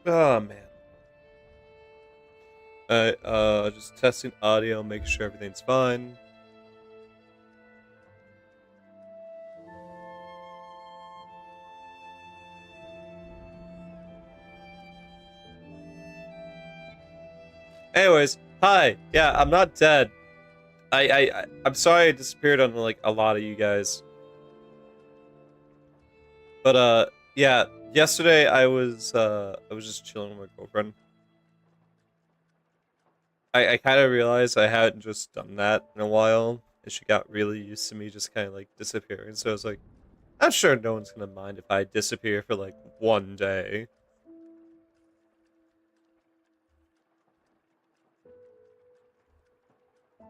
Oh man. Just testing audio, making sure everything's fine. Anyways, hi. Yeah, I'm not dead. I'm sorry I disappeared on like a lot of you guys. But yeah, yesterday I was just chilling with my girlfriend. I kind of realized I hadn't just done that in a while, and she got really used to me just kind of like disappearing. So I was like, I'm sure no one's gonna mind if I disappear for like one day.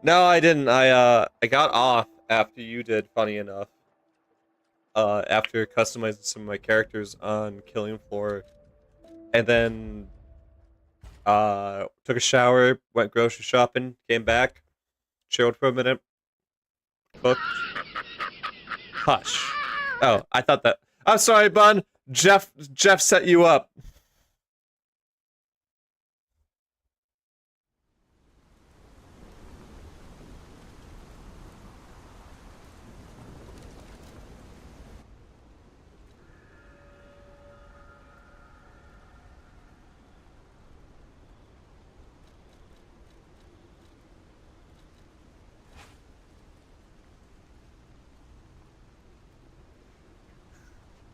No, I didn't. I got off after you did, funny enough. After customizing some of my characters on Killing Floor, and then took a shower, went grocery shopping, came back, chilled for a minute, cooked. Hush. Oh, I thought that. I'm sorry, Bun. Jeff set you up.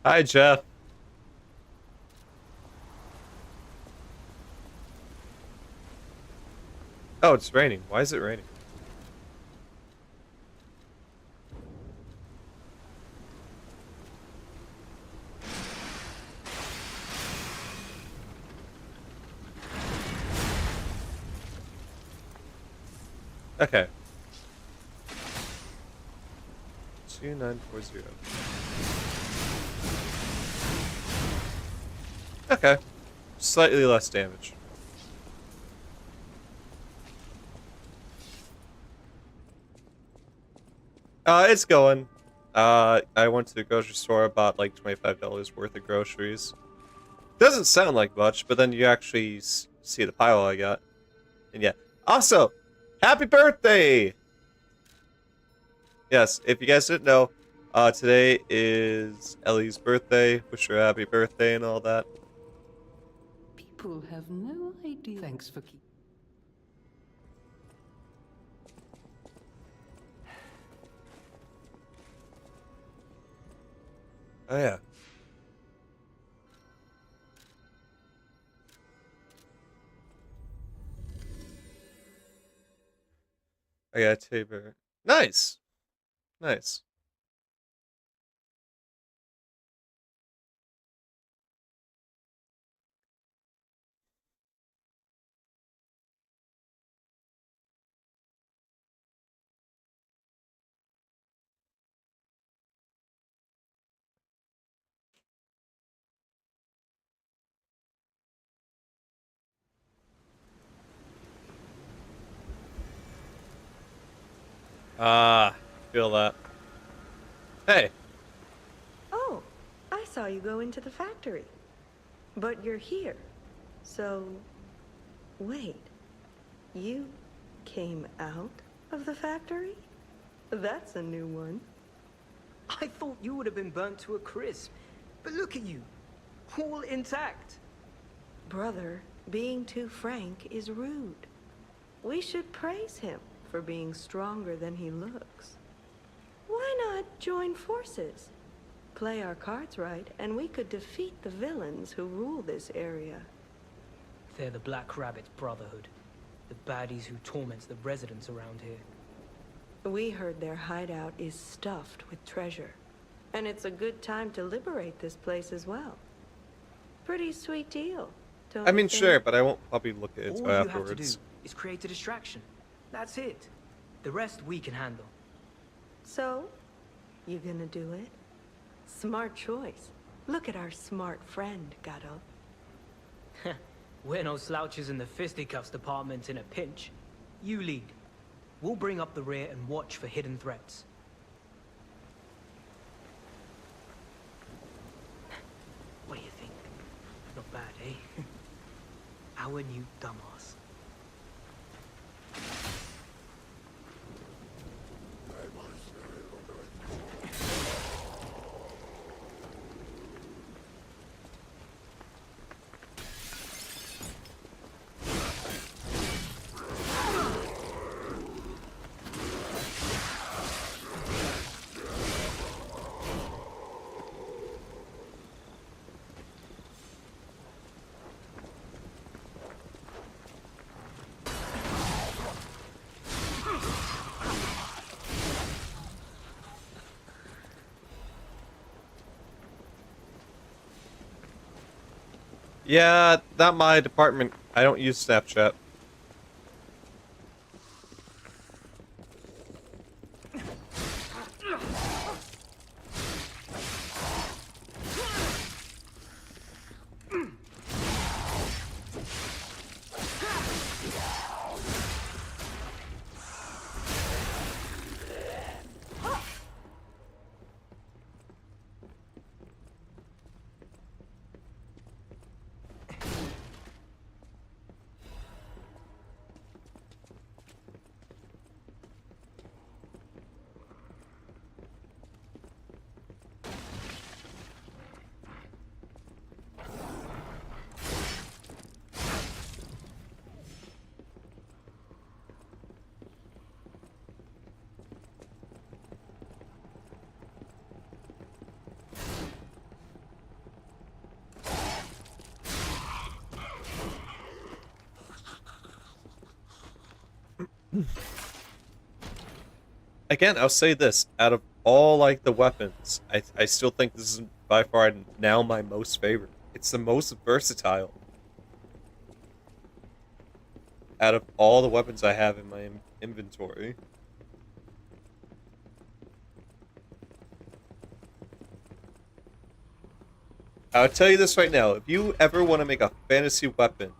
Hi, Jeff. Oh, it's raining. Why is it raining? Okay. 2940. Okay. Slightly less damage. It's going. I went to the grocery store, bought like $25 worth of groceries. Doesn't sound like much, but then you actually see the pile I got. And yeah. Also, happy birthday! Yes, if you guys didn't know, today is Ellie's birthday. Wish her a happy birthday and all that. People have no idea. Thanks for keep. Oh yeah. I got a Tabor. Nice. Nice. Ah, feel that. Hey. Oh, I saw you go into the factory. But you're here. So, wait. You came out of the factory? That's a new one. I thought you would have been burnt to a crisp. But look at you, all intact. Brother, being too frank is rude. We should praise him for being stronger than he looks. Why not join forces? Play our cards right, and we could defeat the villains who rule this area. They're the Black Rabbit Brotherhood, the baddies who torment the residents around here. We heard their hideout is stuffed with treasure, and it's a good time to liberate this place as well. Pretty sweet deal, don't I mean, you think? sure, but I won't probably look at it All you have to do afterwards. is create a distraction. That's it. The rest we can handle. So, you gonna do it? Smart choice. Look at our smart friend, Gato. We're no slouches in the fisticuffs department in a pinch. You lead. We'll bring up the rear and watch for hidden threats. What do you think? Not bad, eh? Our new dumbass. Yeah, not my department. I don't use Snapchat. Again, I'll say this. Out of all, like, the weapons, I still think this is by far now my most favorite. It's the most versatile. Out of all the weapons I have in my inventory. I'll tell you this right now. If you ever want to make a fantasy weapon,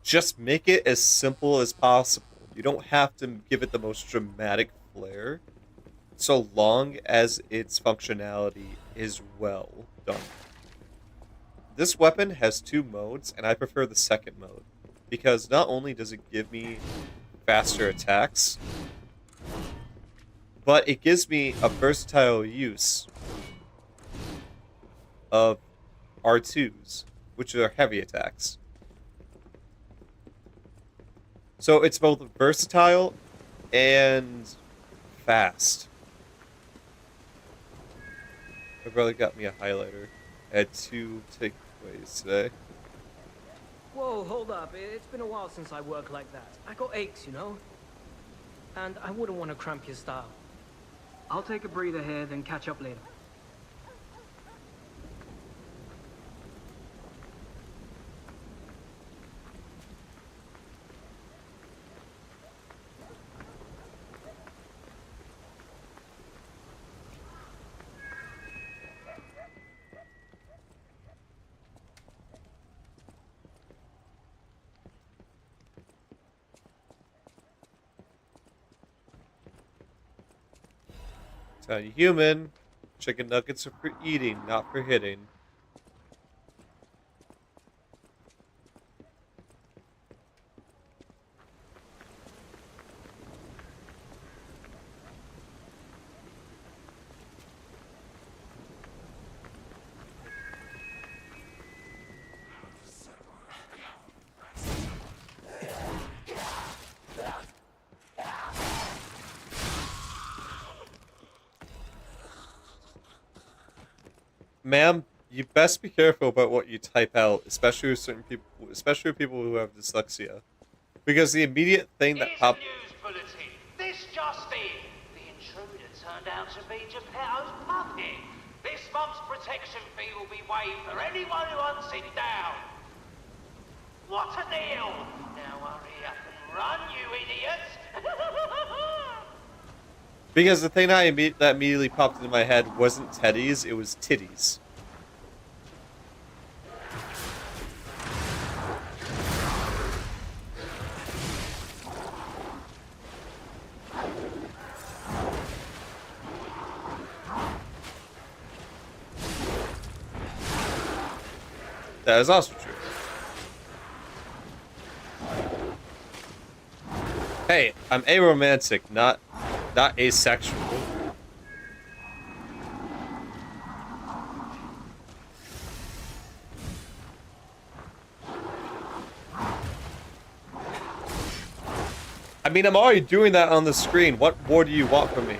just make it as simple as possible. You don't have to give it the most dramatic flair, so long as its functionality is well done. This weapon has 2 modes, and I prefer the second mode, because not only does it give me faster attacks, but it gives me a versatile use of R2s, which are heavy attacks. So it's both versatile and fast. My brother got me a highlighter. I had 2 takeaways today. Whoa, hold up. It's been a while since I worked like that. I got aches, you know? And I wouldn't want to cramp your style. I'll take a breather here, then catch up later. Tiny human. Chicken nuggets are for eating, not for hitting. Ma'am, you best be careful about what you type out, especially with certain people, especially with people who have dyslexia, because the immediate thing that Here's popped. the news bulletin. This just in. The intruder turned out to be Geppetto's puppet. This month's protection fee will be waived for anyone who hunts it down. What a deal! Now hurry up and run, you idiots! Because the thing that immediately popped into my head wasn't teddies, it was titties. That is also true. Hey, I'm aromantic, not asexual. I mean, I'm already doing that on the screen. What more do you want from me?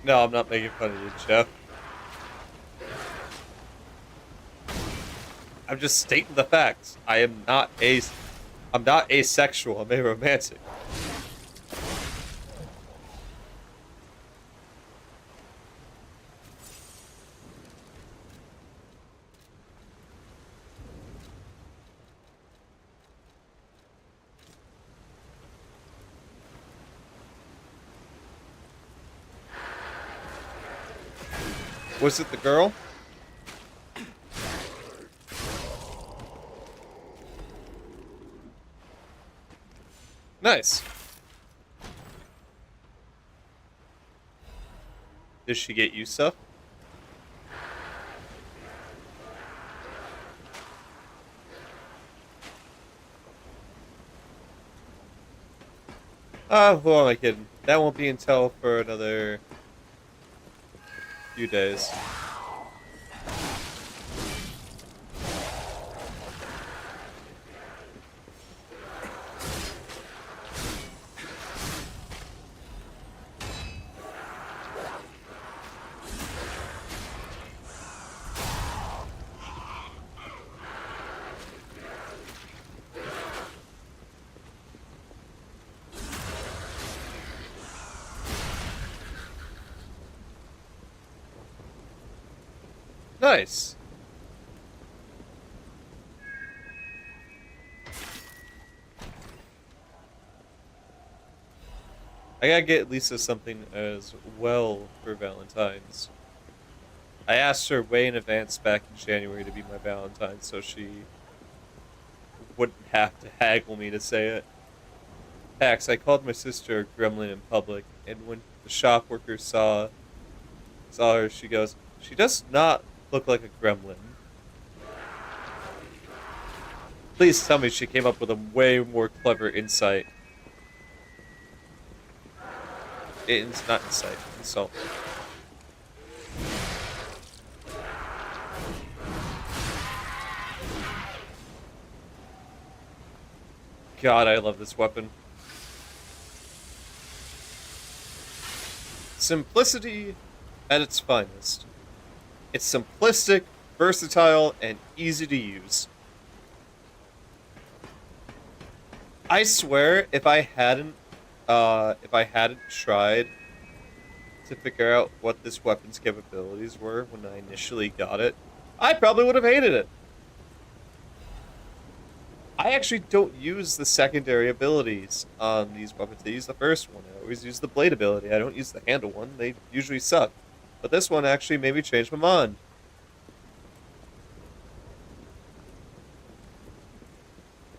No, I'm not making fun of you, Jeff. I'm just stating the facts. I'm not asexual, I'm aromantic. Was it the girl? Nice. Did she get you stuff? Who am I kidding? That won't be until for another few days. Nice. I gotta get Lisa something as well for Valentine's. I asked her way in advance back in January to be my Valentine so she wouldn't have to haggle me to say it. Pax, I called my sister a gremlin in public, and when the shop worker saw her, she goes, "She does not look like a gremlin." Please tell me she came up with a way more clever insight. It's not insight, insult. God, I love this weapon. Simplicity at its finest. It's simplistic, versatile, and easy to use. I swear, if I hadn't tried to figure out what this weapon's capabilities were when I initially got it, I probably would have hated it. I actually don't use the secondary abilities on these weapons. I use the first one. I always use the blade ability. I don't use the handle one. They usually suck. But this one actually made me change my mind.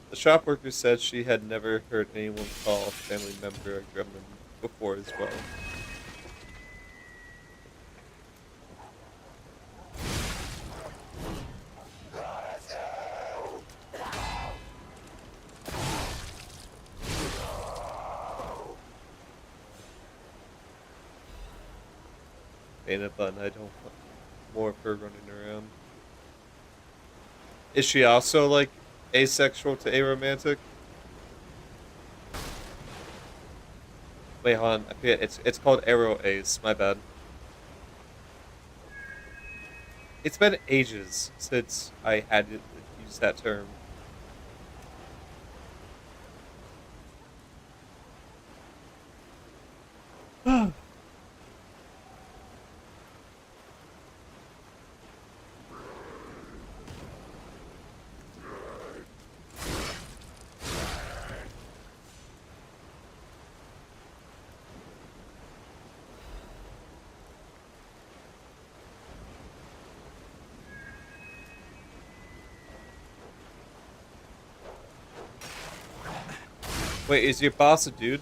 The shop worker said she had never heard anyone call a family member a gremlin before as well. Painted button, I don't want more of her running around. Is she also, like, asexual to aromantic? Wait, hold on. I forget. It's called Arrow Ace. My bad. It's been ages since I had to use that term. Wait, is your boss a dude?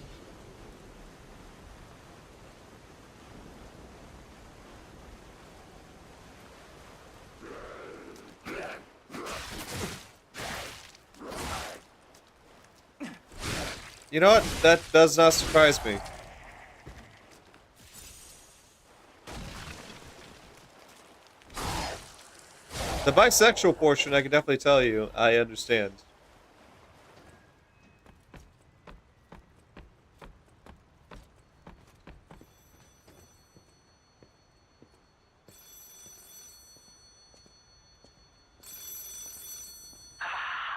You know what? That does not surprise me. The bisexual portion, I can definitely tell you, I understand.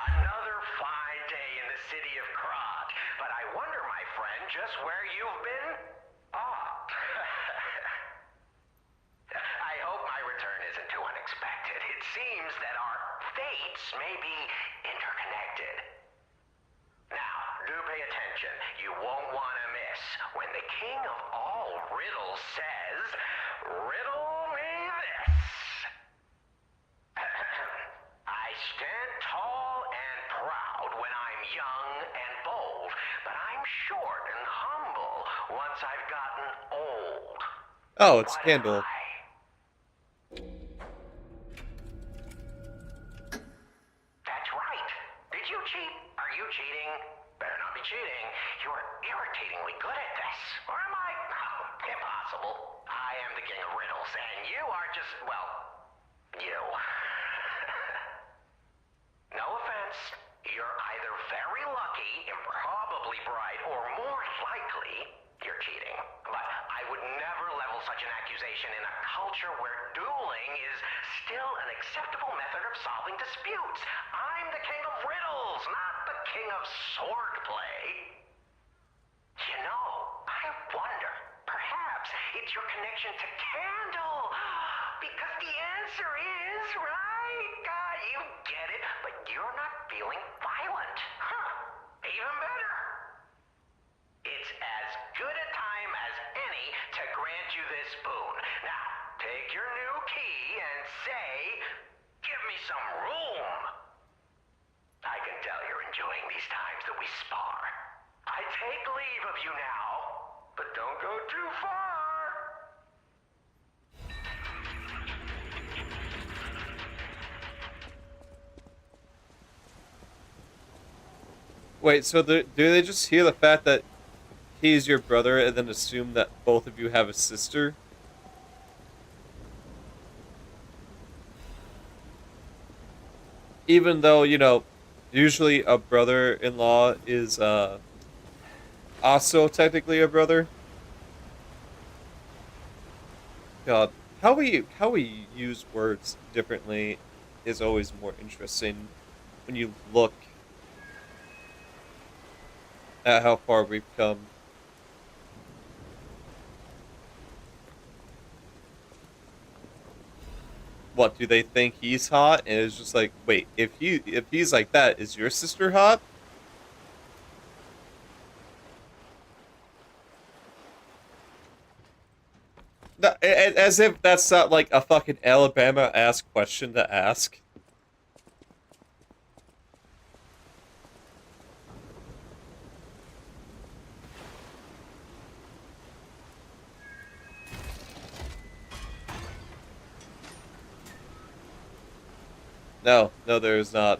Another fine day in the city of Krat, but I wonder, my friend, just where you've been? Oh. I hope my return isn't too unexpected. It seems that our fates may be interconnected. Now, do pay attention. You won't want to miss when the king of all riddles says, "Riddle me this." I stand tall and proud when I'm young and bold, but I'm short and humble once I've gotten old. Oh, it's a What am candle. I? That's right. Did you cheat? Are you cheating? Better not be cheating. You're irritatingly good at this. Or am I? Oh, impossible. I am the king of riddles, and you are just, well, you. No offense. You're either very lucky, improbably bright, or more likely, you're cheating. But I would never level such an accusation in a culture where dueling is still an acceptable method of solving disputes. I'm the king of riddles, not the king of swordplay. You know, I wonder, perhaps it's your connection to Candle. Because the answer is, right? You get it, but you're not feeling violent. Huh, even better. It's as good a time as any to grant you this boon. Now, take your new key and say, "Give me some room." I can tell you're enjoying these times that we spar. I take leave of you now, but don't go too far. Wait, so do they just hear the fact that he's your brother and then assume that both of you have a sister? Even though, you know, usually a brother-in-law is also technically a brother. God, how we use words differently is always more interesting when you look at how far we've come. What, do they think he's hot? And it's just like, wait, if he's like that, is your sister hot? No, as if that's not like a fucking Alabama-ass question to ask. No, no, there is not.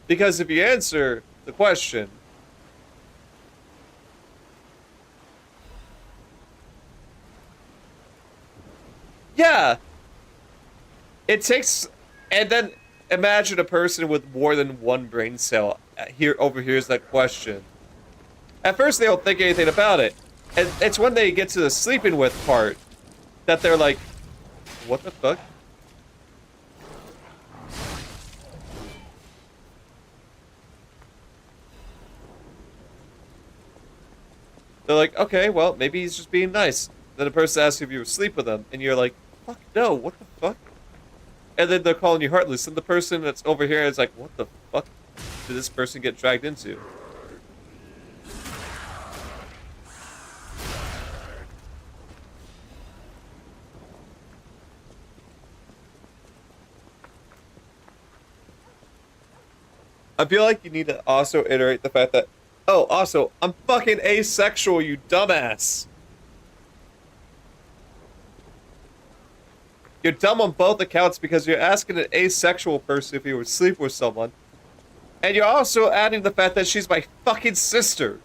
Because if you answer the question, yeah, it takes, and then imagine a person with more than one brain cell here overhears that question. At first, they don't think anything about it, and it's when they get to the sleeping with part that they're like, "What the fuck?" They're like, "Okay, well, maybe he's just being nice." Then the person asks if you sleep with them, and you're like, "Fuck no, what the fuck?" And then they're calling you heartless, and the person that's over here is like, "What the fuck did this person get dragged into?" I feel like you need to also iterate the fact that, oh, also, I'm fucking asexual, you dumbass. You're dumb on both accounts because you're asking an asexual person if he would sleep with someone. And you're also adding the fact that she's my fucking sister.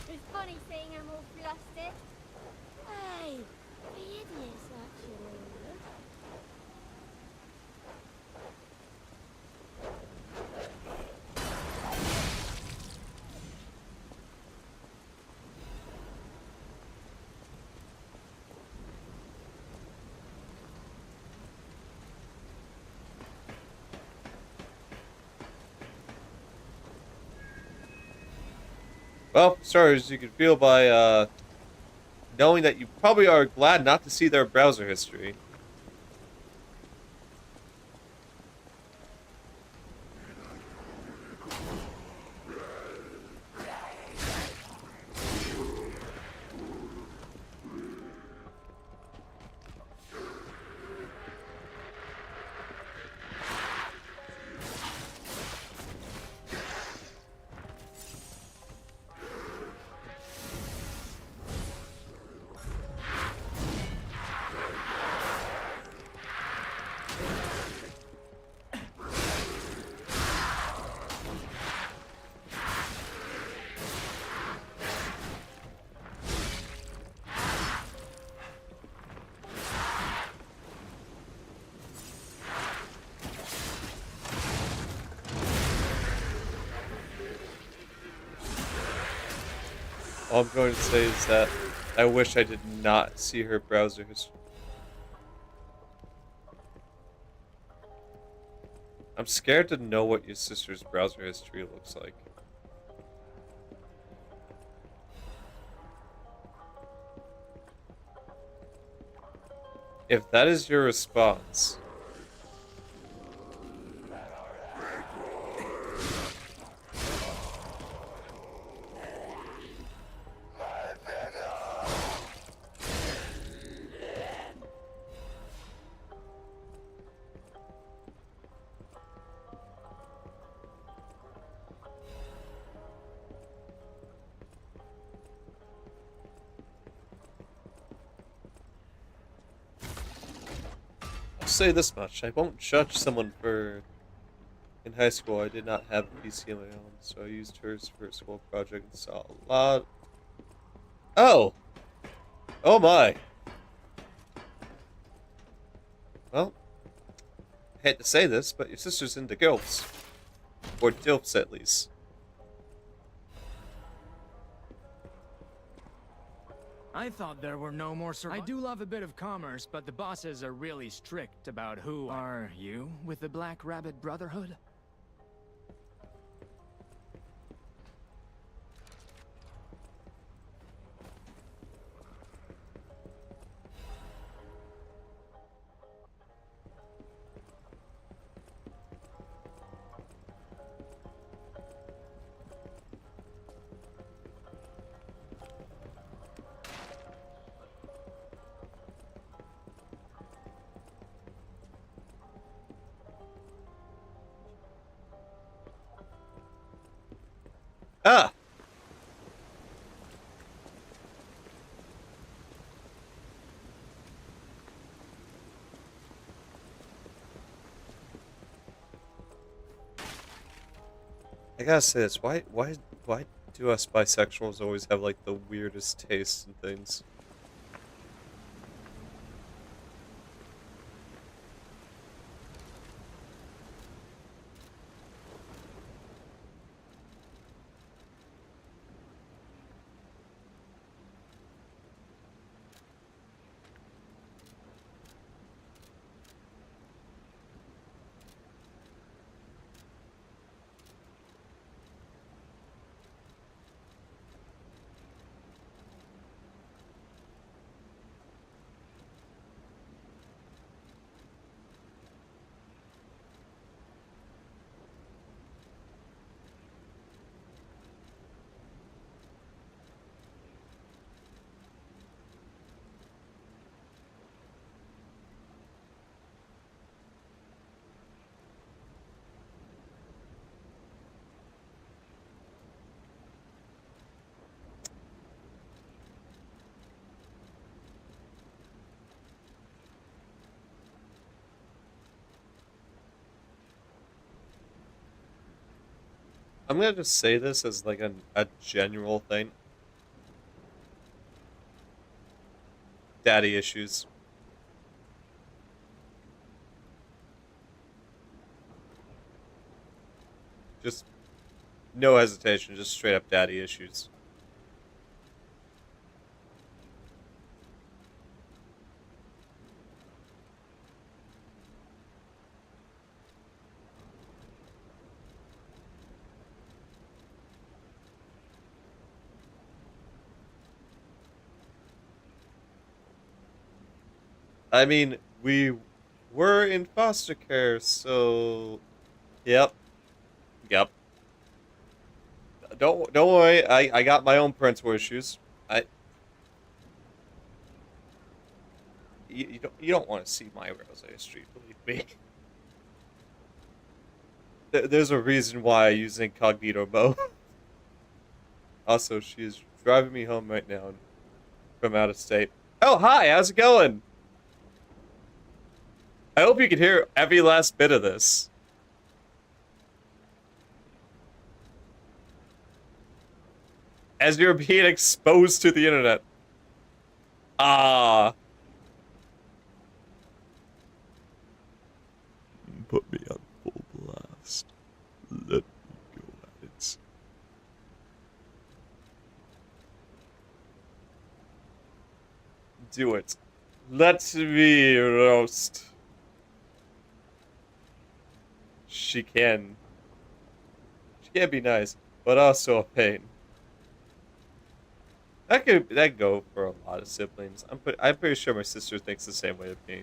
It's funny seeing I'm all flustered. Hey, the idiots actually. Well, sorry, as you can feel by, knowing that you probably are glad not to see their browser history. All I'm going to say is that I wish I did not see her browser history. I'm scared to know what your sister's browser history looks like. If that is your response, I'll say this much. I won't judge someone for... In high school, I did not have a PC of my own, so I used hers for a school project and saw a lot... Oh! Oh my! Well, I hate to say this, but your sister's into gilfs. Or dilfs, at least. I thought there were no more I do love a bit of commerce, but the bosses are really strict about who are you with the Black Rabbit Brotherhood? Ah! I gotta say this, why do us bisexuals always have, like, the weirdest tastes in things? I'm gonna just say this as like a general thing. Daddy issues. Just no hesitation, just straight up daddy issues. I mean, we were in foster care, so yep. Yep. Don't worry, I got my own parental issues. I you don't want to see my Rose Street, believe me. There's a reason why I use incognito mode. Also, she is driving me home right now from out of state. Oh, hi, how's it going? I hope you can hear every last bit of this. As you're being exposed to the internet. Ah. Put me on full blast. Let me go at it. Do it. Let me roast. She can. She can be nice, but also a pain. That go for a lot of siblings. I'm pretty sure my sister thinks the same way of me.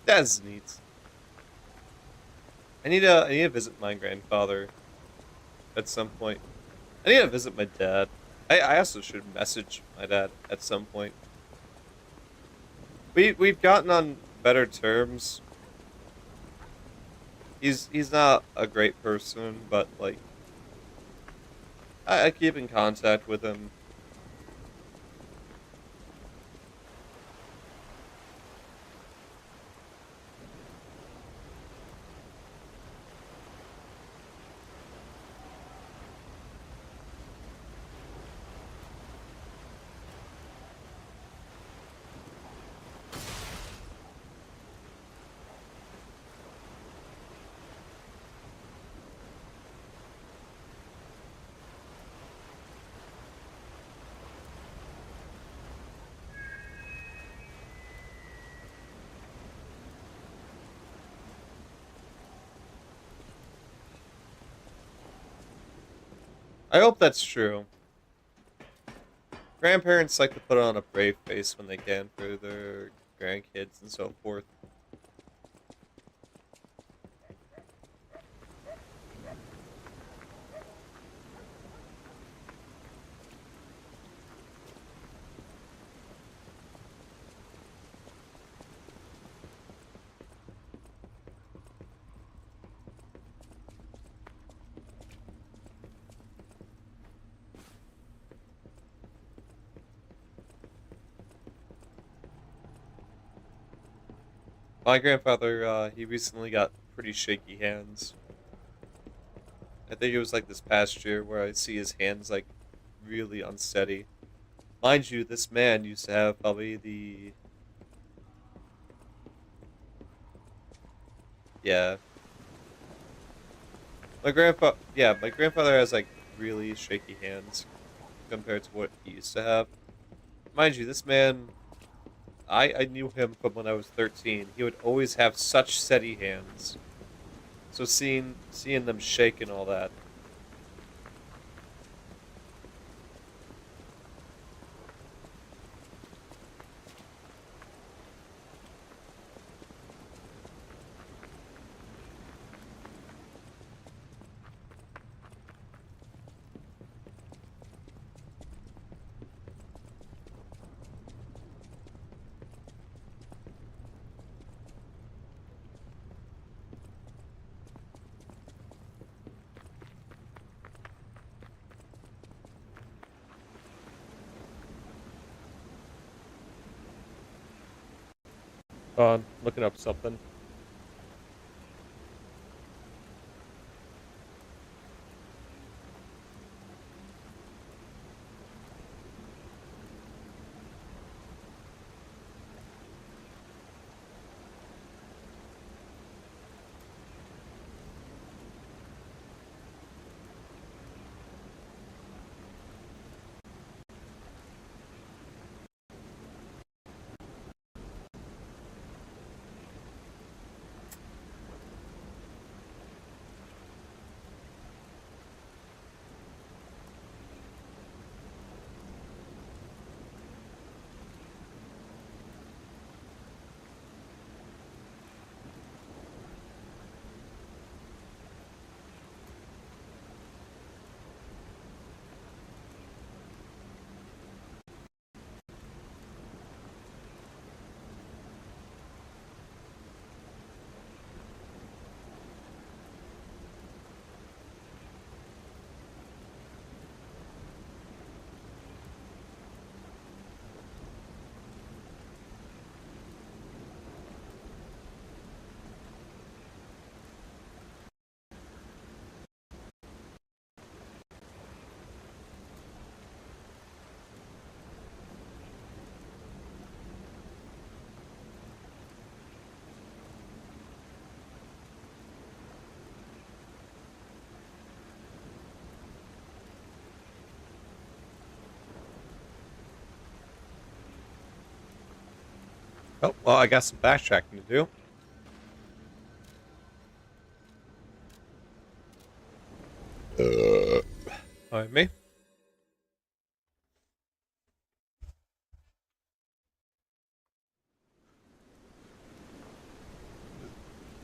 That's neat. I need to visit my grandfather at some point. I need to visit my dad. I also should message my dad at some point. We've gotten on better terms. He's not a great person, but like I keep in contact with him. I hope that's true. Grandparents like to put on a brave face when they can for their grandkids and so forth. My grandfather, he recently got pretty shaky hands. I think it was like this past year where I see his hands like really unsteady. Mind you, this man used to have probably the... Yeah. My grandfather has like really shaky hands compared to what he used to have. Mind you, this man, I knew him from when I was 13. He would always have such steady hands. So seeing them shake and all that. on looking up something. Oh, well, I got some backtracking to do. Pardon me.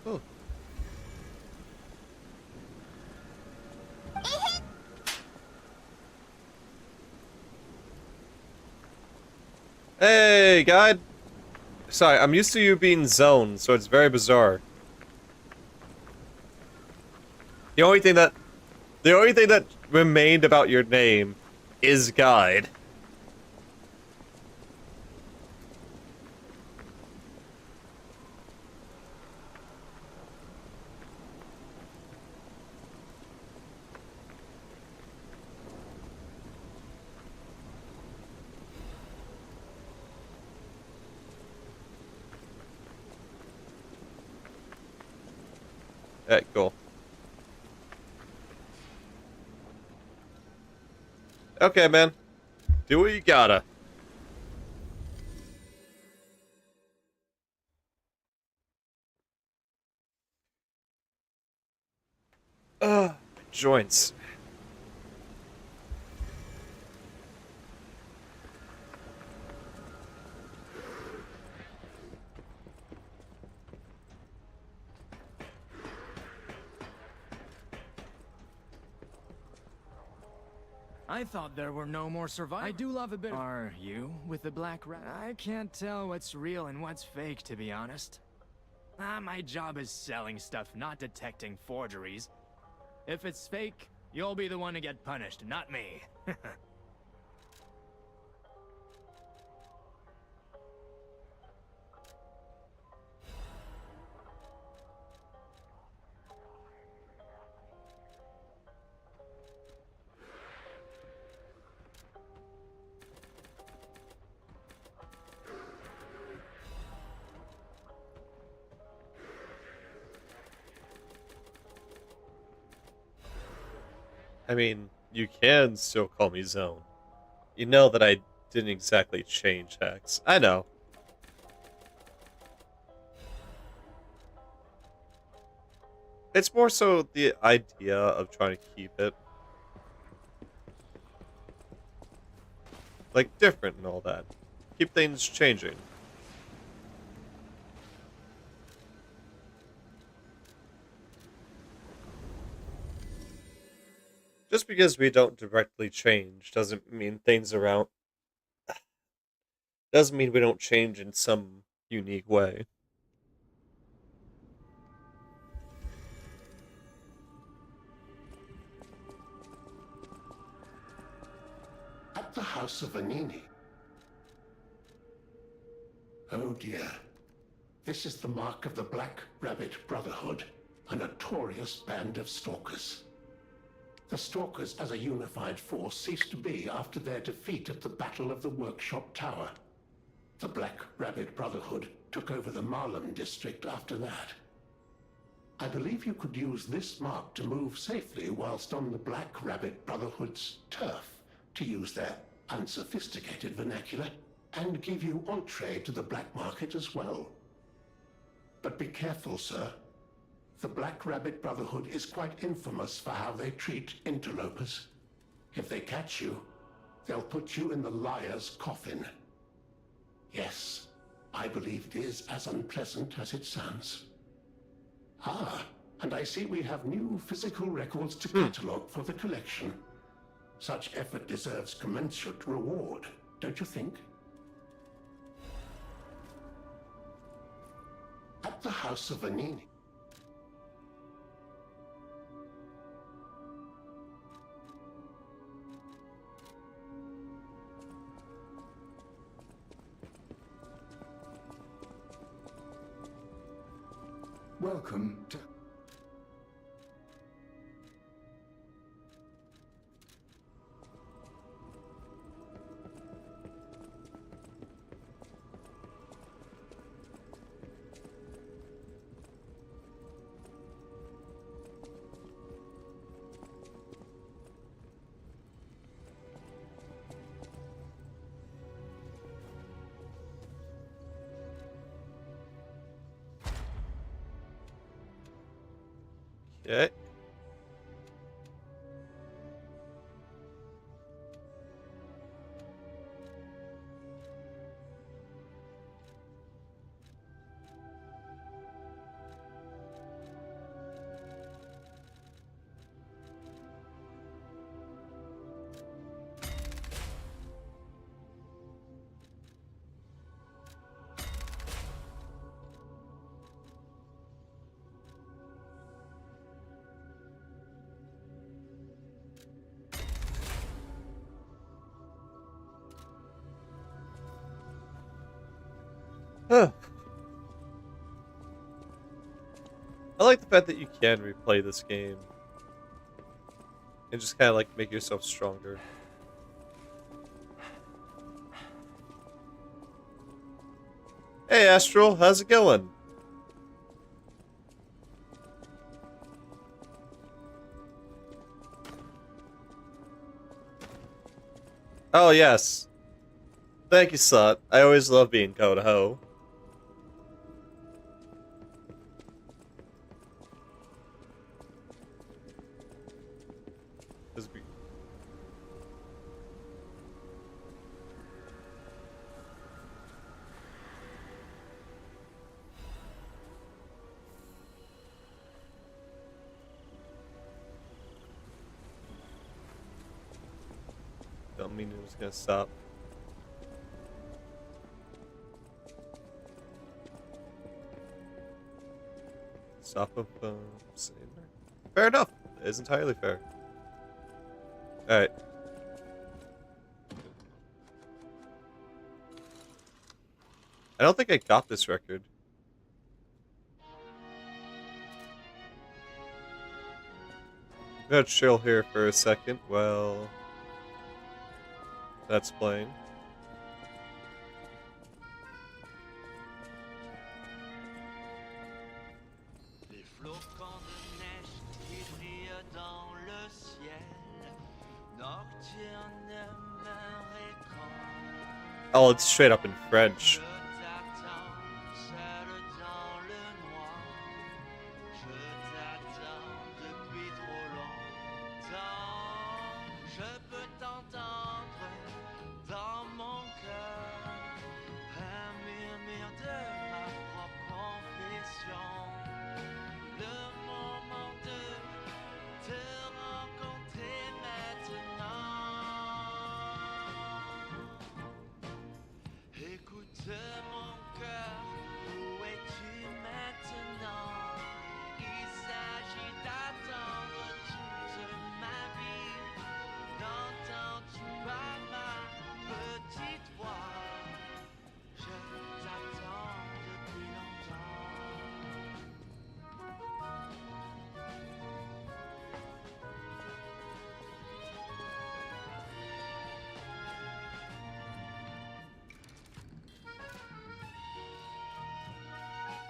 Oh. Hey, guide. Sorry, I'm used to you being zoned, so it's very bizarre. The only thing that remained about your name is guide. Alright, cool. Okay, man. Do what you gotta. Ugh, joints. I thought there were no more survivors. I do love a bit of... Are you with the black rat? I can't tell what's real and what's fake, to be honest. My job is selling stuff, not detecting forgeries. If it's fake, you'll be the one to get punished, not me. I mean, you can still call me Zone. You know that I didn't exactly change Hex. I know. It's more so the idea of trying to keep it, like, different and all that. Keep things changing. Just because we don't directly change doesn't mean things around... Doesn't mean we don't change in some unique way. At the house of Anini. Oh dear. This is the mark of the Black Rabbit Brotherhood, a notorious band of stalkers. The Stalkers as a unified force ceased to be after their defeat at the Battle of the Workshop Tower. The Black Rabbit Brotherhood took over the Marlem district after that. I believe you could use this mark to move safely whilst on the Black Rabbit Brotherhood's turf, to use their unsophisticated vernacular, and give you entree to the black market as well. But be careful, sir. The Black Rabbit Brotherhood is quite infamous for how they treat interlopers. If they catch you, they'll put you in the liar's coffin. Yes, I believe it is as unpleasant as it sounds. Ah, and I see we have new physical records to catalogue for the collection. Such effort deserves commensurate reward, don't you think? At the House of Vanini. Welcome to... Okay. Huh. I like the fact that you can replay this game and just kind of like make yourself stronger. Hey Astral, how's it going? Oh yes. Thank you, Sut. I always love being Code Ho. Don't mean it was gonna stop. Stop of fair enough. It is entirely fair. Alright. I don't think I got this record. I'm gonna chill here for a second while that's playing. Oh, it's straight up in French.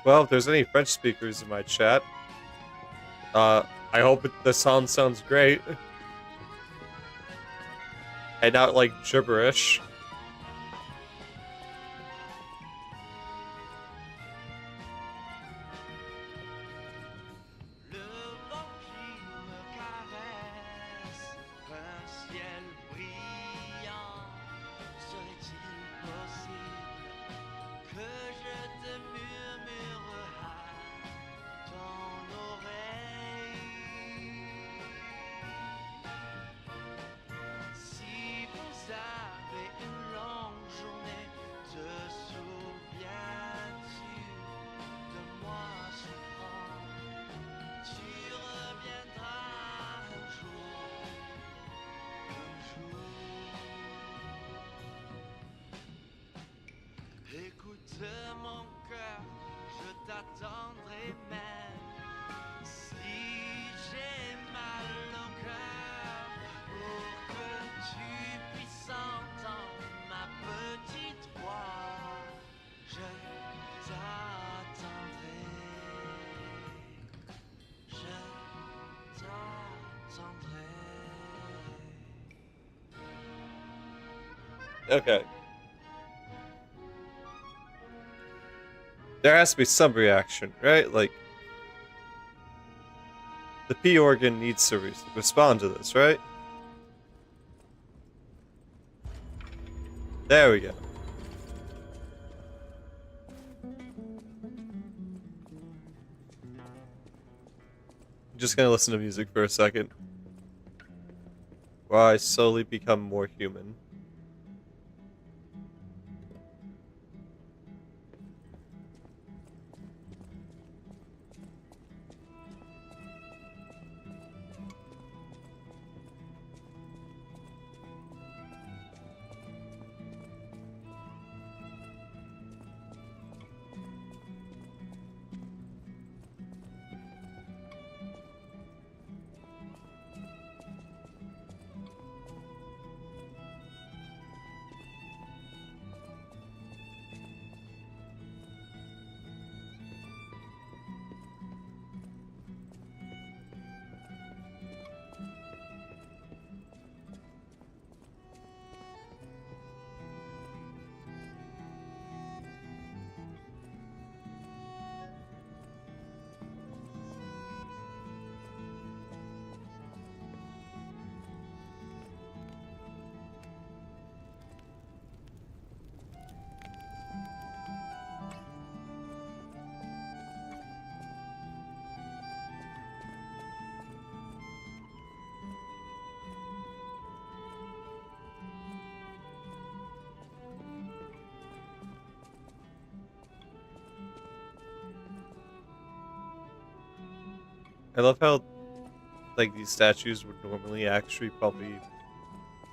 Well, if there's any French speakers in my chat, I hope the song sounds great. And not like gibberish. Le vent qui me caresse, un ciel brillant. Serait-il possible que je te murmure à ton oreille? Si vous avez une longue journée, te souviens-tu de moi souffrant? Tu reviendras un jour, un jour. Écoute mon cœur, je t'attendrai même. Si j'ai mal au cœur, pour que tu puisses entendre ma petite voix, je t'attendrai. Je t'attendrai. Okay. There has to be some reaction, right? Like, the P organ needs to respond to this, right? There we go. Just gonna listen to music for a second. While I slowly become more human. I love how, like, these statues would normally actually probably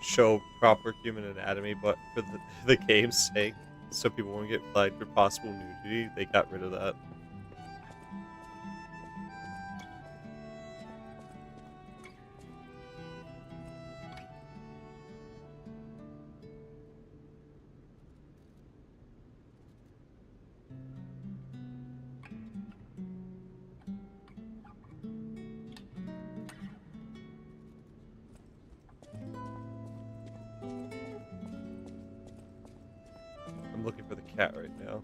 show proper human anatomy, but for the game's sake, so people won't get flagged for possible nudity, they got rid of that. I'm looking for the cat right now.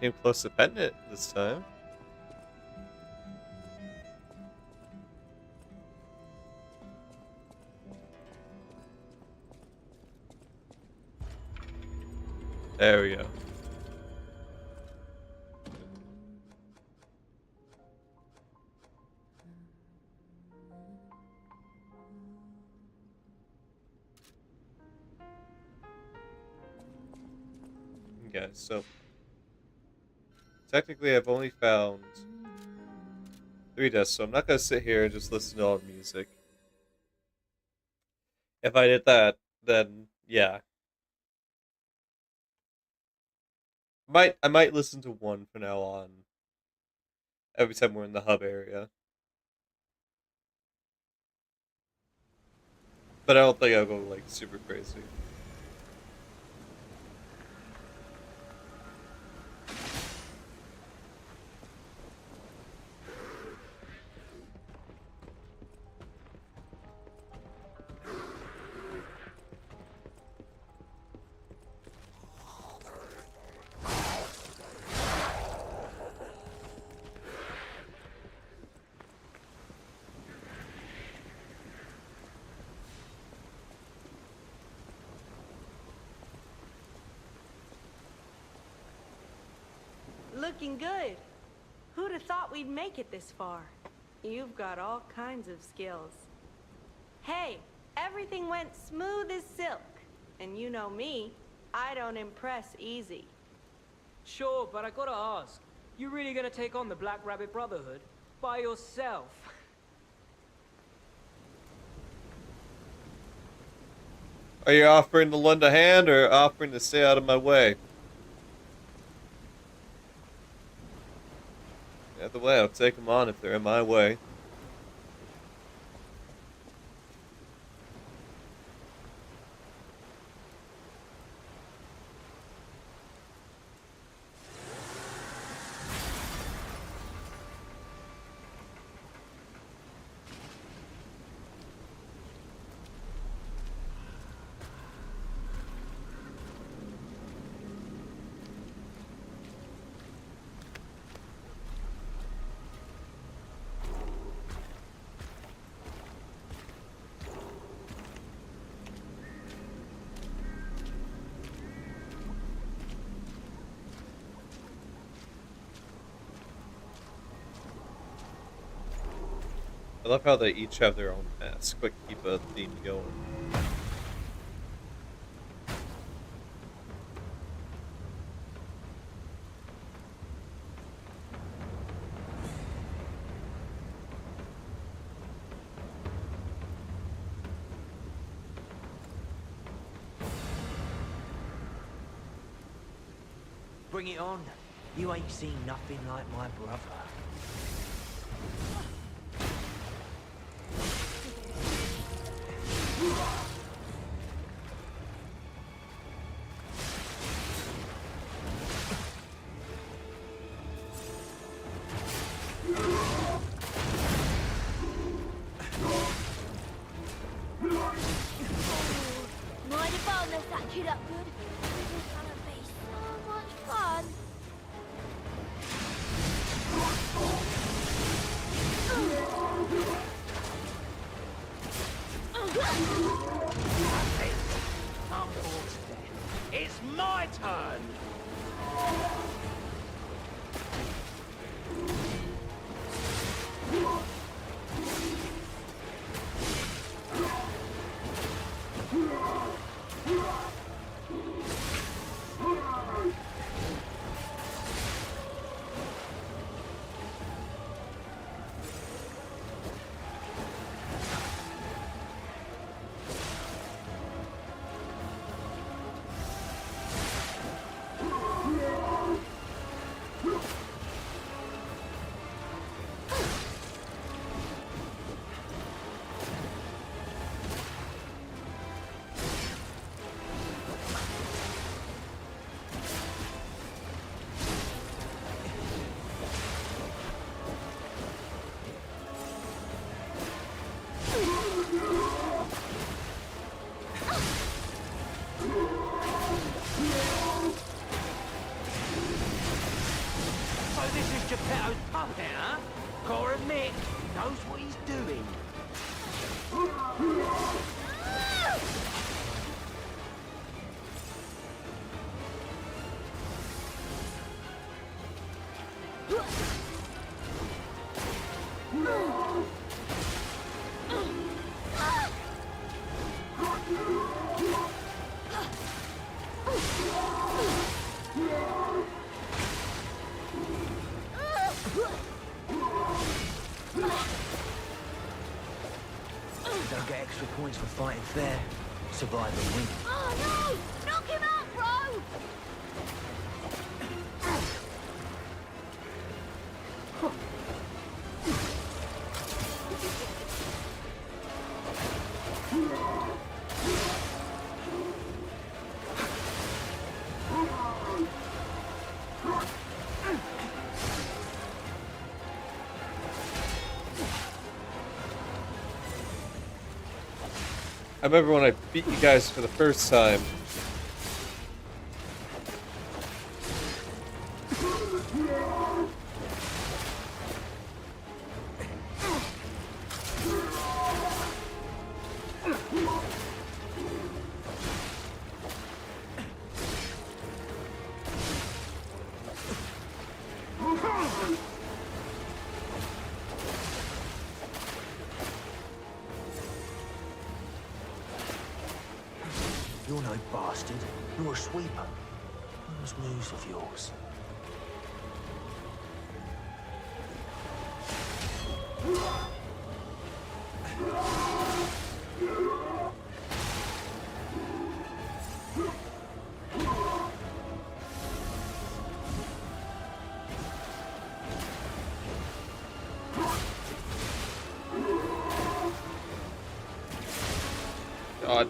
Came close to petting it this time. There we go. Okay, so technically I've only found 3 discs, so I'm not gonna sit here and just listen to all the music. If I did that, then yeah. I might listen to one from now on every time we're in the hub area. But I don't think I'll go like super crazy. Looking good. Who'd have thought we'd make it this far? You've got all kinds of skills. Hey, everything went smooth as silk. And you know me, I don't impress easy. Sure, but I gotta ask. You really gonna take on the Black Rabbit Brotherhood? By yourself? Are you offering to lend a hand or offering to stay out of my way? Either way, I'll take them on if they're in my way. I love how they each have their own mask, but keep a theme going. Bring it on. You ain't seen nothing like my brother. Mind if I'll mess that kid up good? This is gonna be so much fun. I'm bored to death. It's my turn! So this is Geppetto's puppet, huh? Gotta admit, he knows what he's doing. points for fighting fair. Survivor win. Oh no! Knock him out, bro! I remember when I beat you guys for the first time. You're no bastard. You're a sweeper. Those moves of yours. God.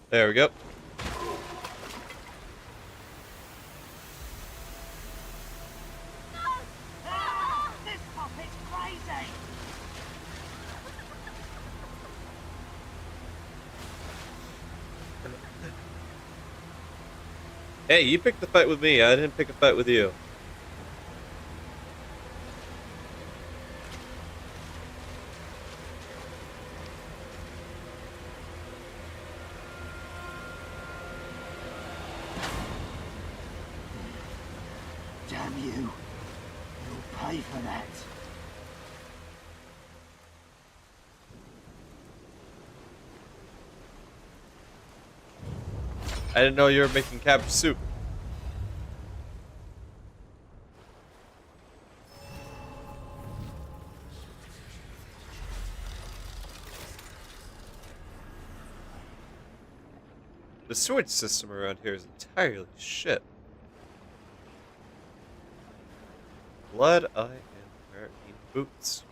There we go. This puppet's crazy! Hey, you picked the fight with me. I didn't pick a fight with you. Damn you. You'll pay for that. I didn't know you were making cabbage soup. The sewage system around here is entirely shit. Blood, I am wearing boots.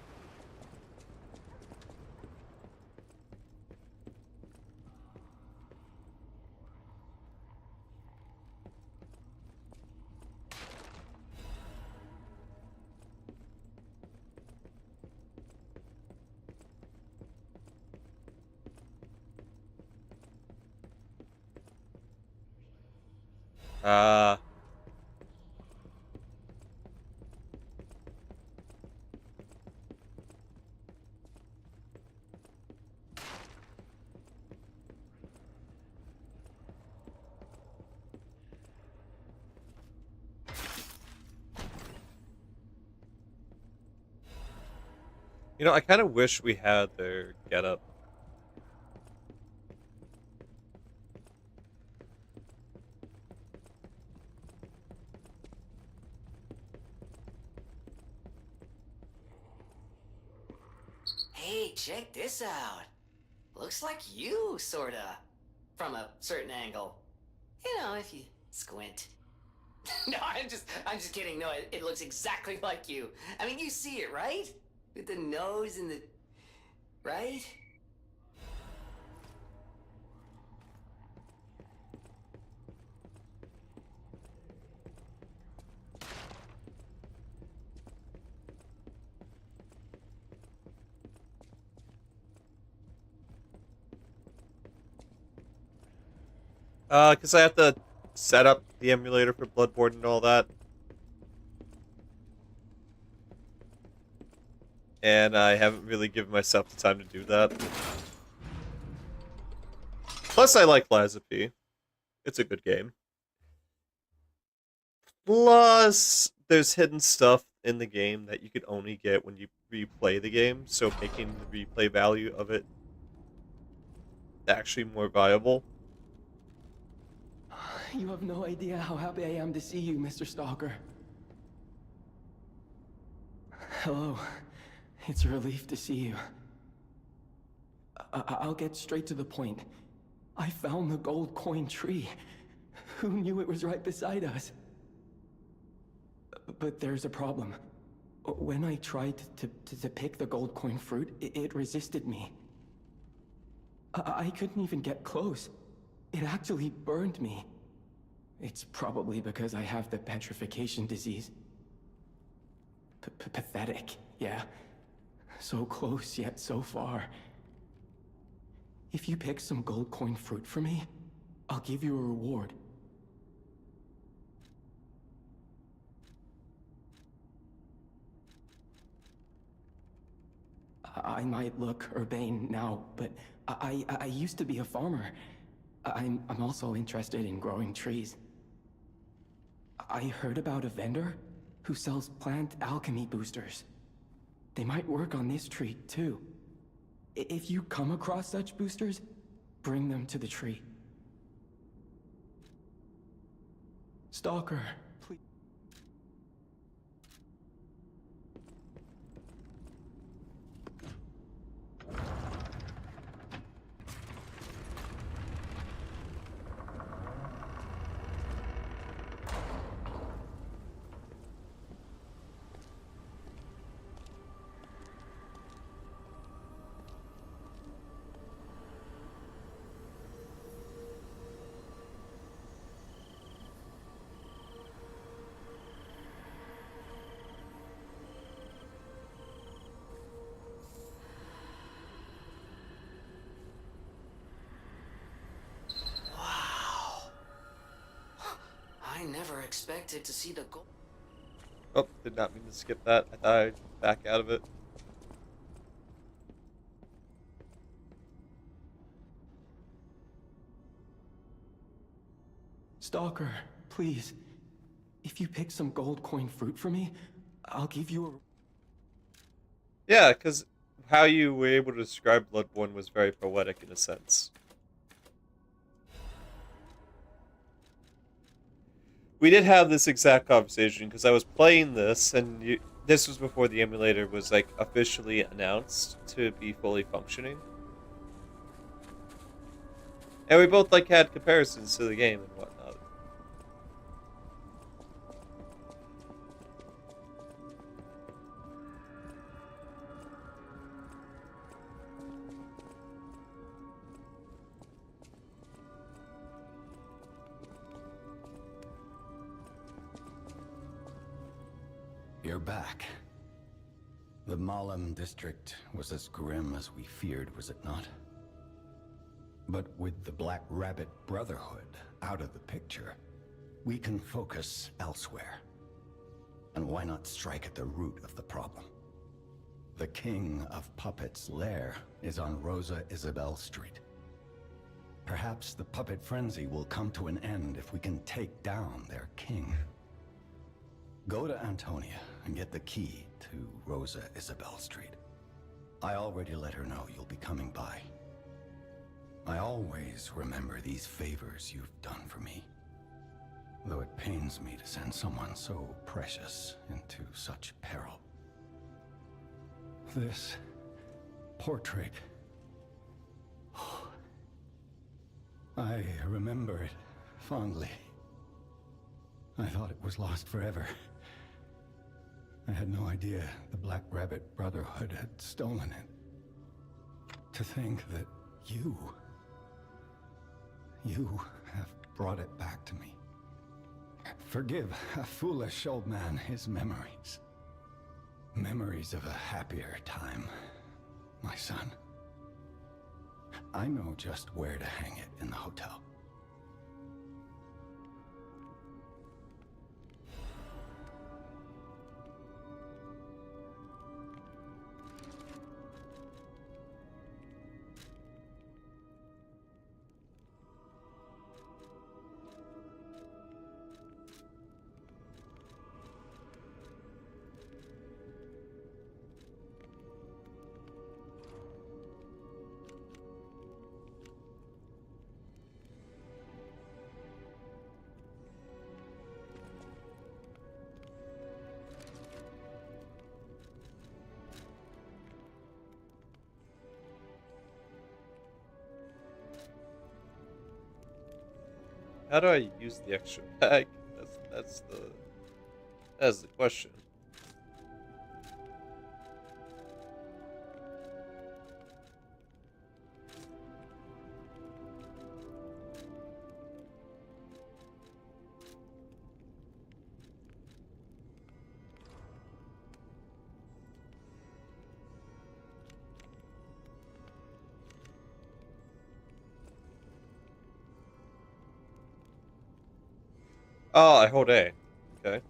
You know, I kind of wish we had their getup. Hey, check this out. Looks like you, sorta. From a certain angle. You know, if you squint. No, I'm just kidding. No, it looks exactly like you. I mean, you see it, right? With the nose and the... right? Because I have to set up the emulator for Bloodborne and all that. And I haven't really given myself the time to do that. Plus, I like Lazapi. It's a good game. Plus, there's hidden stuff in the game that you could only get when you replay the game, so making the replay value of it actually more viable. You have no idea how happy I am to see you, Mr. Stalker. Hello. It's a relief to see you. I'll get straight to the point. I found the gold coin tree. Who knew it was right beside us? But there's a problem. When I tried to pick the gold coin fruit, it resisted me. I couldn't even get close. It actually burned me. It's probably because I have the petrification disease. Pathetic, yeah. So close, yet so far. If you pick some gold coin fruit for me, I'll give you a reward. I might look urbane now, but I used to be a farmer. I'm also interested in growing trees. I heard about a vendor who sells plant alchemy boosters. They might work on this tree, too. If you come across such boosters, bring them to the tree. Stalker, please. I never expected to see the gold. Oh, did not mean to skip that. I thought I'd back out of it. Stalker, please. If you pick some gold coin fruit for me, I'll give you a... Yeah, because how you were able to describe Bloodborne was very poetic in a sense. We did have this exact conversation because I was playing this, and this was before the emulator was like officially announced to be fully functioning. And we both like had comparisons to the game and whatnot. You're back. The Malum district was as grim as we feared, was it not? But with the Black Rabbit Brotherhood out of the picture, we can focus elsewhere. And why not strike at the root of the problem? The King of Puppets' lair is on Rosa Isabel Street. Perhaps the puppet frenzy will come to an end if we can take down their king. Go to Antonia and get the key to Rosa Isabel Street. I already let her know you'll be coming by. I always remember these favors you've done for me, though it pains me to send someone so precious into such peril. This portrait... I remember it fondly. I thought it was lost forever. I had no idea the Black Rabbit Brotherhood had stolen it. To think that you have brought it back to me. Forgive a foolish old man his memories. Memories of a happier time, my son. I know just where to hang it in the hotel. How do I use the extra bag? That's the question. Oh, I hold A. Okay.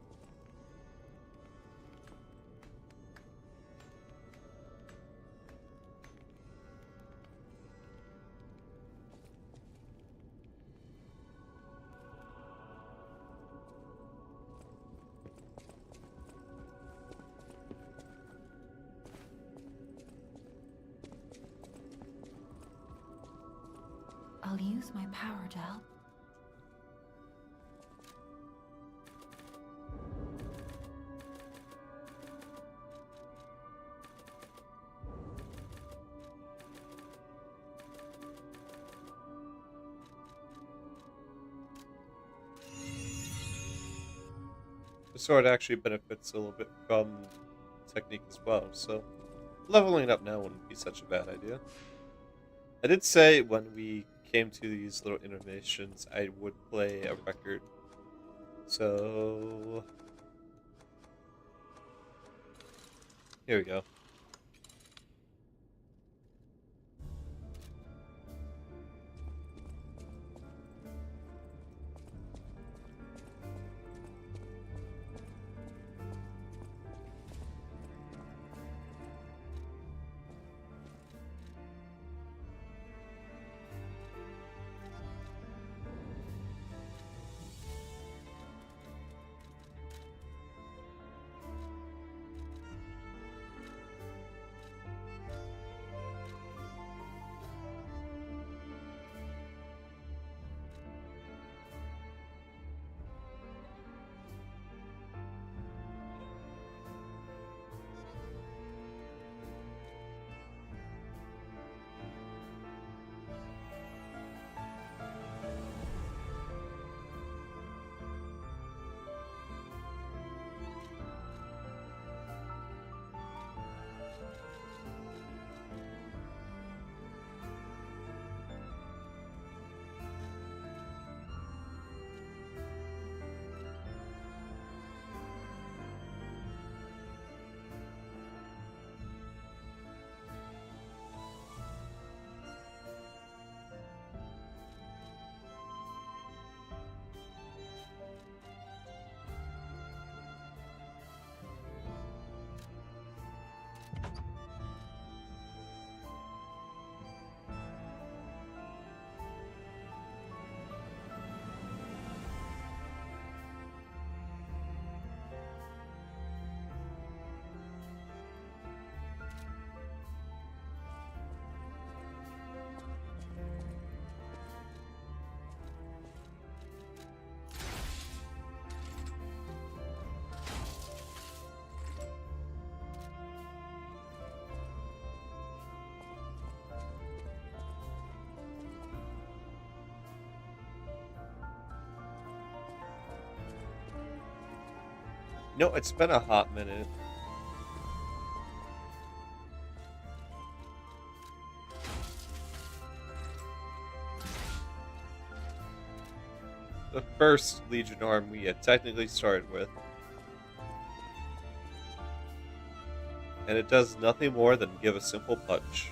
I'll use my power to help. The sword actually benefits a little bit from technique as well, so leveling up now wouldn't be such a bad idea. I did say when we came to these little intermissions, I would play a record. So here we go. No, it's been a hot minute. The first Legion arm we had technically started with. And it does nothing more than give a simple punch.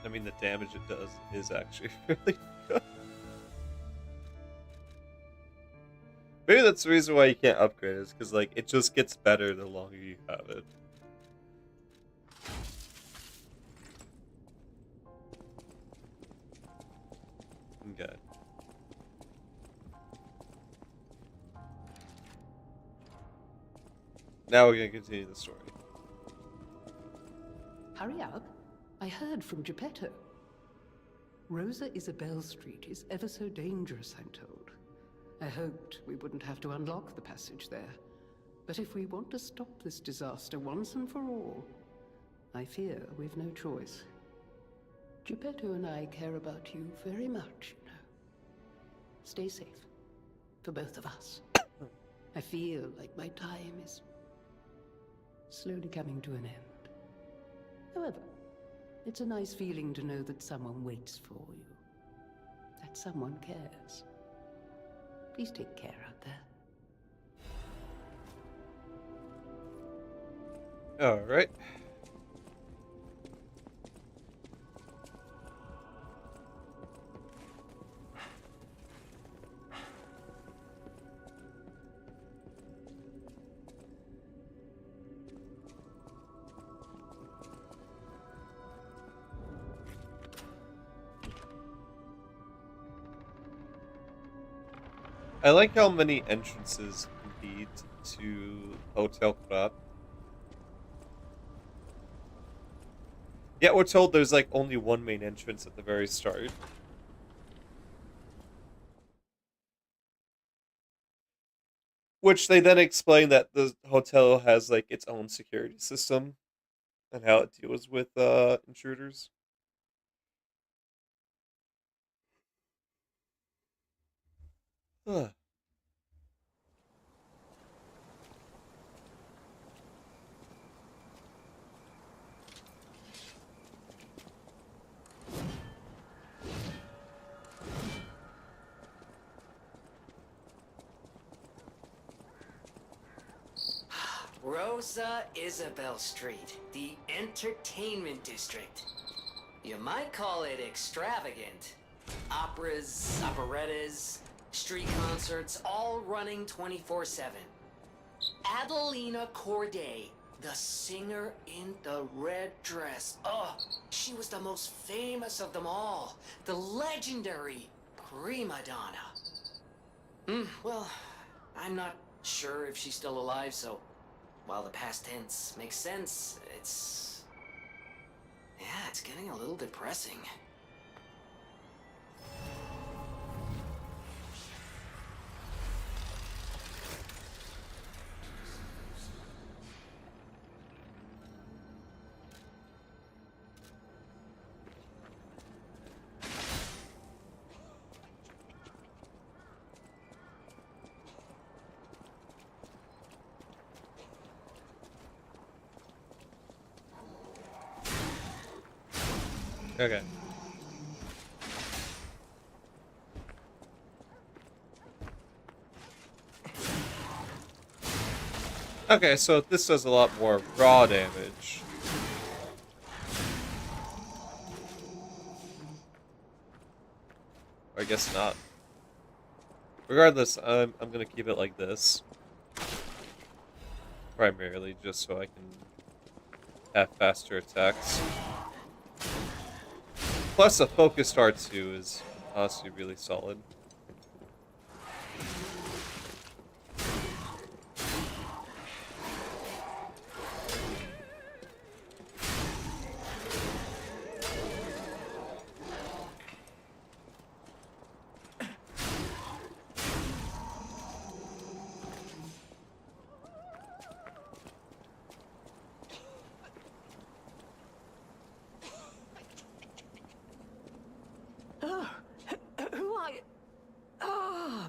I mean, the damage it does is actually really good. Maybe that's the reason why you can't upgrade it, is because, like, it just gets better the longer you have it. Okay. Now we're gonna continue the story. Hurry up. I heard from Geppetto. Rosa Isabel Street is ever so dangerous, I'm told. I hoped we wouldn't have to unlock the passage there. But if we want to stop this disaster once and for all, I fear we've no choice. Geppetto and I care about you very much, you know. Stay safe. For both of us. I feel like my time is slowly coming to an end. However, it's a nice feeling to know that someone waits for you. That someone cares. Please take care out there. Alright. I like how many entrances lead to Hotel Crab. Yet we're told there's like only one main entrance at the very start. Which they then explain that the hotel has like its own security system and how it deals with intruders. Ugh. Rosa Isabel Street, the entertainment district. You might call it extravagant. Operas, operettas, street concerts, all running 24/7. Adelina Corday, the singer in the red dress. Oh, she was the most famous of them all. The legendary prima donna. Well, I'm not sure if she's still alive, so while the past tense makes sense, it's getting a little depressing. Okay. Okay, so this does a lot more raw damage. Or I guess not. Regardless, I'm gonna keep it like this. Primarily just so I can have faster attacks. Plus, a focused R2 is honestly really solid.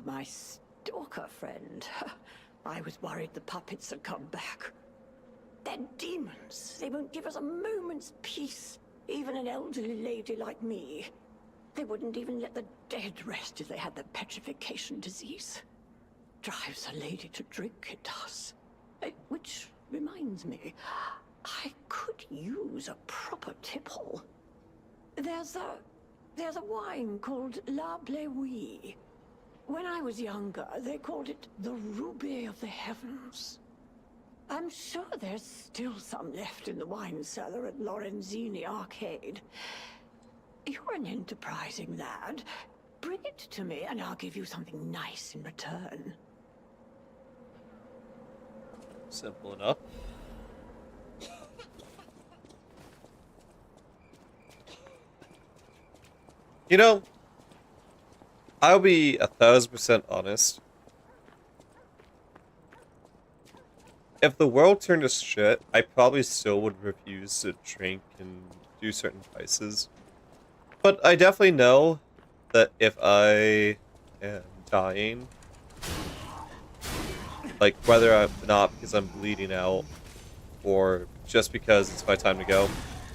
My stalker friend. I was worried the puppets had come back. They're demons. They won't give us a moment's peace. Even an elderly lady like me. They wouldn't even let the dead rest if they had the petrification disease. Drives a lady to drink, it does. Which reminds me, I could use a proper tipple. There's a wine called La Bleuie. When I was younger, they called it the Ruby of the Heavens. I'm sure there's still some left in the wine cellar at Lorenzini Arcade. You're an enterprising lad. Bring it to me and I'll give you something nice in return. Simple enough. You know, I'll be 1,000% honest. If the world turned to shit, I probably still would refuse to drink and do certain vices. But I definitely know that if I am dying, like whether I'm not because I'm bleeding out or just because it's my time to go,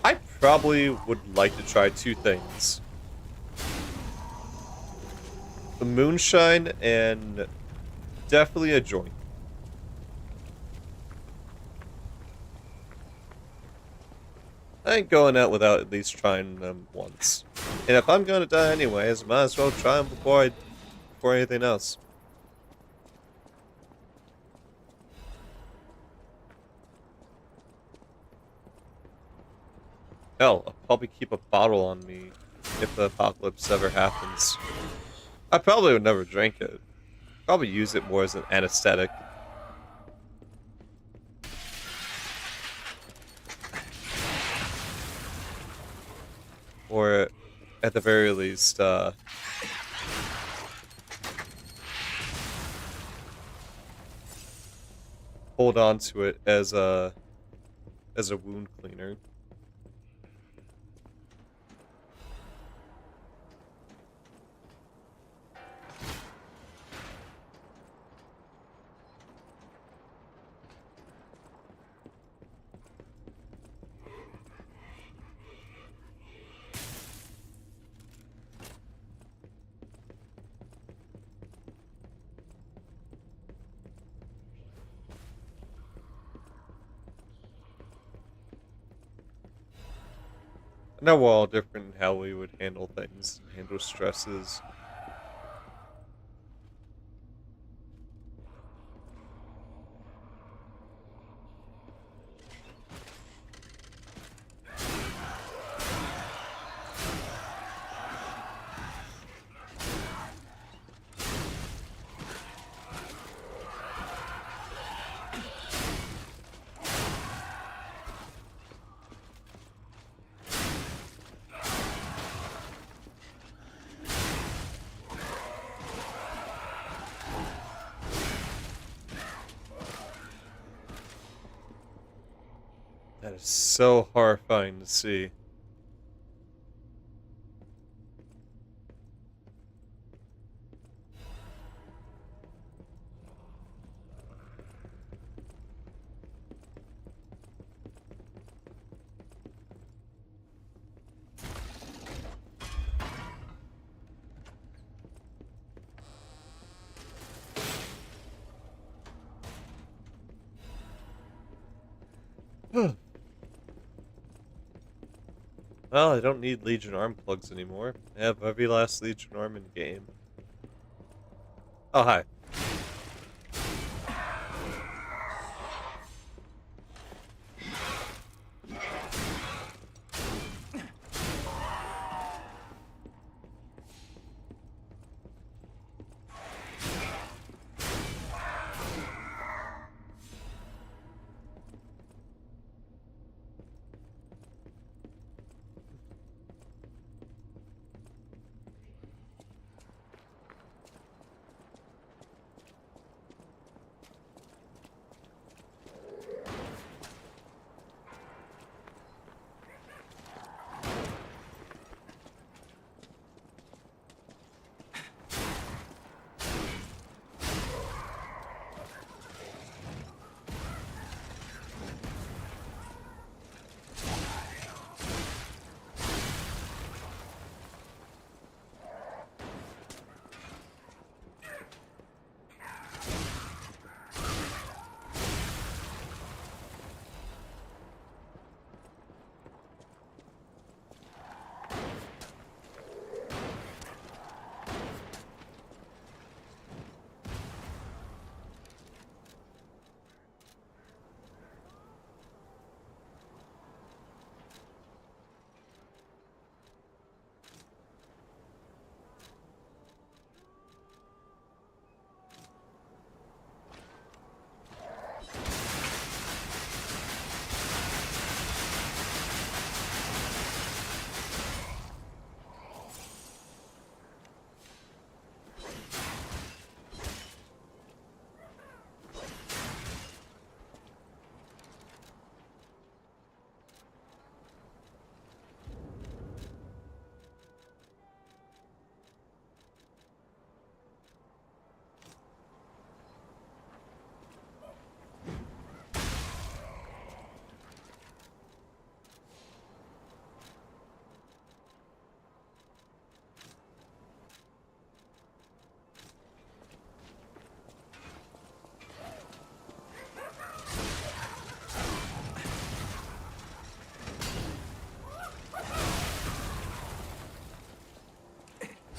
I probably would like to try two things. The moonshine and definitely a joint. I ain't going out without at least trying them once. And if I'm gonna die anyways, I might as well try them before anything else. Hell, I'll probably keep a bottle on me if the apocalypse ever happens. I probably would never drink it. Probably use it more as an anesthetic. Or, at the very least, hold on to it as a wound cleaner. I know we're all different in how we would handle things, handle stresses. That is so horrifying to see. Well, I don't need Legion arm plugs anymore. I have every last Legion arm in game. Oh, hi.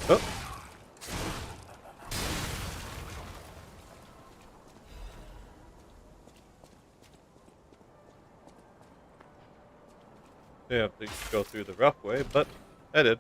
Oh. Yeah, they go through the rough way, but I did.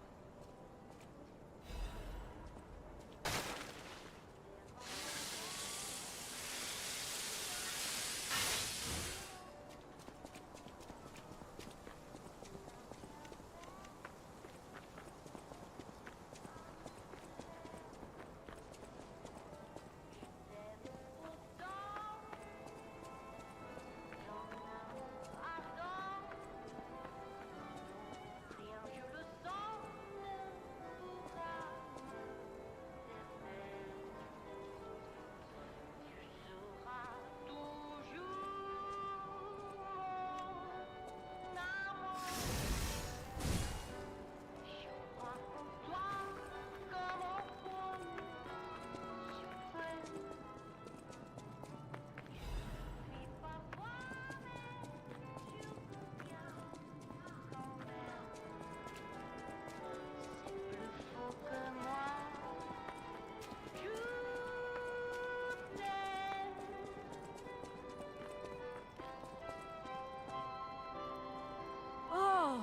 Oh,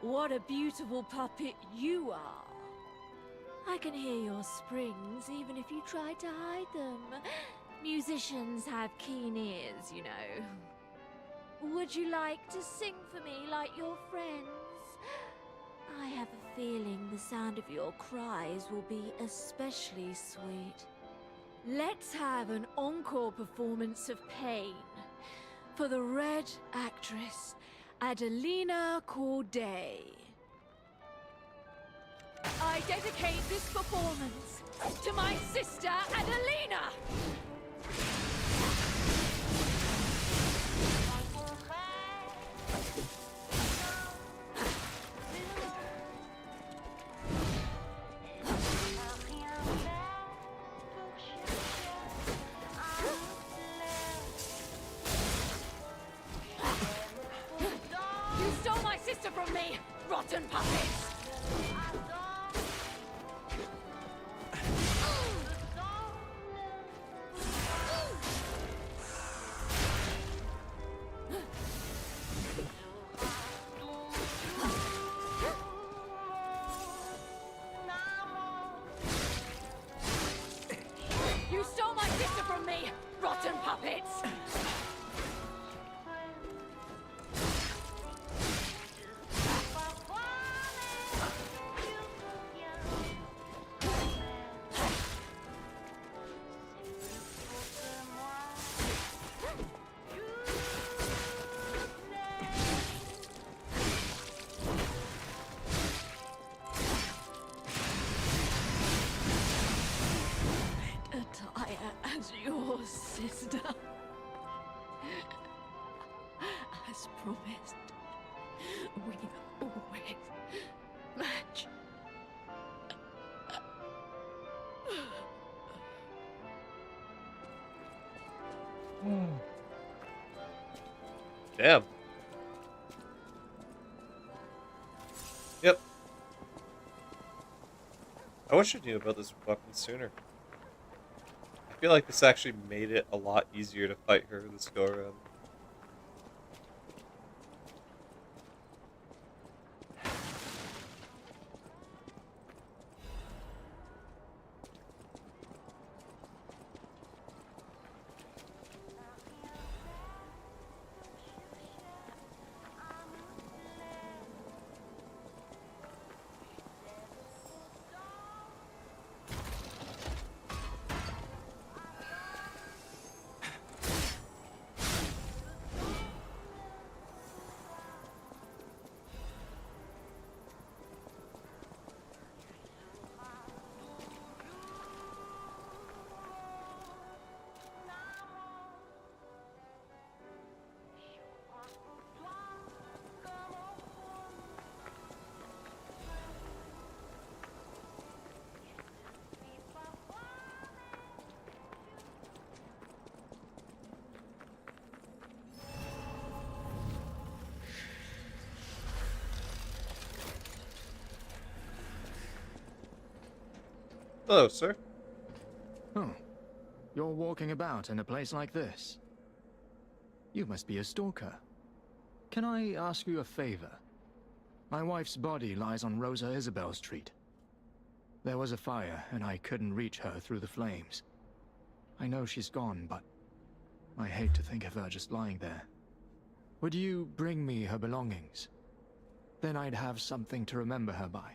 what a beautiful puppet you are. I can hear your springs even if you try to hide them. Musicians have keen ears, you know. Would you like to sing for me like your friends? I have a feeling the sound of your cries will be especially sweet. Let's have an encore performance of Pain for the Red actress, Adelina Corday. I dedicate this performance to my sister, Adelina! You stole my sister from me, rotten puppets! You stole my sister from me, rotten puppets! Attire as your sister. As promised, we always match. Damn. Yep. I wish I knew about this weapon sooner. I feel like this actually made it a lot easier to fight her this go around. Hello, sir. Oh, you're walking about in a place like this. You must be a stalker. Can I ask you a favor? My wife's body lies on Rosa Isabel Street. There was a fire, and I couldn't reach her through the flames. I know she's gone, but I hate to think of her just lying there. Would you bring me her belongings? Then I'd have something to remember her by.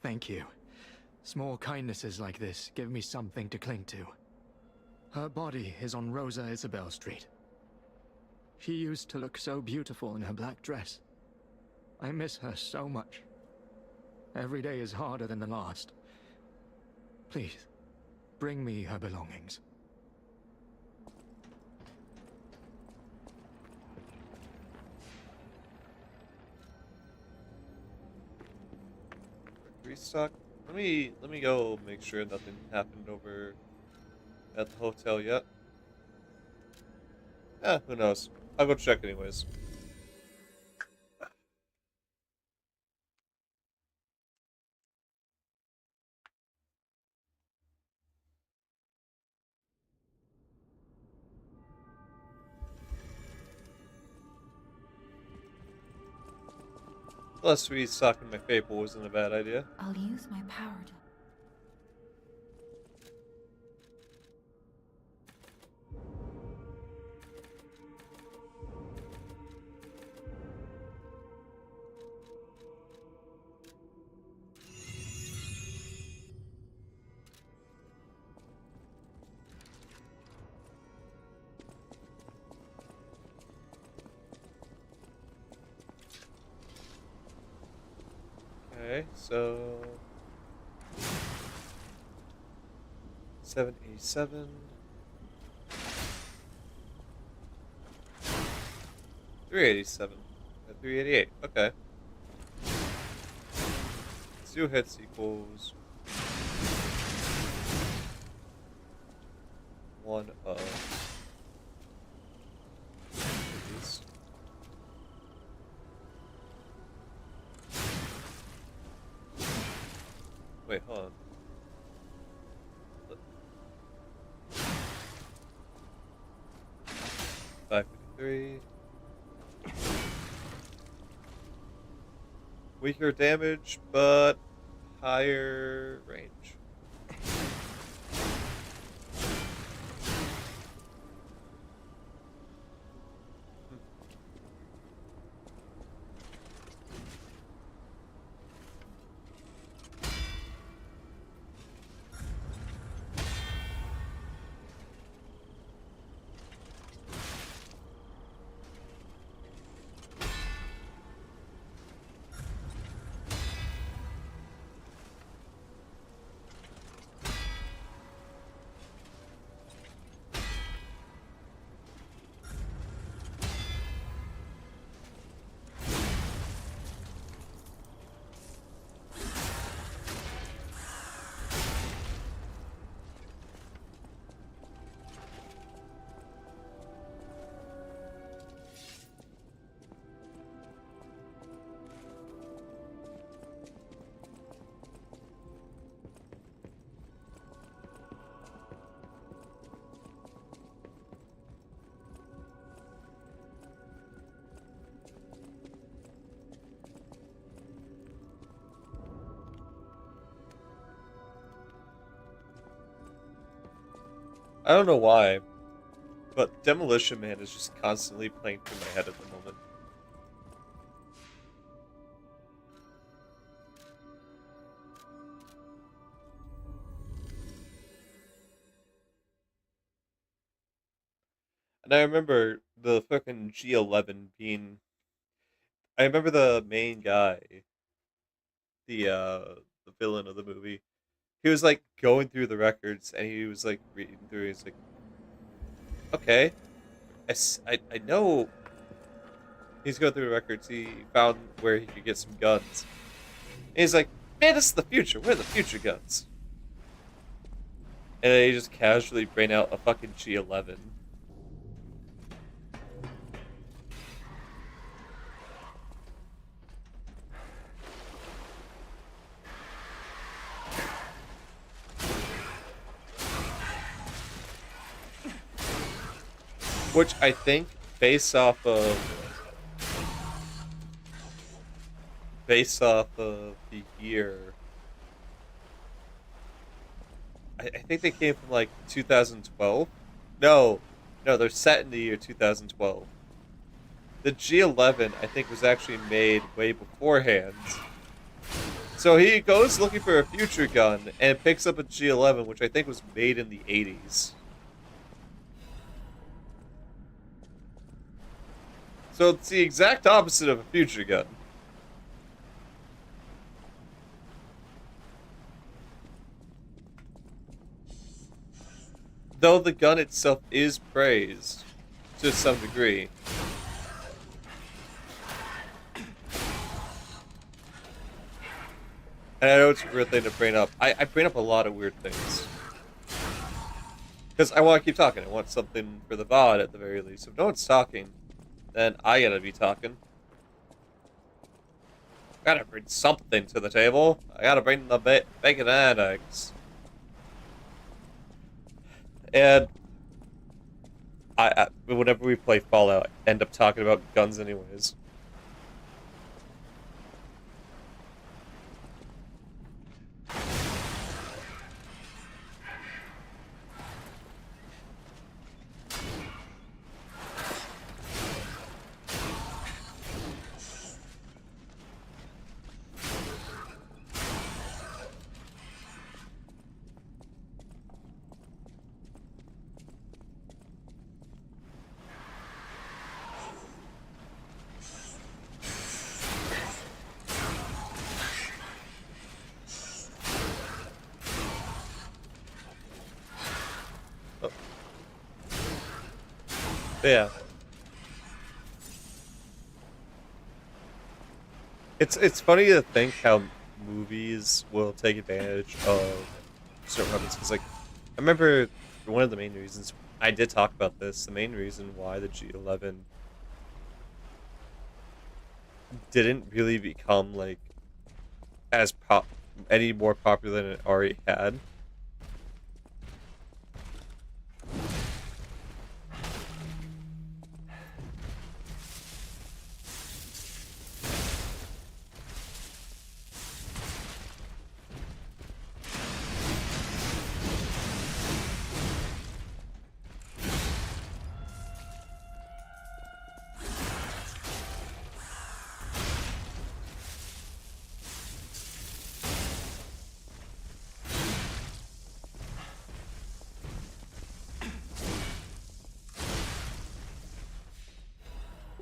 Thank you. Small kindnesses like this give me something to cling to. Her body is on Rosa Isabel Street. She used to look so beautiful in her black dress. I miss her so much. Every day is harder than the last. Please, bring me her belongings. Restock. Let me go make sure nothing happened over at the hotel yet. Who knows? I'll go check anyways. Plus, restocking my Fable wasn't a bad idea. I'll use my power to... Okay, so 787, 387, 388. Okay. 2 hits equals 1 of these. Wait, hold on. 553. Weaker damage, but higher range. I don't know why, but Demolition Man is just constantly playing through my head at the moment. And I remember the fucking G11 being... I remember the main guy, the villain of the movie. He was like going through the records and he was like reading through. He's like, okay, I know. He's going through the records. He found where he could get some guns. And he's like, man, this is the future. Where are the future guns? And then he just casually bring out a fucking G11. Which I think, based off of the year, I think they came from like 2012. No, they're set in the year 2012. The G11, I think, was actually made way beforehand. So he goes looking for a future gun and picks up a G11, which I think was made in the 80s. So it's the exact opposite of a future gun. Though the gun itself is praised to some degree. And I know it's a weird thing to bring up. I bring up a lot of weird things. Because I want to keep talking. I want something for the VOD at the very least. If no one's talking, then I gotta be talking. Gotta bring something to the table. I gotta bring the bacon and eggs. And whenever we play Fallout, I end up talking about guns anyways. Yeah. It's funny to think how movies will take advantage of certain weapons, because like I remember one of the main reasons I did talk about this, the main reason why the G11 didn't really become like as any more popular than it already had.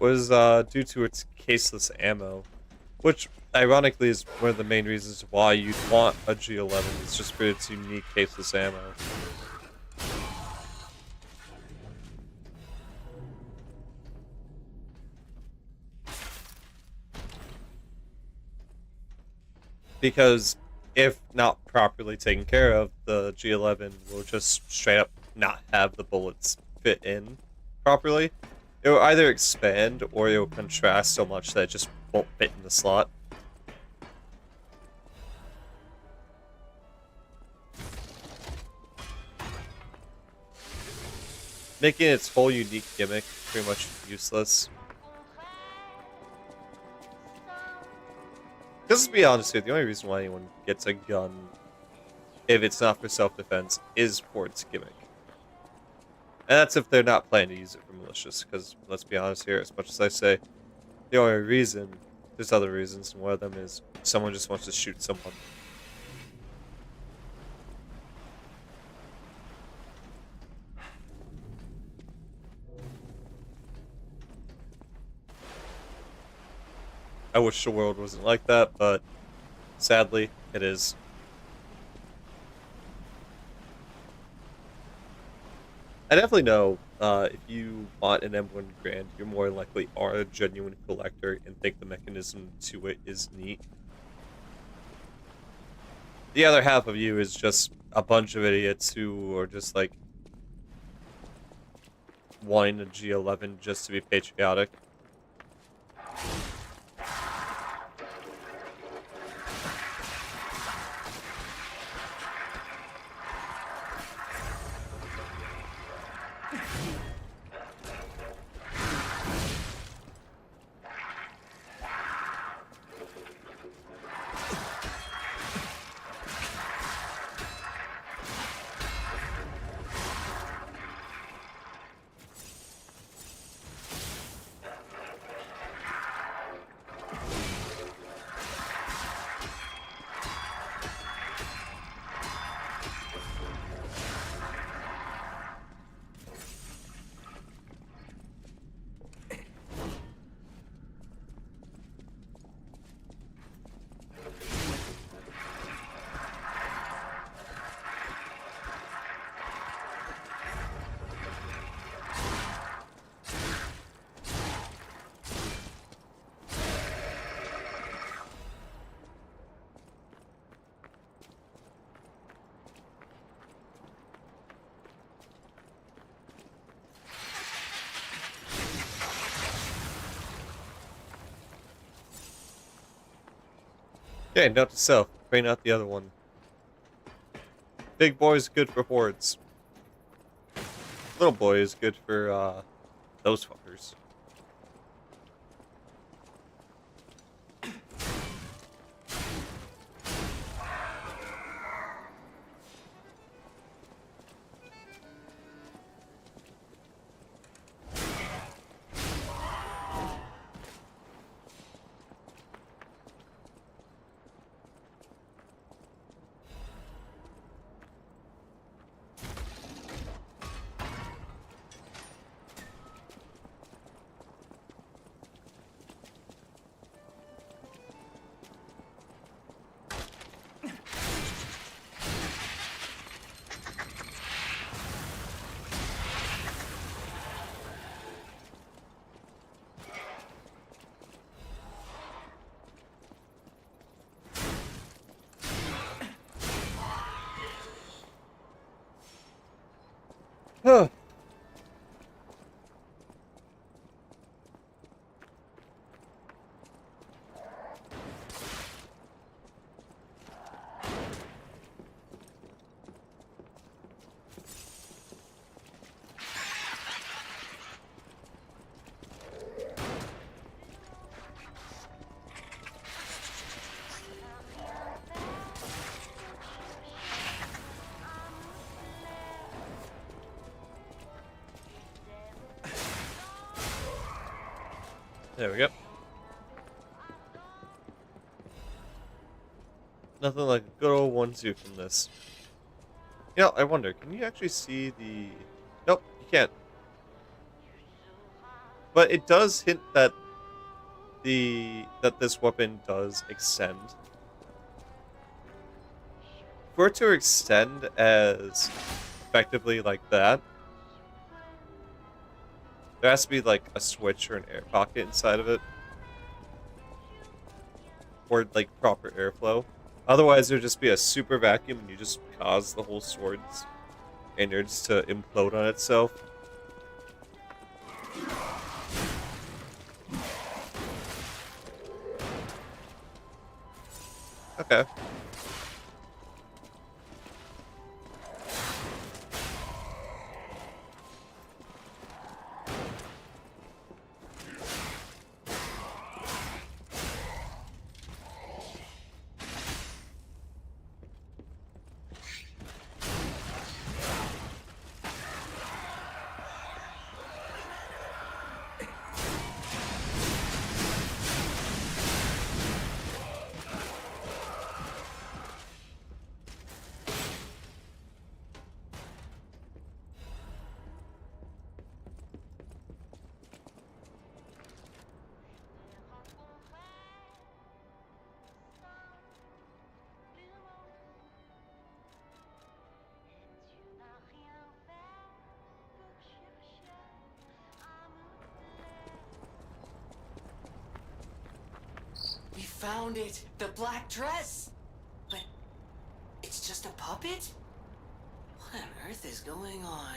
Was due to its caseless ammo, which ironically is one of the main reasons why you'd want a G11. It's just for its unique caseless ammo. Because if not properly taken care of, the G11 will just straight up not have the bullets fit in properly. It will either expand or it will contrast so much that it just won't fit in the slot. Making its whole unique gimmick pretty much useless. Because to be honest here, the only reason why anyone gets a gun, if it's not for self-defense, is for its gimmick. And that's if they're not planning to use it for malicious, because let's be honest here, as much as I say, the only reason, there's other reasons, and one of them is someone just wants to shoot someone. I wish the world wasn't like that, but sadly, it is. I definitely know if you want an M1 Grand, you more likely are a genuine collector and think the mechanism to it is neat. The other half of you is just a bunch of idiots who are just like wanting a G11 just to be patriotic. Okay, note to self. Train out the other one. Big boy is good for hordes. Little boy is good for, those fuckers. Huh. There we go. Nothing like a good old 1-2 from this. You know, I wonder, can you actually see the... Nope, you can't. But it does hint that this weapon does extend. For it to extend as effectively like that, there has to be like a switch or an air pocket inside of it. Or like proper airflow. Otherwise there'd just be a super vacuum and you just cause the whole sword's innards to implode on itself. Okay. We found it! The black dress! But it's just a puppet? What on earth is going on?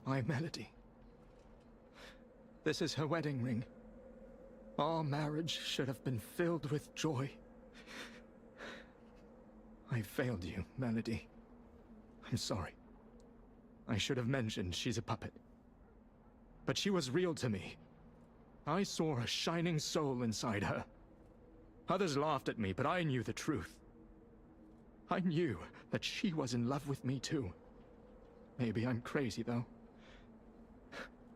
My Melody. This is her wedding ring. Our marriage should have been filled with joy. I failed you, Melody. I'm sorry. I should have mentioned she's a puppet. But she was real to me. I saw a shining soul inside her. Others laughed at me, but I knew the truth. I knew that she was in love with me too. Maybe I'm crazy, though.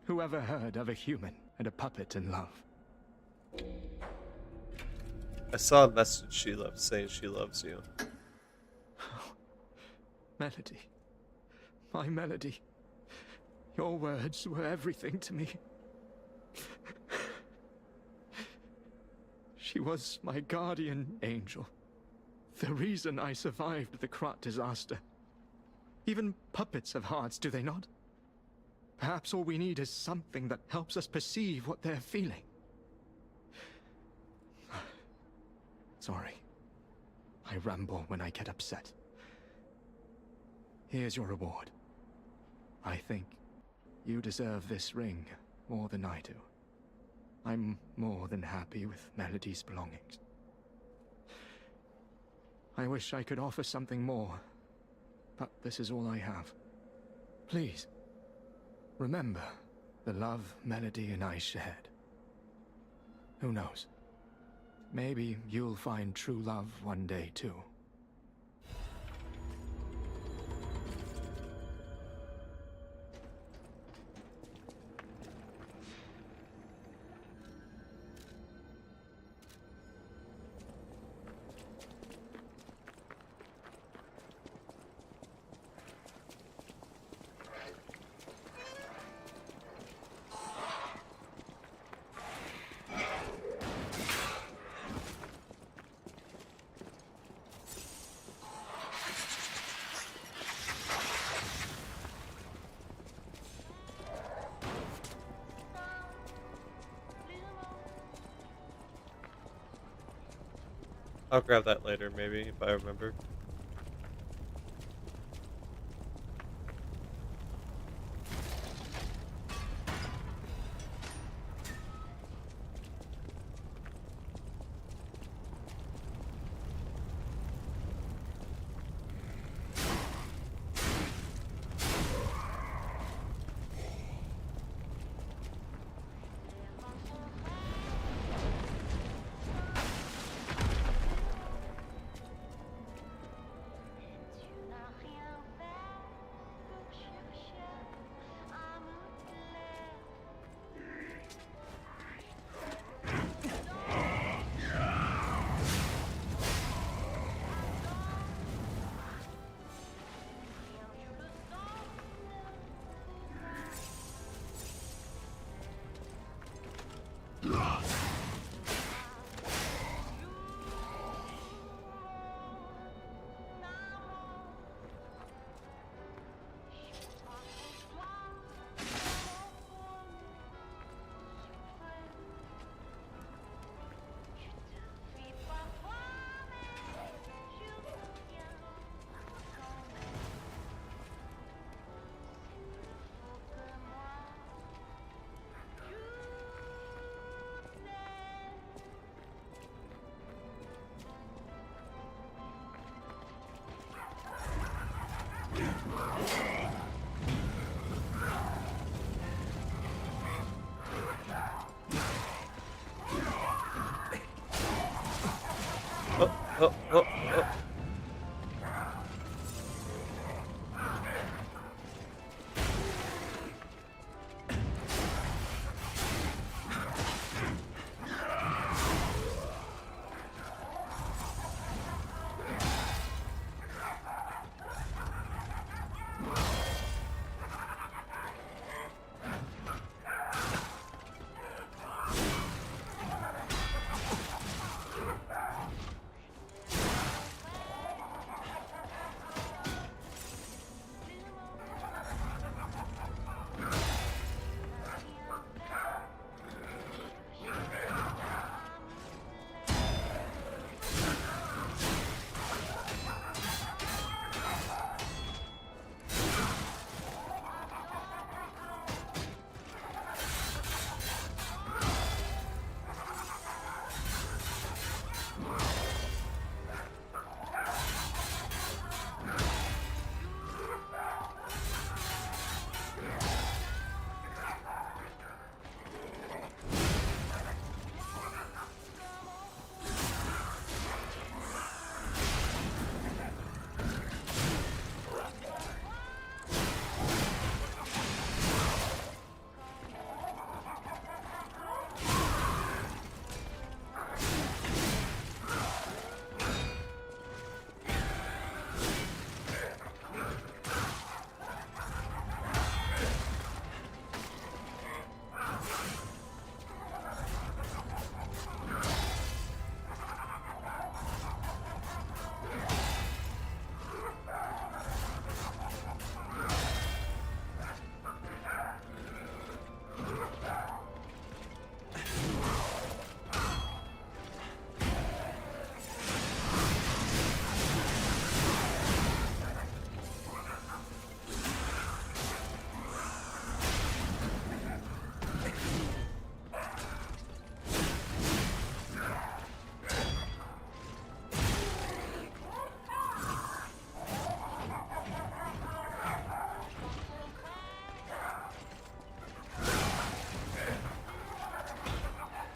Whoever heard of a human and a puppet in love? I saw a message she left saying she loves you. Melody. My Melody. Your words were everything to me. She was my guardian angel. The reason I survived the Krat disaster. Even puppets have hearts, do they not? Perhaps all we need is something that helps us perceive what they're feeling. Sorry. I ramble when I get upset. Here's your reward. I think you deserve this ring more than I do. I'm more than happy with Melody's belongings. I wish I could offer something more, but this is all I have. Please, remember the love Melody and I shared. Who knows? Maybe you'll find true love one day too. I'll grab that later, maybe, if I remember. Oh.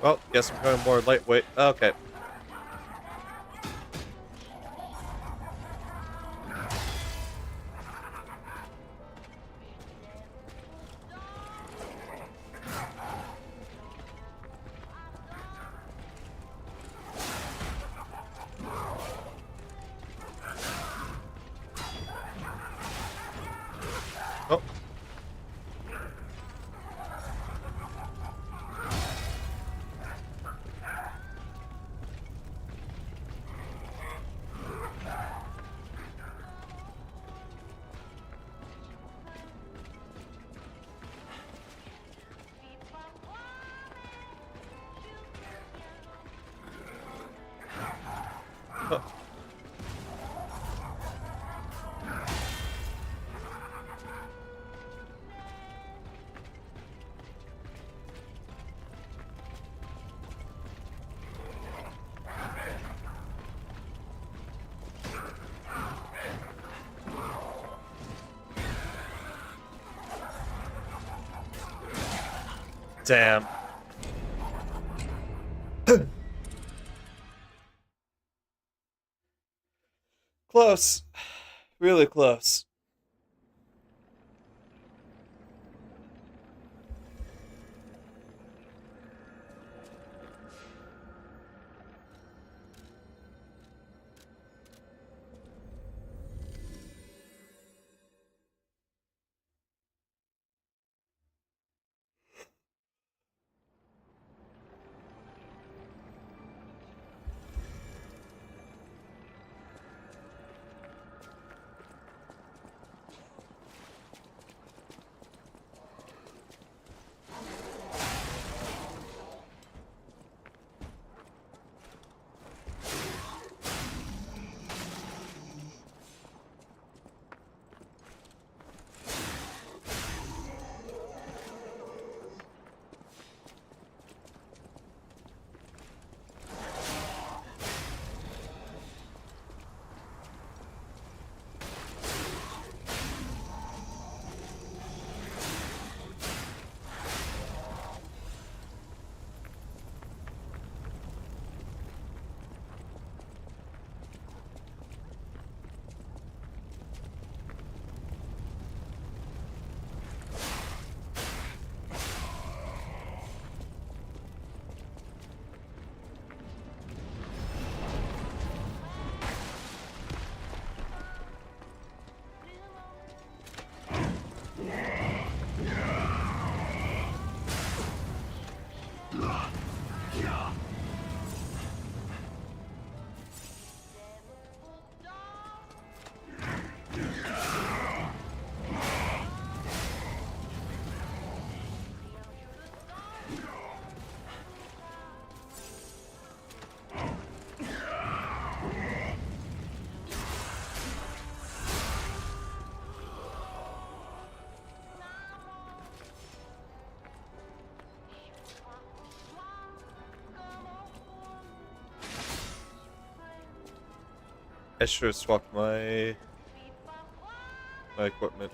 Well, guess I'm going more lightweight. Okay. Oh. Huh. Damn. Close. Really close. I should have swapped my equipment.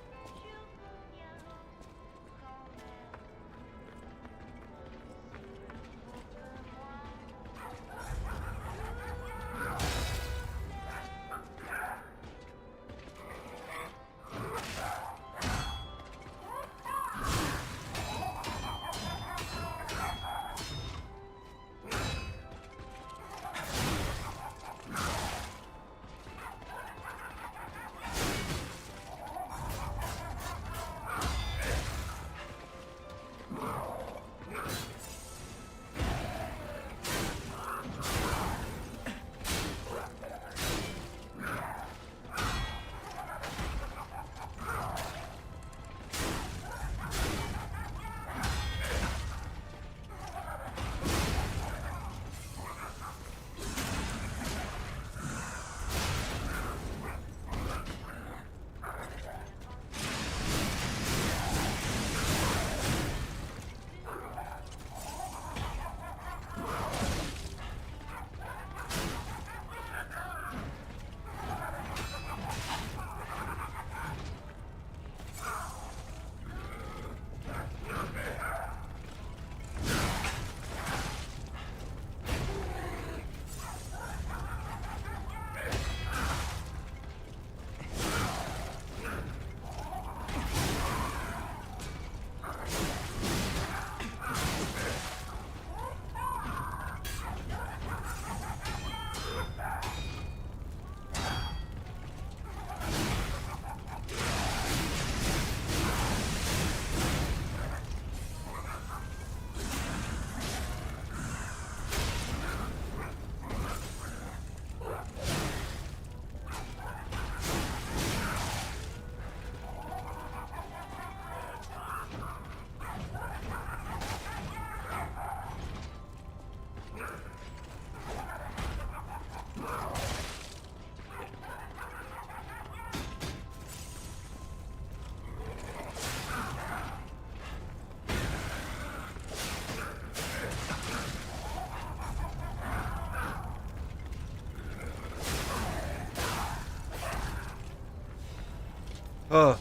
Oh.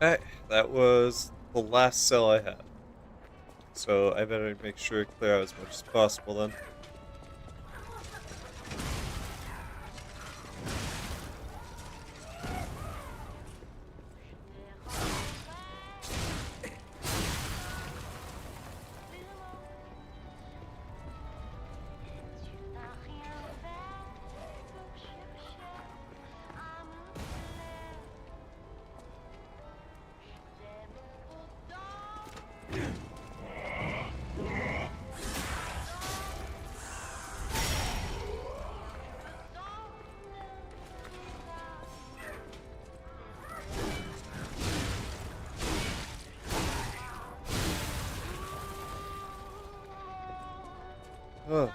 Hey, that was the last cell I had. So I better make sure to clear out as much as possible then. Oh.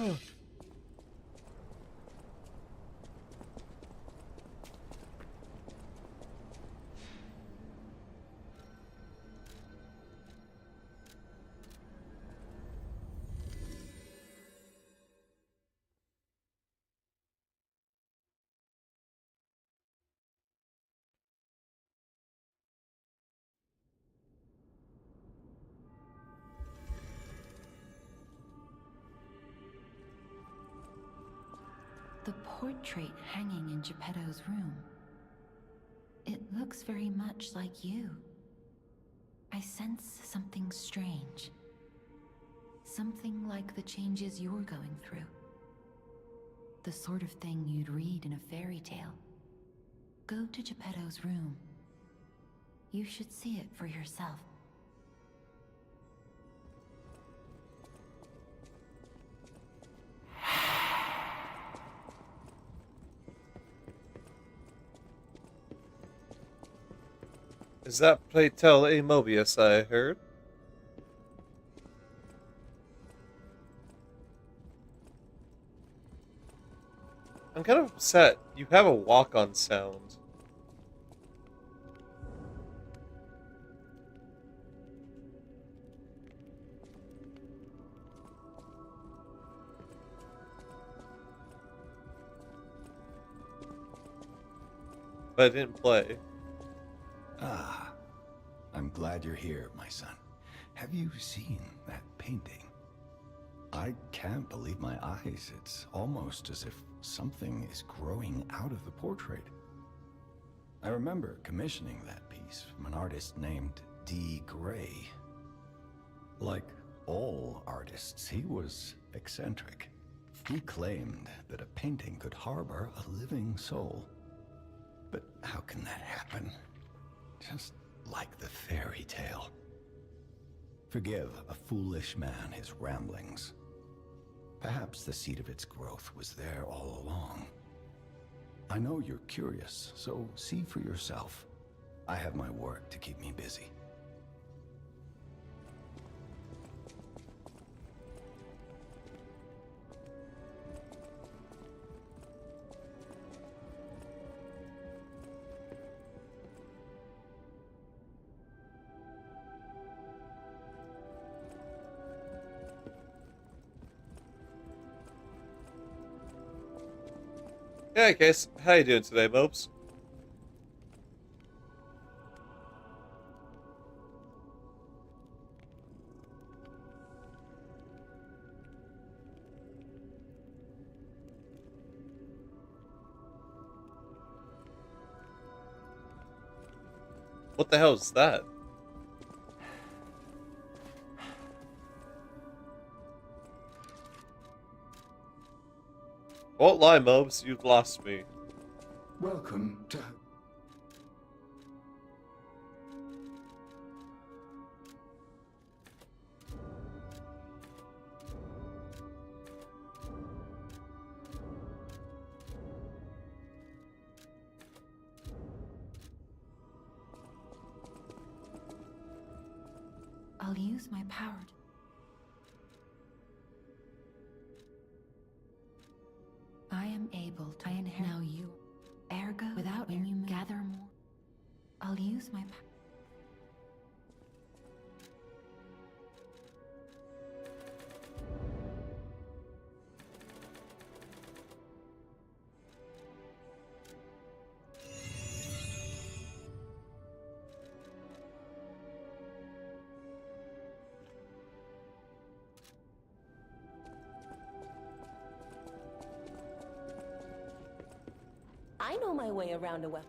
Oh. The portrait hanging in Geppetto's room. It looks very much like you. I sense something strange. Something like the changes you're going through. The sort of thing you'd read in a fairy tale. Go to Geppetto's room. You should see it for yourself. Is that playtell a Mobius I heard? I'm kind of upset. You have a walk-on sound. But I didn't play. Ah, I'm glad you're here, my son. Have you seen that painting? I can't believe my eyes. It's almost as if something is growing out of the portrait. I remember commissioning that piece from an artist named D. Gray. Like all artists, he was eccentric. He claimed that a painting could harbor a living soul. But how can that happen? Just like the fairy tale. Forgive a foolish man his ramblings. Perhaps the seed of its growth was there all along. I know you're curious, so see for yourself. I have my work to keep me busy. Yeah, guys, how you doing today, Mopes? What the hell is that? Won't lie, Mopes, you've lost me. Welcome to... I'll use my power. I am able to inherit. Now you. Ergo, without when you gather more. I'll use my power. I know my way around a weapon.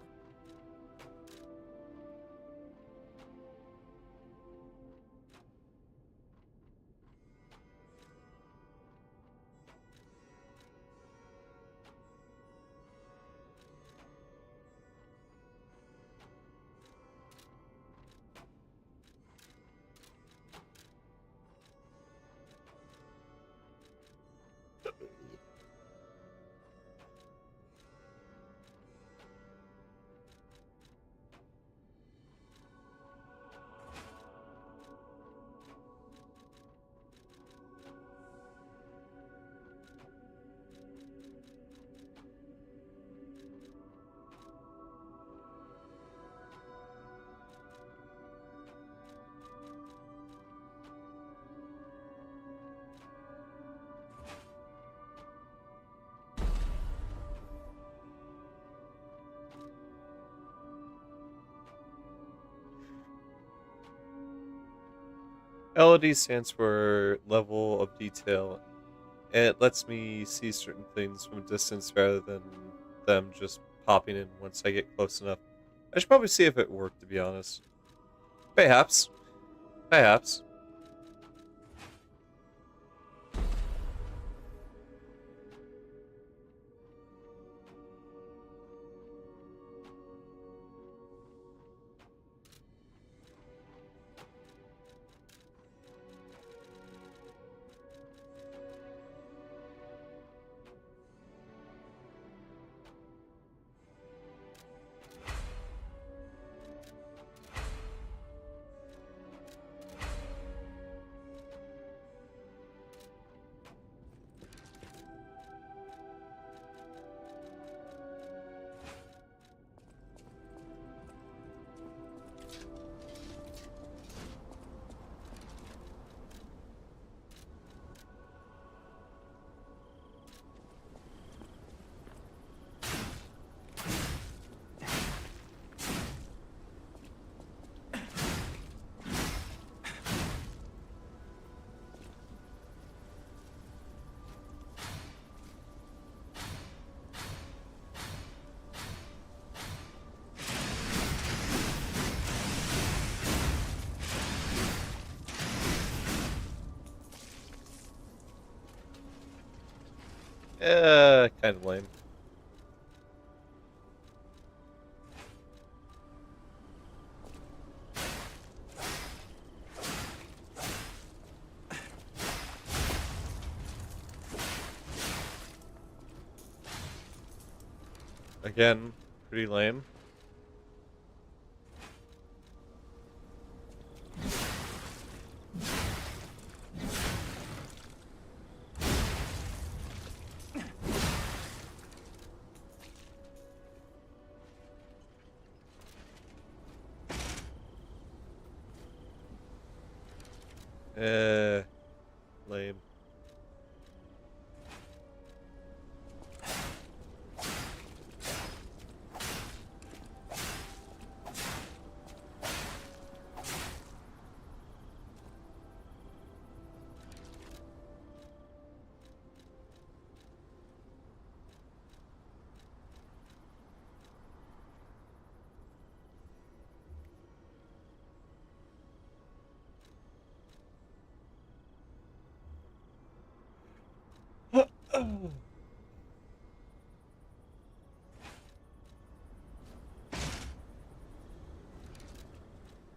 LOD stands for level of detail, and it lets me see certain things from a distance rather than them just popping in once I get close enough. I should probably see if it worked, to be honest. Perhaps. Perhaps. Kind of lame. Again, pretty lame. Lame.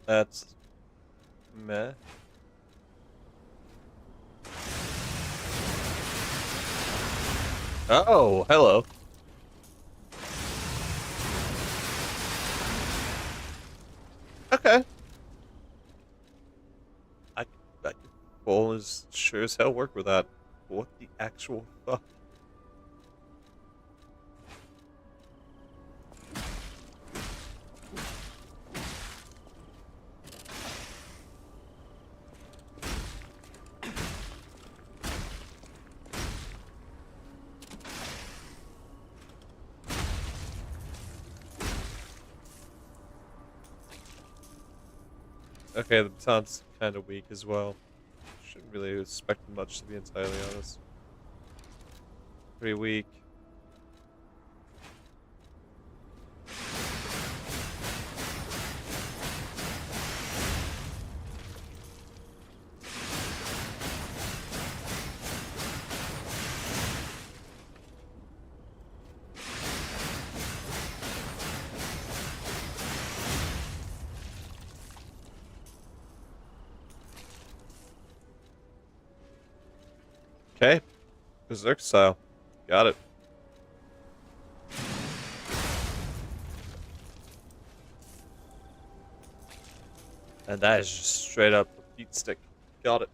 That's meh. Oh, hello. Okay. I could full as sure as hell work with that. What the actual fuck? Okay, the baton's kind of weak as well. Shouldn't really expect much, to be entirely honest. Pretty weak. Okay. Berserk style. Got it. And that is just straight up a beat stick. Got it.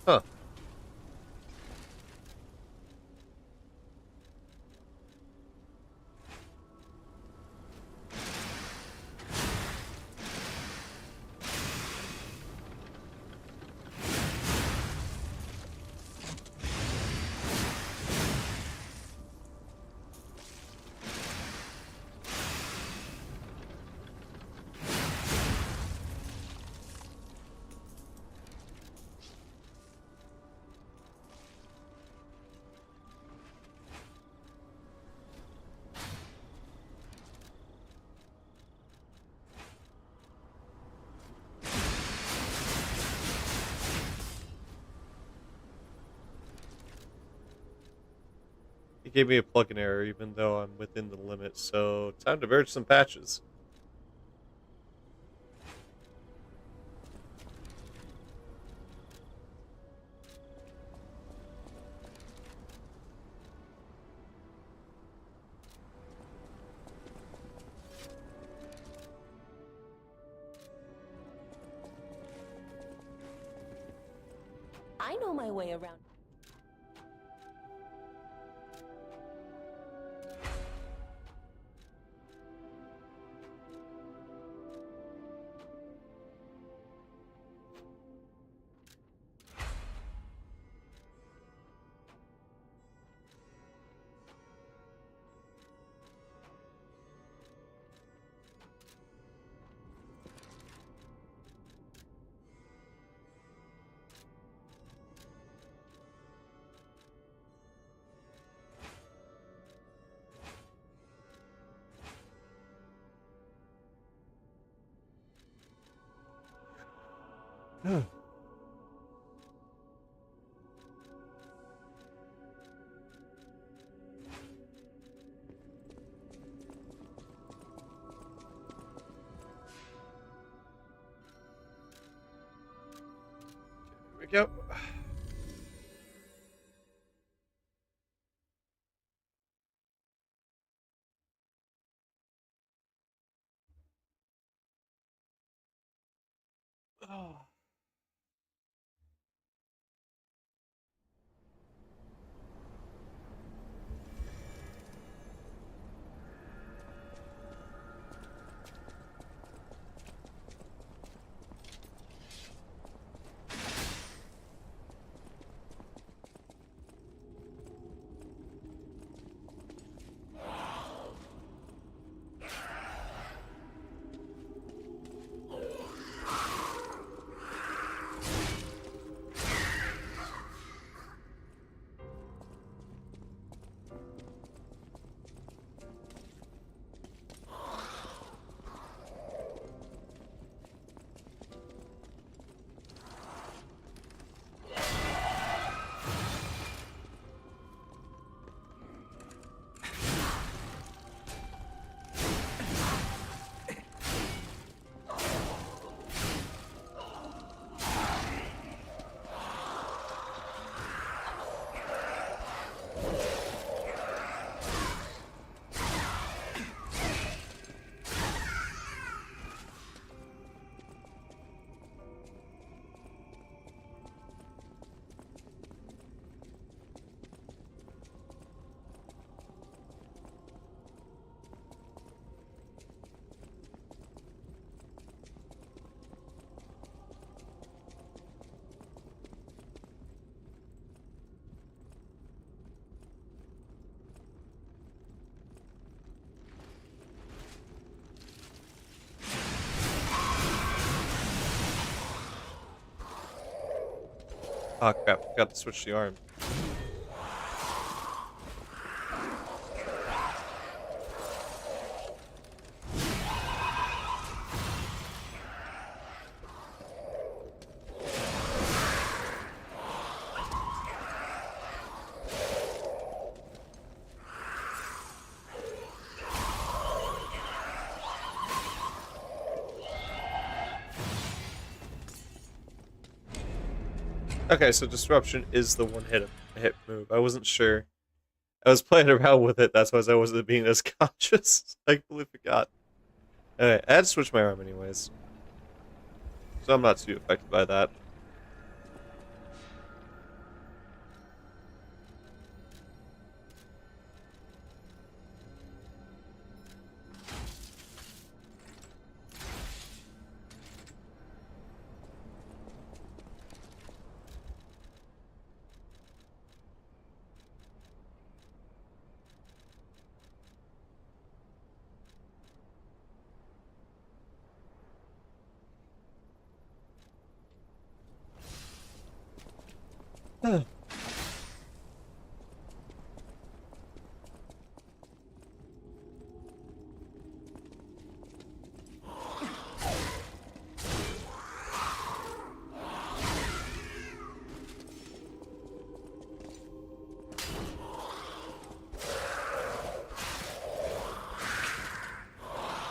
Huh. He gave me a plugin error even though I'm within the limit, so time to merge some patches. I know my way around. Here we go. Oh. Oh crap, forgot to switch the arm. Okay, so disruption is the one hit move. I wasn't sure. I was playing around with it, that's why I wasn't being as conscious. I completely forgot. Alright, I had to switch my arm anyways. So I'm not too affected by that.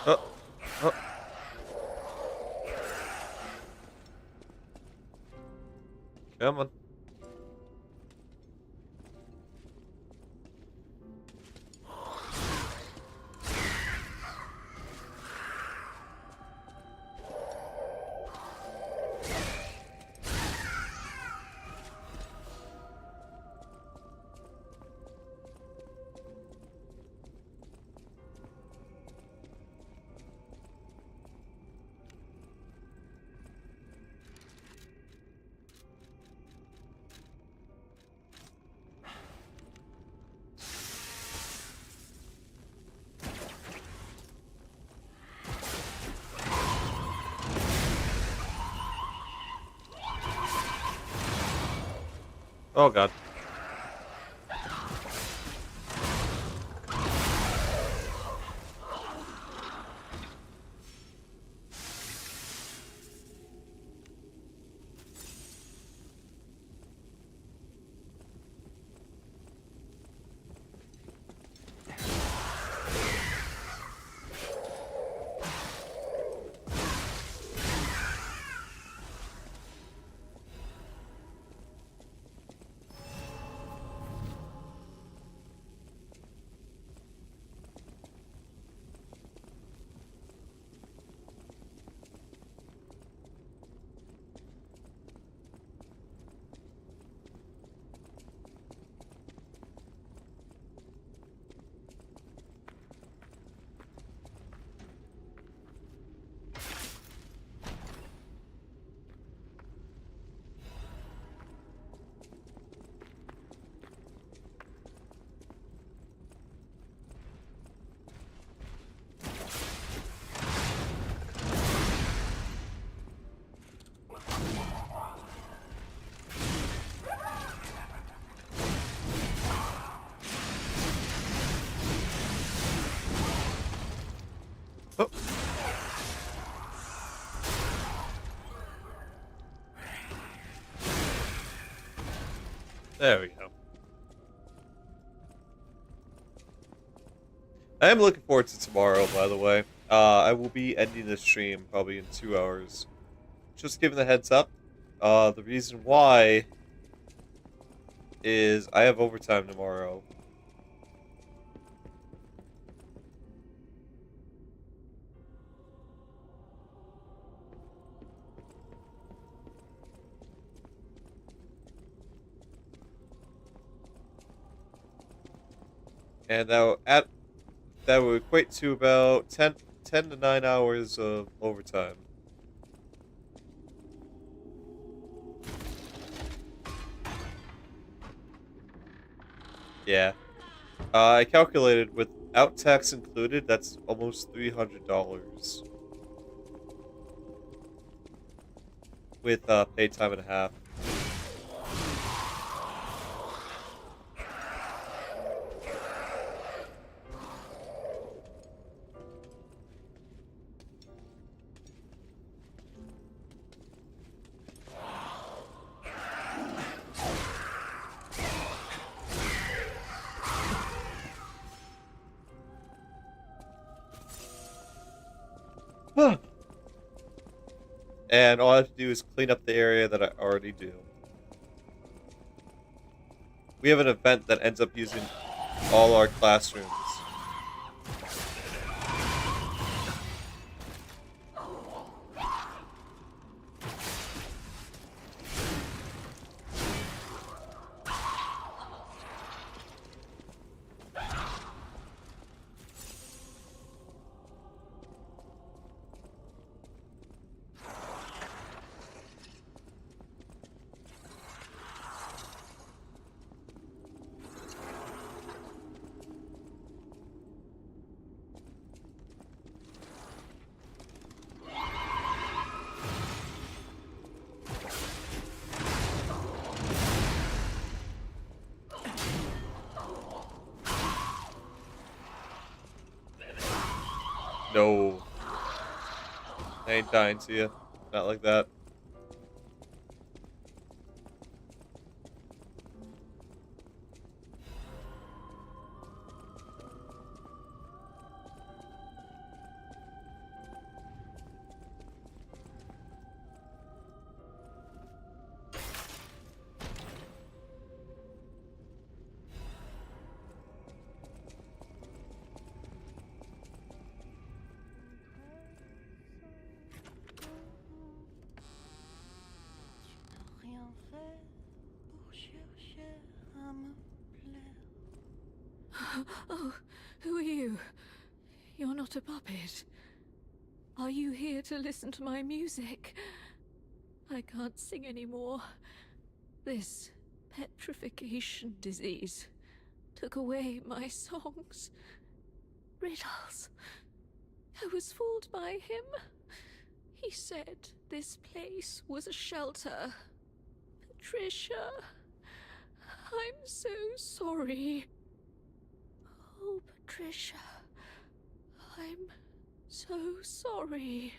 Oh, oh. Come on. Oh god. Oh. There we go. I am looking forward to tomorrow, by the way. I will be ending the stream probably in 2 hours. Just giving the heads up. The reason why is I have overtime tomorrow. And that would equate to about 10 to 9 hours of overtime. Yeah. I calculated without tax included, that's almost $300. With paid time and a half. And all I have to do is clean up the area that I already do. We have an event that ends up using all our classrooms. No. I ain't dying to you. Not like that. Oh, who are you? You're not a puppet. Are you here to listen to my music? I can't sing anymore. This petrification disease took away my songs. Riddles. I was fooled by him. He said this place was a shelter. Patricia, I'm so sorry. Oh, Patricia, I'm so sorry.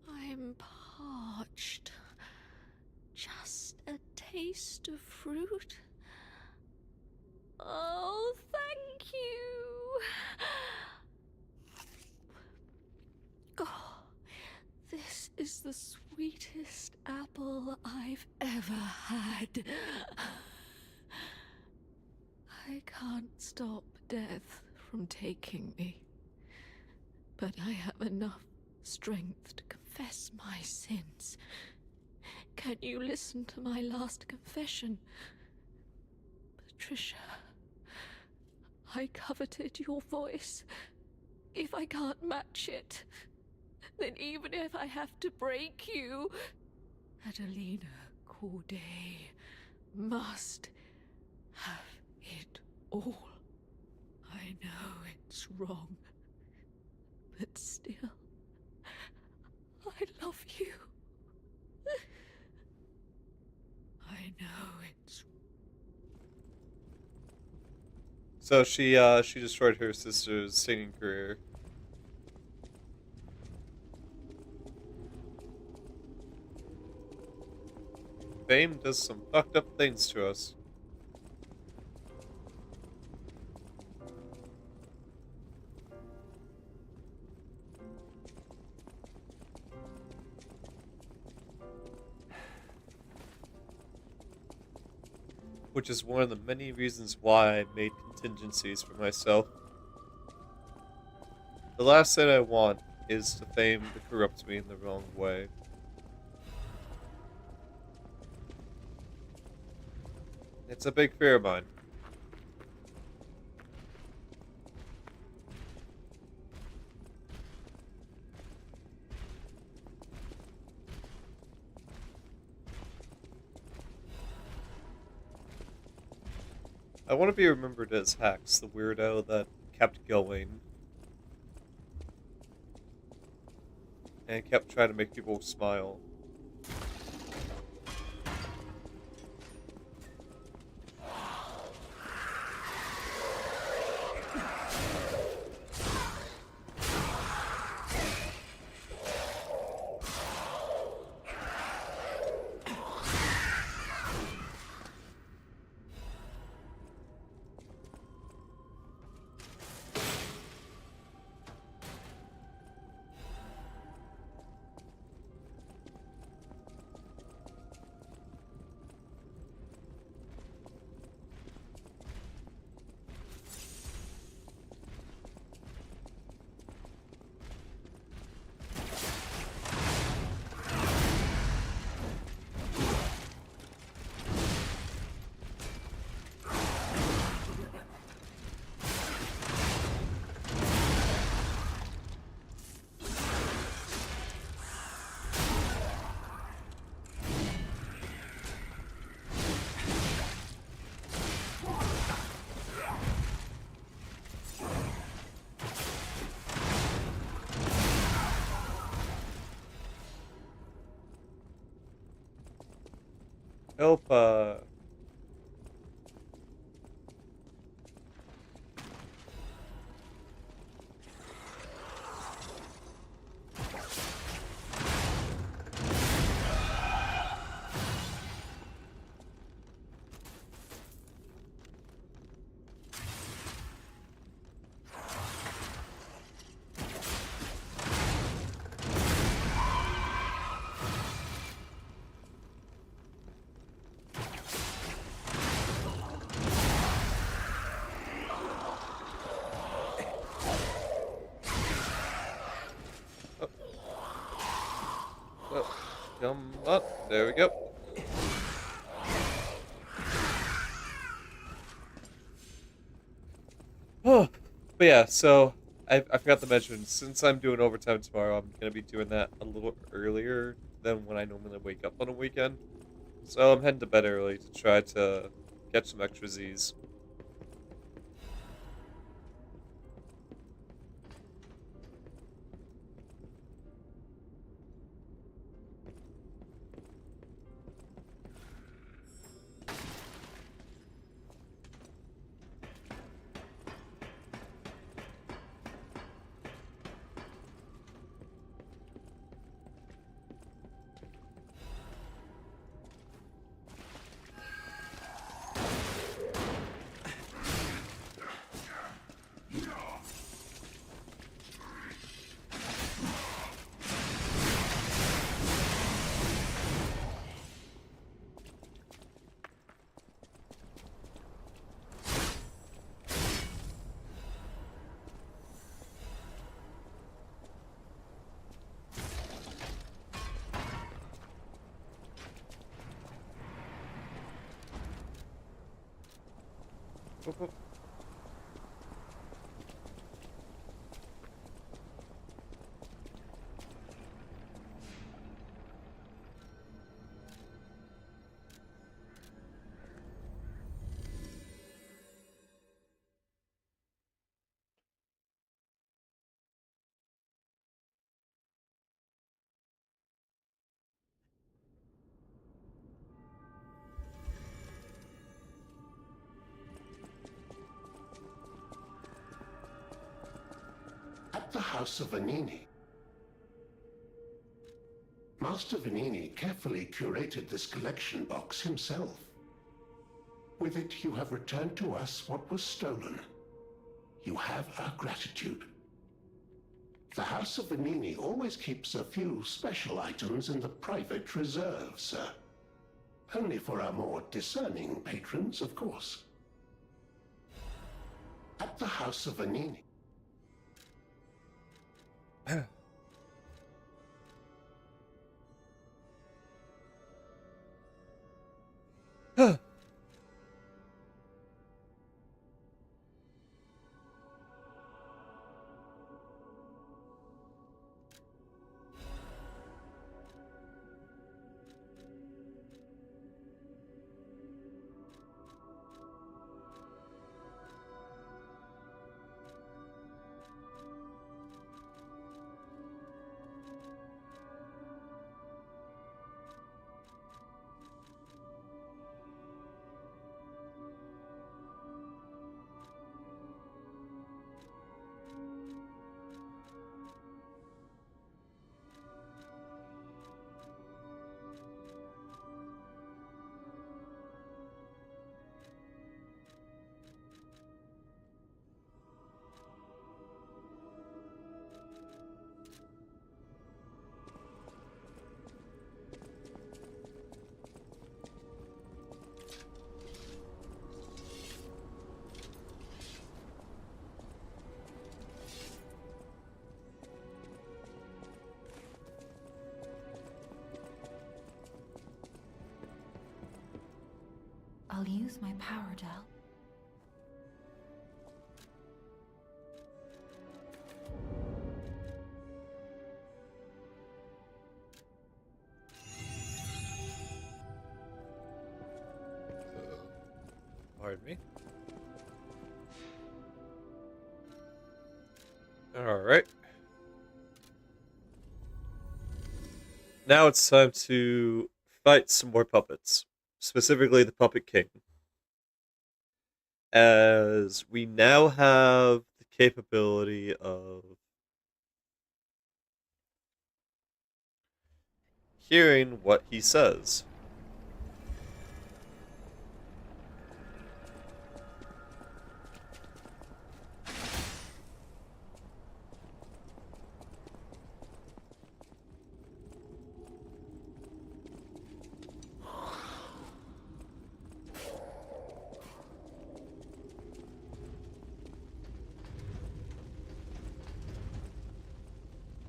I'm parched. Just a taste of fruit. Oh, thank you. Oh, this is the sweetest apple I've ever had. I can't stop death from taking me, but I have enough strength to confess my sins. Can you listen to my last confession? Patricia, I coveted your voice. If I can't match it, then even if I have to break you, Adelina Corday must have it all. I know it's wrong, but still, I love you. I know it's... So she destroyed her sister's singing career. Fame does some fucked up things to us. Which is one of the many reasons why I made contingencies for myself. The last thing I want is the fame to corrupt me in the wrong way. It's a big fear of mine. I want to be remembered as Hax, the weirdo that kept going. And kept trying to make people smile. Help, come up. There we go. Oh, but yeah, so I forgot to mention, since I'm doing overtime tomorrow, I'm gonna be doing that a little earlier than when I normally wake up on a weekend. So I'm heading to bed early to try to catch some extra Z's. Whoop, whoop. At the House of Vanini, Master Vanini carefully curated this collection box himself. With it, you have returned to us what was stolen. You have our gratitude. The House of Vanini always keeps a few special items in the private reserve, sir. Only for our more discerning patrons, of course. At the House of Vanini. I'll use my power gel. Pardon me. Alright. Now it's time to fight some more puppets. specifically the Puppet King, as we now have the capability of hearing what he says.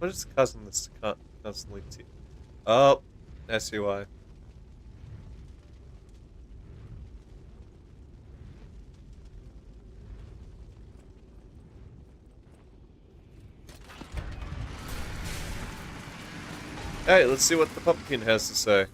What is causing this to constantly Oh, I see why. Hey, let's see what the pumpkin has to say.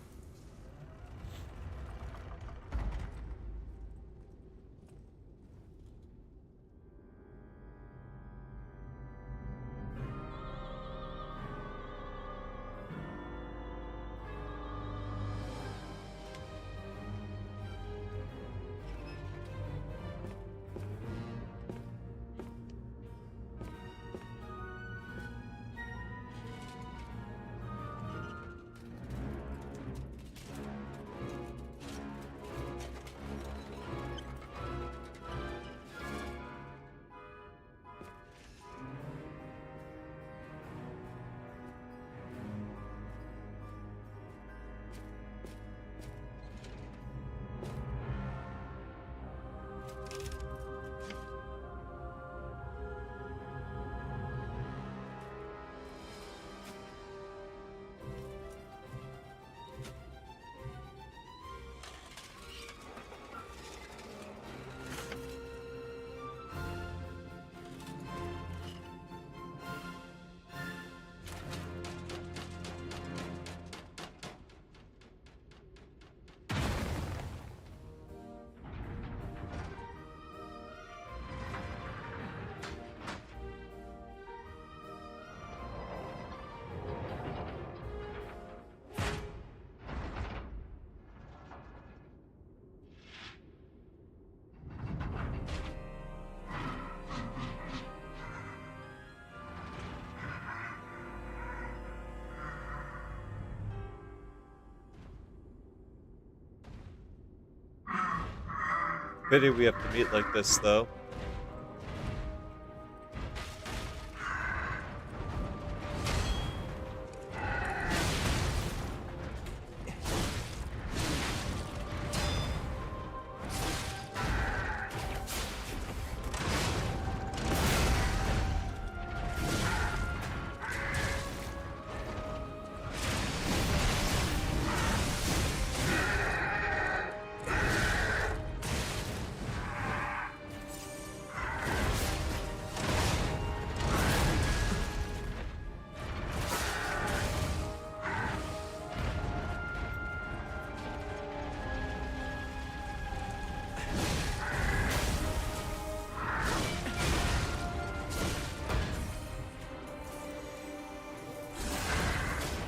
Pity we have to meet like this, though.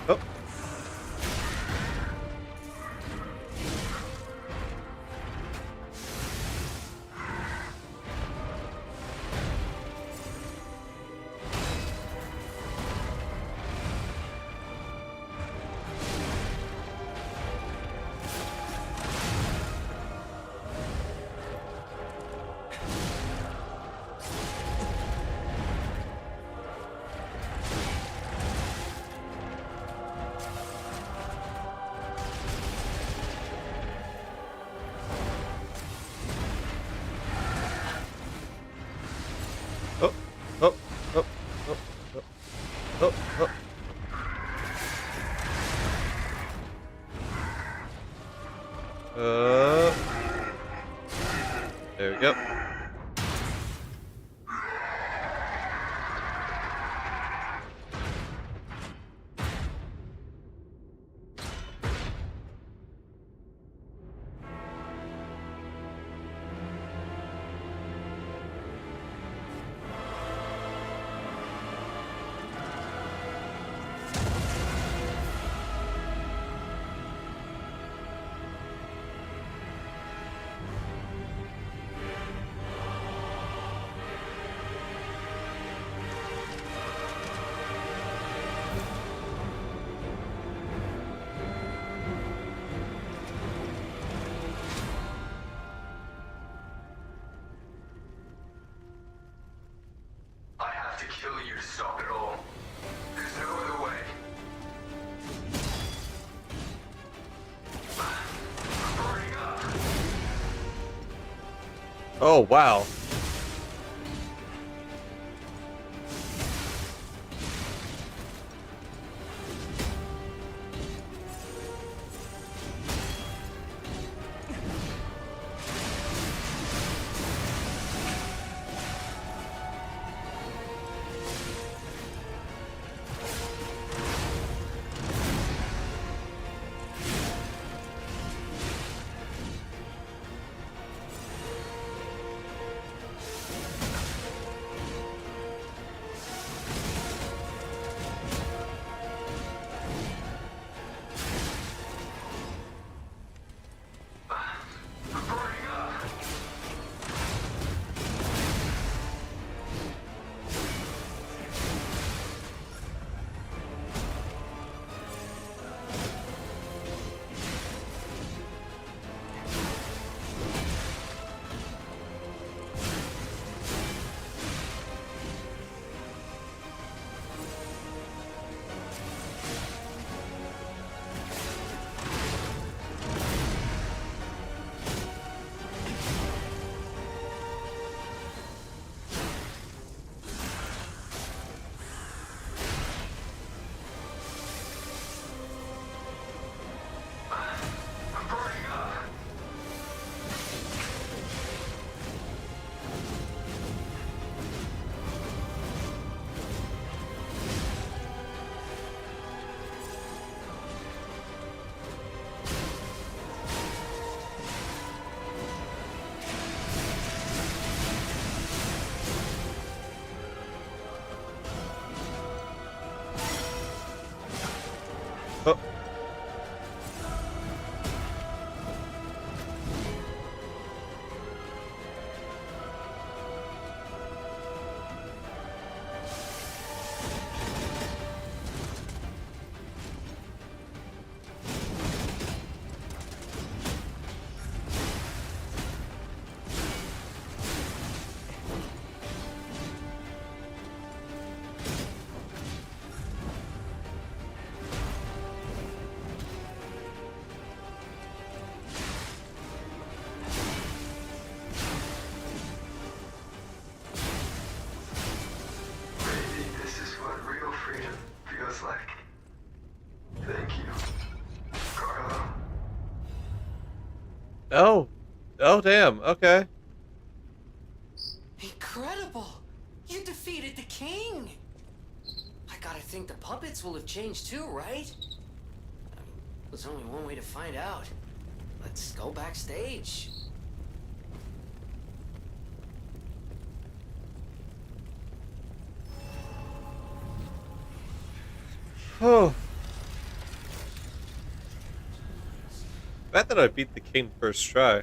Oh. Oh, oh, oh, oh, oh, oh, oh. There we go. Oh, wow. Oh. Oh. Oh, damn. Okay. Incredible! You defeated the king! I gotta think the puppets will have changed too, right? There's only one way to find out. Let's go backstage. Oh. Glad that I beat the king first try.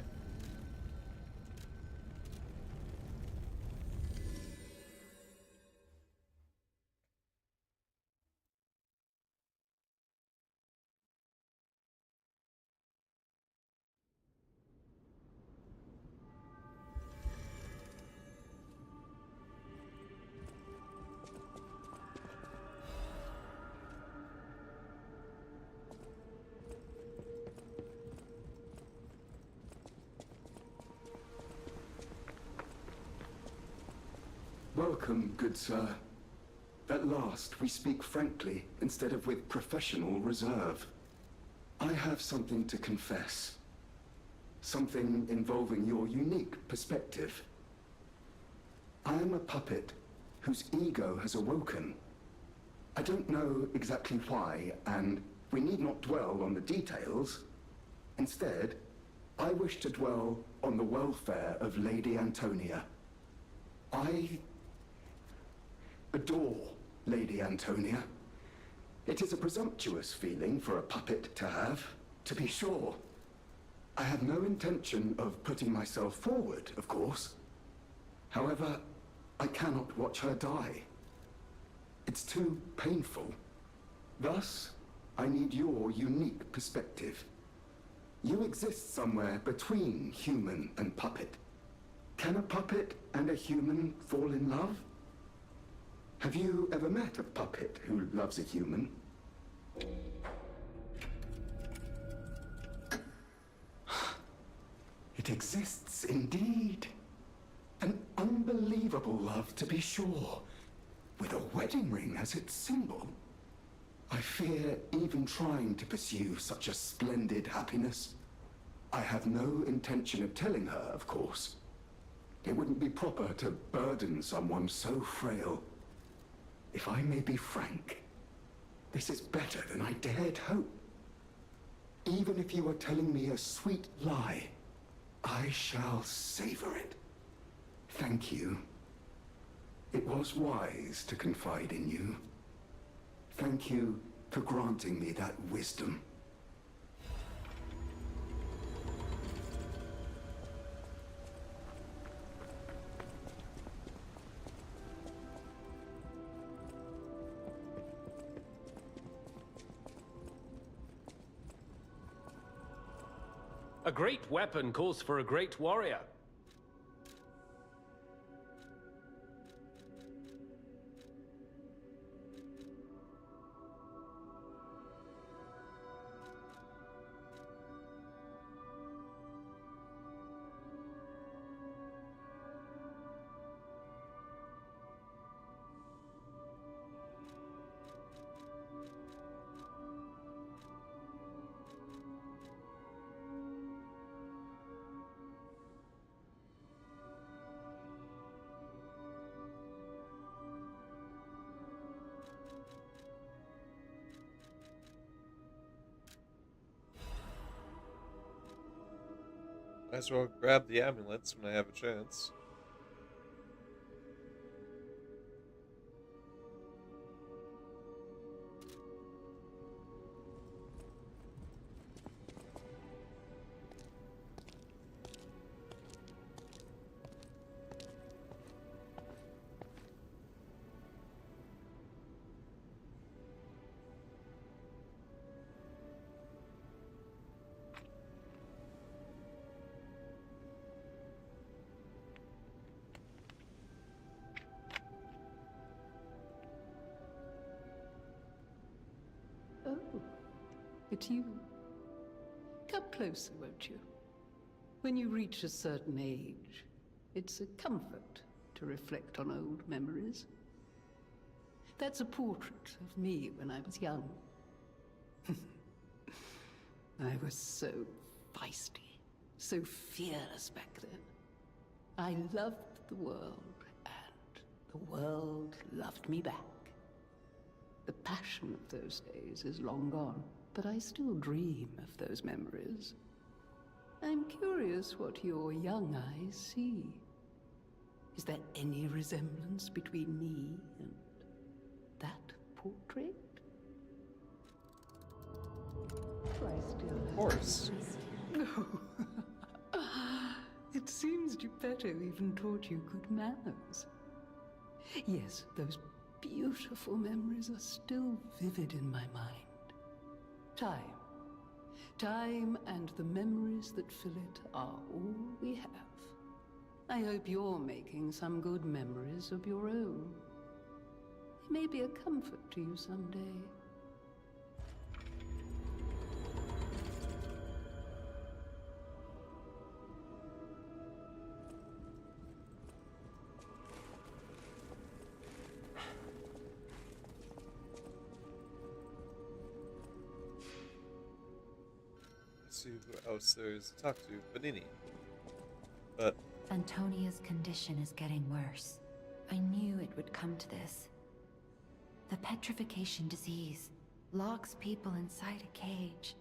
Welcome, good sir. At last, we speak frankly instead of with professional reserve. I have something to confess. Something involving your unique perspective. I am a puppet whose ego has awoken. I don't know exactly why, and we need not dwell on the details. Instead, I wish to dwell on the welfare of Lady Antonia. I adore Lady Antonia. It is a presumptuous feeling for a puppet to have, to be sure. I have no intention of putting myself forward, of course. However, I cannot watch her die. It's too painful. Thus, I need your unique perspective. You exist somewhere between human and puppet. Can a puppet and a human fall in love? Have you ever met a puppet who loves a human? It exists indeed. An unbelievable love, to be sure, with a wedding ring as its symbol. I fear even trying to pursue such a splendid happiness. I have no intention of telling her, of course. It wouldn't be proper to burden someone so frail. If I may be frank, this is better than I dared hope. Even if you are telling me a sweet lie, I shall savor it. Thank you. It was wise to confide in you. Thank you for granting me that wisdom. A great weapon calls for a great warrior. Might as well grab the amulets when I have a chance. Oh, it's you. Come closer, won't you? When you reach a certain age, it's a comfort to reflect on old memories. That's a portrait of me when I was young. I was so feisty, so fearless back then. I loved the world, and the world loved me back. The passion of those days is long gone, but I still dream of those memories. I'm curious what your young eyes see. Is there any resemblance between me and that portrait? Of course. It seems Geppetto even taught you good manners. Yes, those beautiful memories are still vivid in my mind. Time and the memories that fill it are all we have. I hope you're making some good memories of your own. It may be a comfort to you someday. See who else there is to talk to. Benini. But Antonia's condition is getting worse. I knew it would come to this. The petrification disease locks people inside a cage,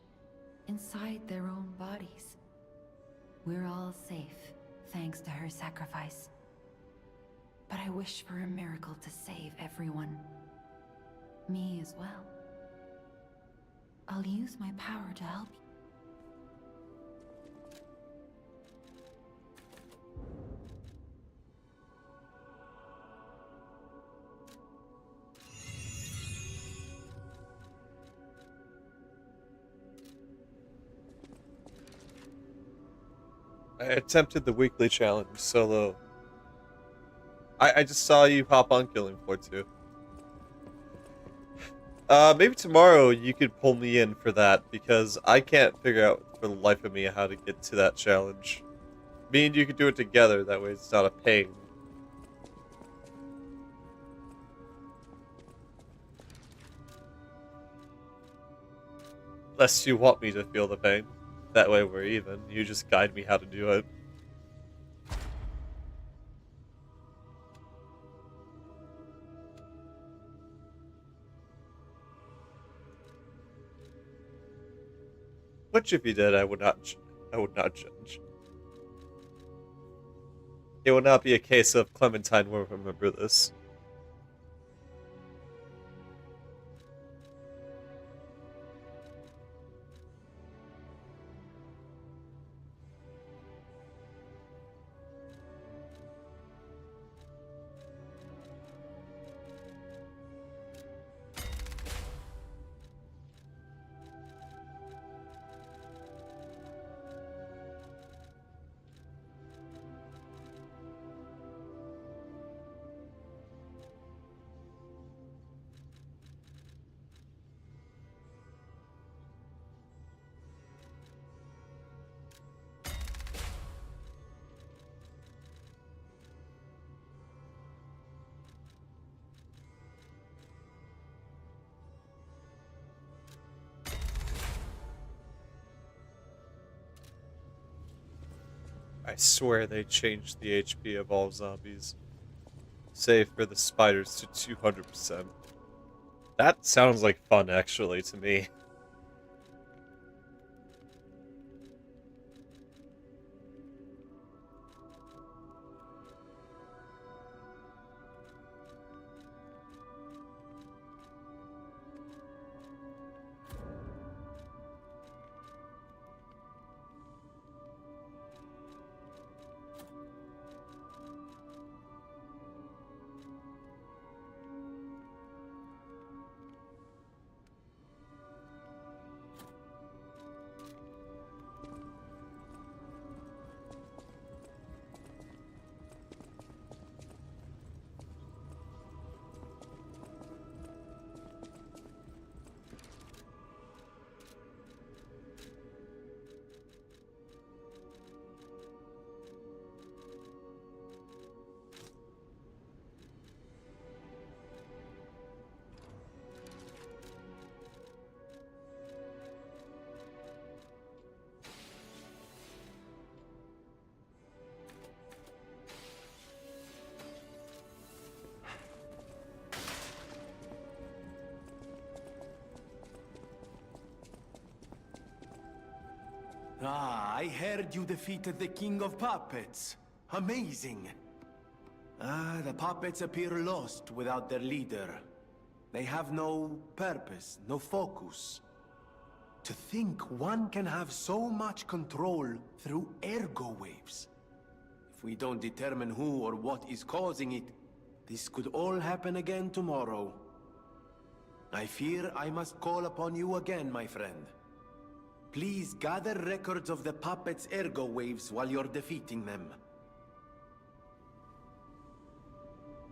inside their own bodies. We're all safe, thanks to her sacrifice. But I wish for a miracle to save everyone. Me as well. I'll use my power to help you. I attempted the weekly challenge solo. I just saw you hop on Killing Floor 2. Maybe tomorrow you could pull me in for that, because I can't figure out for the life of me how to get to that challenge. Me and you could do it together, that way it's not a pain. Unless you want me to feel the pain. That way we're even. You just guide me how to do it. Which if you did, I would not judge. It will not be a case of Clementine will remember this. I swear they changed the HP of all zombies. Save for the spiders to 200%. That sounds like fun, actually, to me. Ah, I heard you defeated the King of Puppets. Amazing. Ah, the puppets appear lost without their leader. They have no purpose, no focus. To think one can have so much control through ergo waves. If we don't determine who or what is causing it, this could all happen again tomorrow. I fear I must call upon you again, my friend. Please gather records of the puppets' ergo waves while you're defeating them.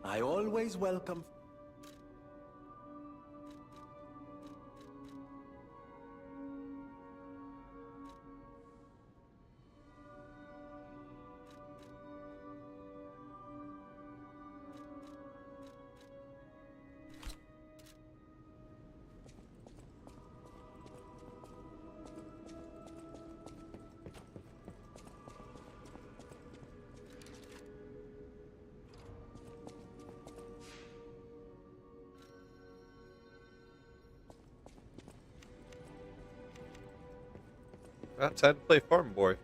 I always welcome... Well, time to play Farm Boy.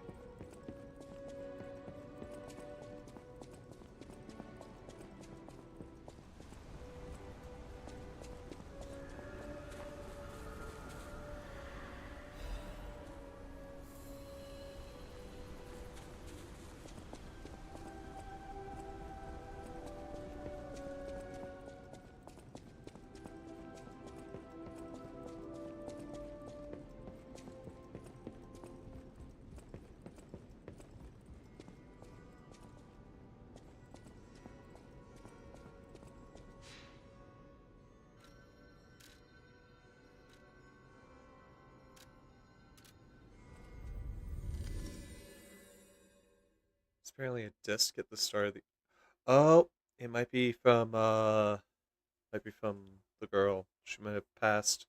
apparently a disc at the start of the. Oh, it might be from the girl. She might have passed.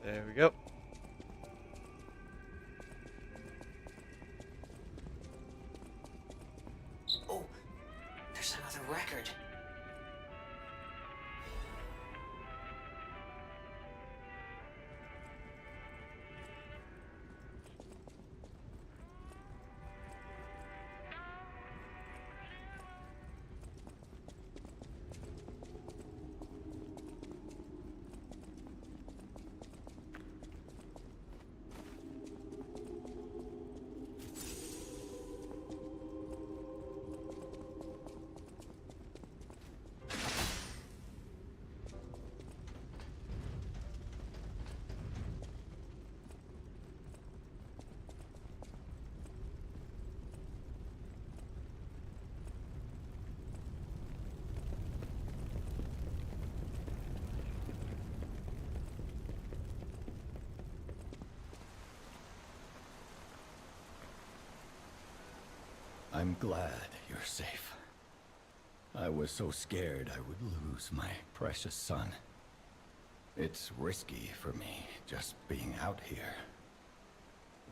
There we go. Oh, there's another record. I'm glad you're safe. I was so scared I would lose my precious son. It's risky for me, just being out here.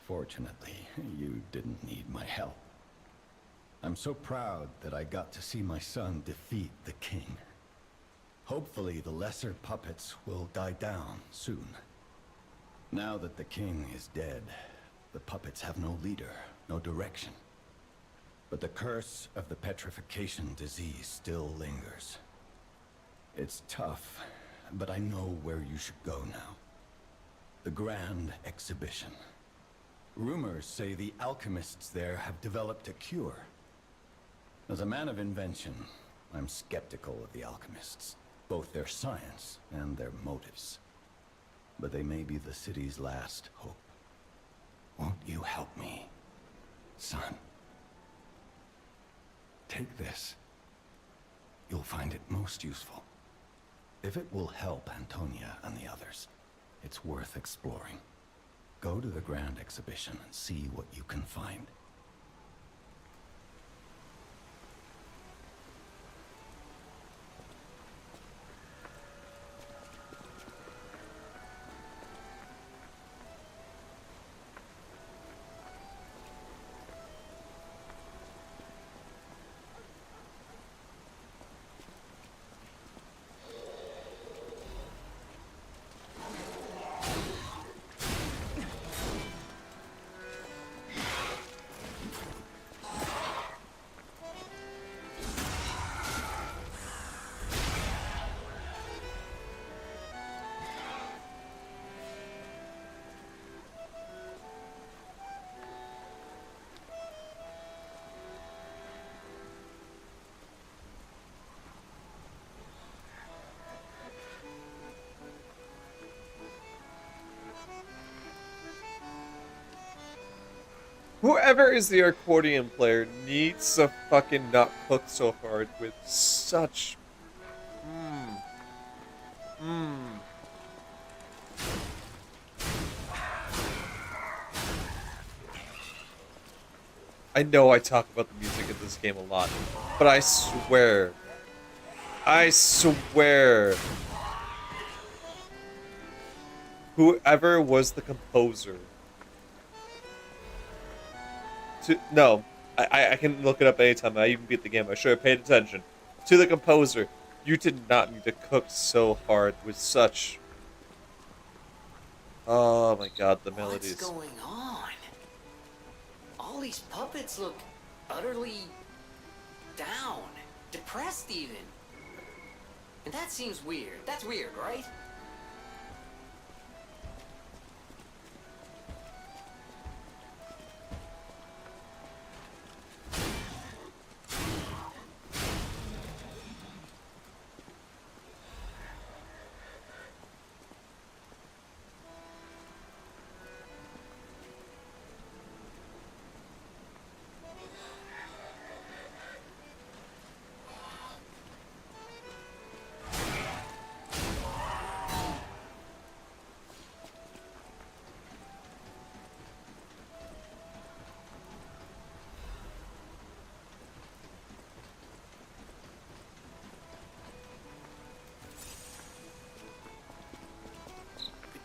Fortunately, you didn't need my help. I'm so proud that I got to see my son defeat the king. Hopefully the lesser puppets will die down soon. Now that the king is dead, the puppets have no leader, no direction. But the curse of the petrification disease still lingers. It's tough, but I know where you should go now. The Grand Exhibition. Rumors say the alchemists there have developed a cure. As a man of invention, I'm skeptical of the alchemists, both their science and their motives. But they may be the city's last hope. Won't you help me, son? Take this. You'll find it most useful. If it will help Antonia and the others, it's worth exploring. Go to the Grand Exhibition and see what you can find. Whoever is the accordion player needs to fucking not cook so hard with such... I know I talk about the music in this game a lot, but I swear, whoever was the composer no, I can look it up anytime. I even beat the game. I should have paid attention. To the composer, you did not need to cook so hard with such... Oh my god, the melodies. What's going on? All these puppets look utterly down, depressed even. And that seems weird. That's weird, right?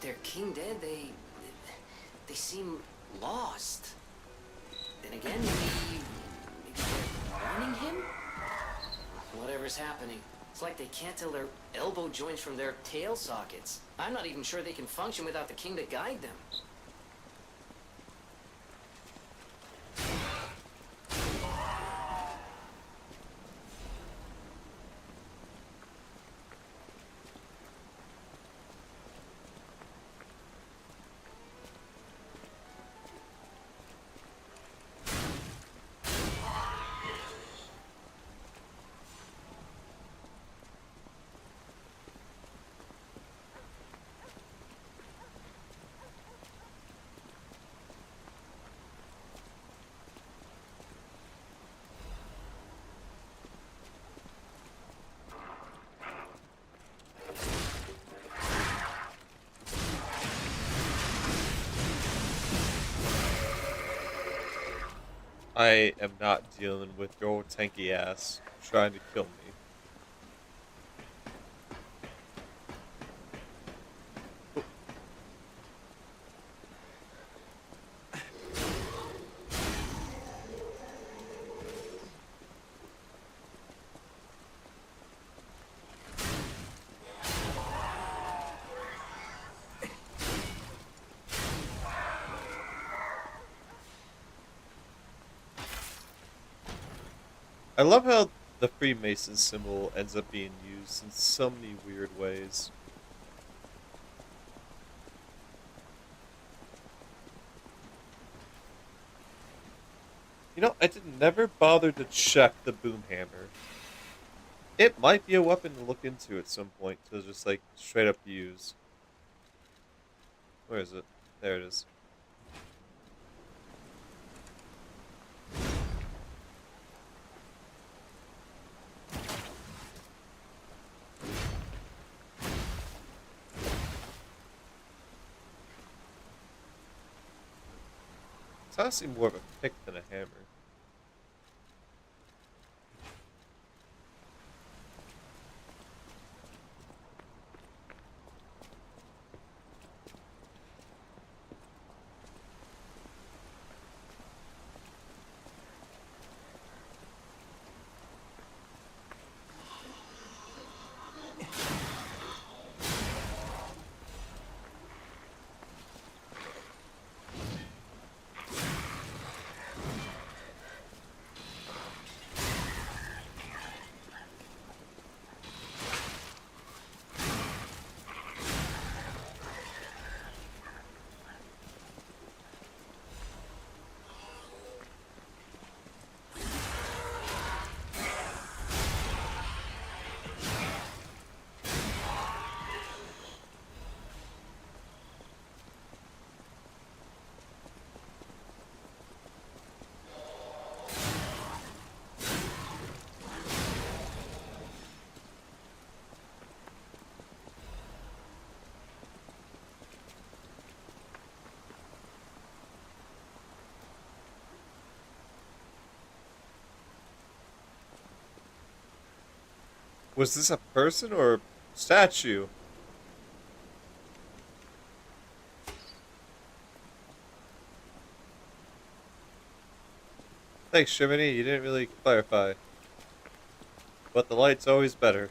Their king dead, they seem lost. Then again, maybe they're warning him? Whatever's happening, it's like they can't tell their elbow joints from their tail sockets. I'm not even sure they can function without the king to guide them. I am not dealing with your tanky ass trying to kill me. I love how the Freemason symbol ends up being used in so many weird ways. You know, I did never bother to check the boom hammer. It might be a weapon to look into at some point to just like straight up use. Where is it? There it is. It's honestly more of a pick than a hammer. Was this a person or a statue? Thanks, Shimony. You didn't really clarify. But the light's always better.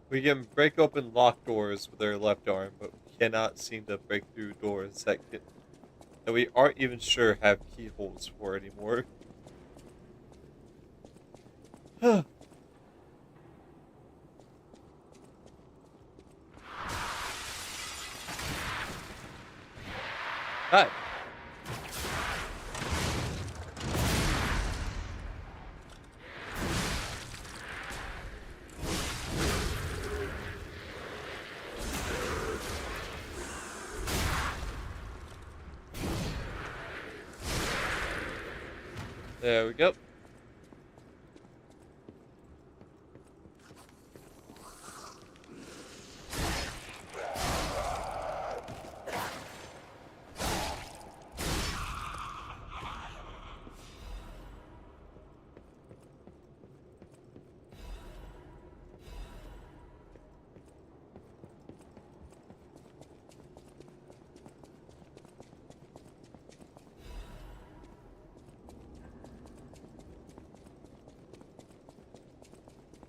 We can break open locked doors with our left arm, but we cannot seem to break through doors that we aren't even sure have keyholes for anymore. Hi. There we go.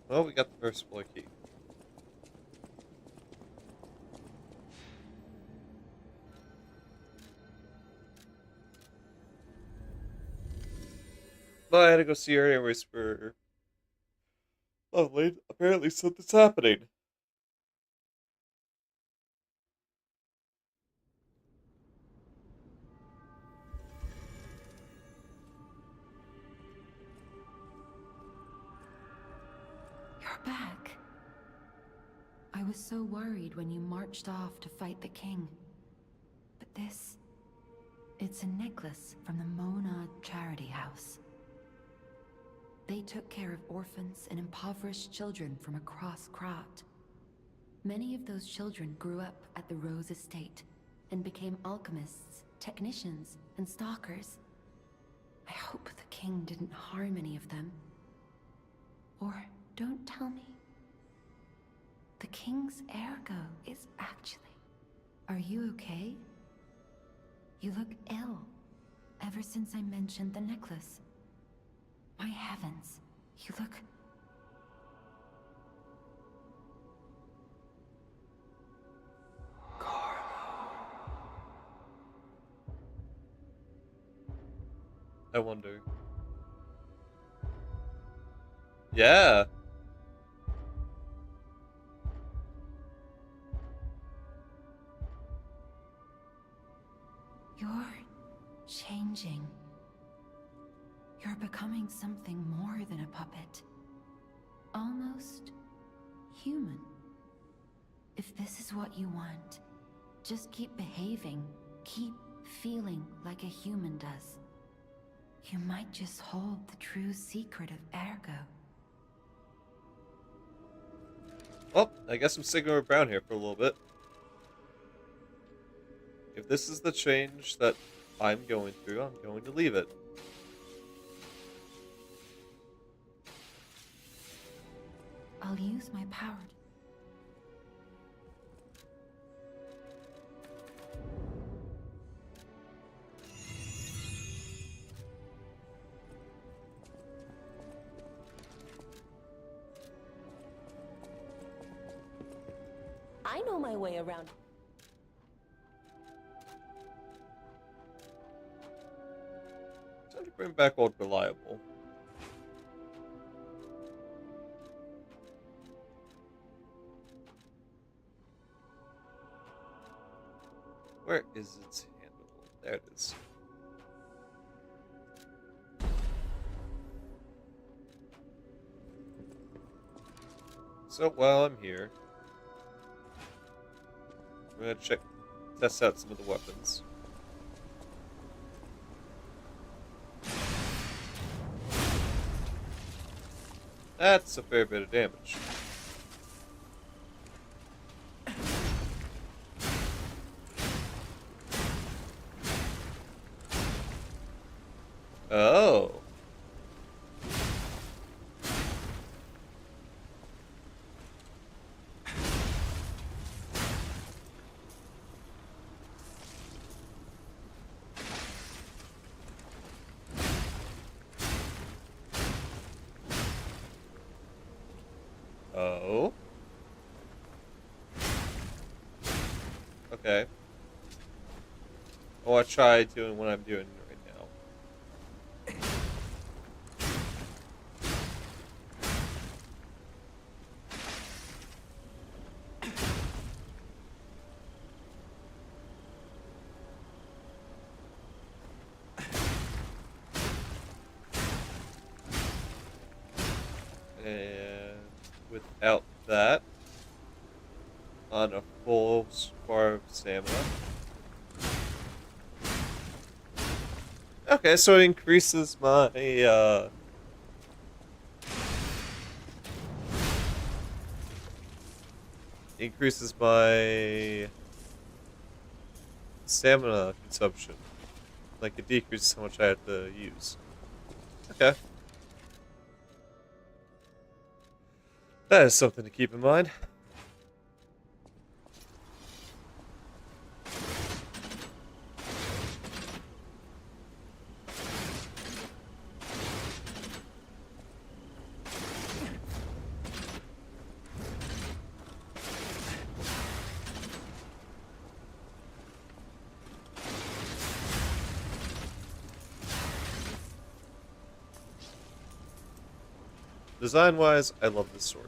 Well, we got the first floor key. Well, I had to go see her anyways for... Lovely. Apparently something's happening. You're back. I was so worried when you marched off to fight the king. But this... it's a necklace from the Mona Charity House. They took care of orphans and impoverished children from across Krat. Many of those children grew up at the Rose Estate and became alchemists, technicians, and stalkers. I hope the king didn't harm any of them. Or don't tell me. The king's ergo is actually... Are you okay? You look ill, ever since I mentioned the necklace. My heavens, you look... I wonder. Yeah. You're changing. You're becoming something more than a puppet. Almost human. If this is what you want, just keep behaving. Keep feeling like a human does. You might just hold the true secret of Ergo. Well, I guess I'm sticking with Brown here for a little bit. If this is the change that I'm going through, I'm going to leave it. I'll use my power. I know my way around. Time to bring back old reliable. Where is its handle? There it is. So while I'm here, I'm gonna test out some of the weapons. That's a fair bit of damage. Oh. Oh. Okay. I want to try doing what I'm doing right now. And without that, on a full bar of stamina. Okay, so it increases my stamina consumption. Like it decreases how much I have to use. Okay. That is something to keep in mind. Design-wise, I love this sword.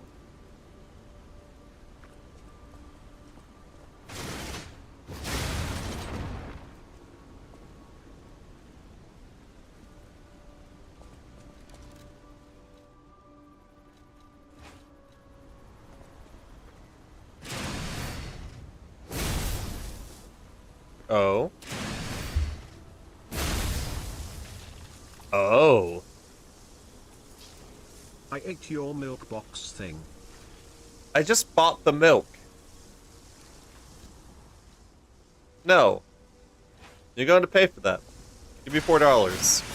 Oh. Oh. I ate your milk box thing. I just bought the milk. No. You're going to pay for that. Give me $4.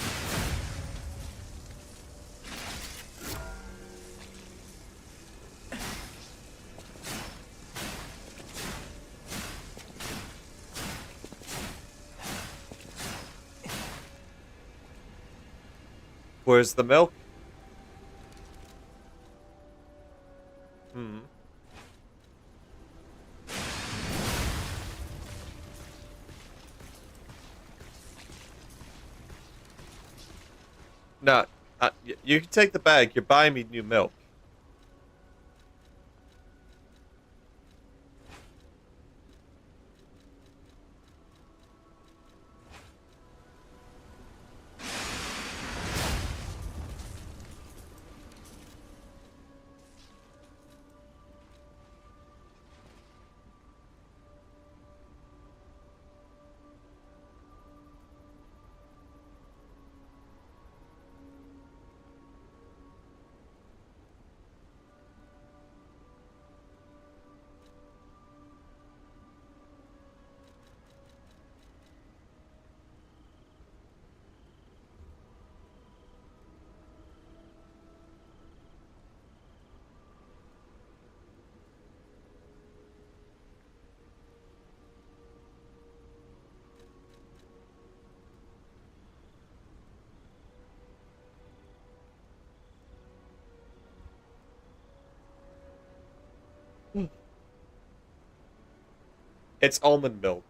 Where's the milk? Hmm. No, you can take the bag. You're buying me new milk. It's almond milk.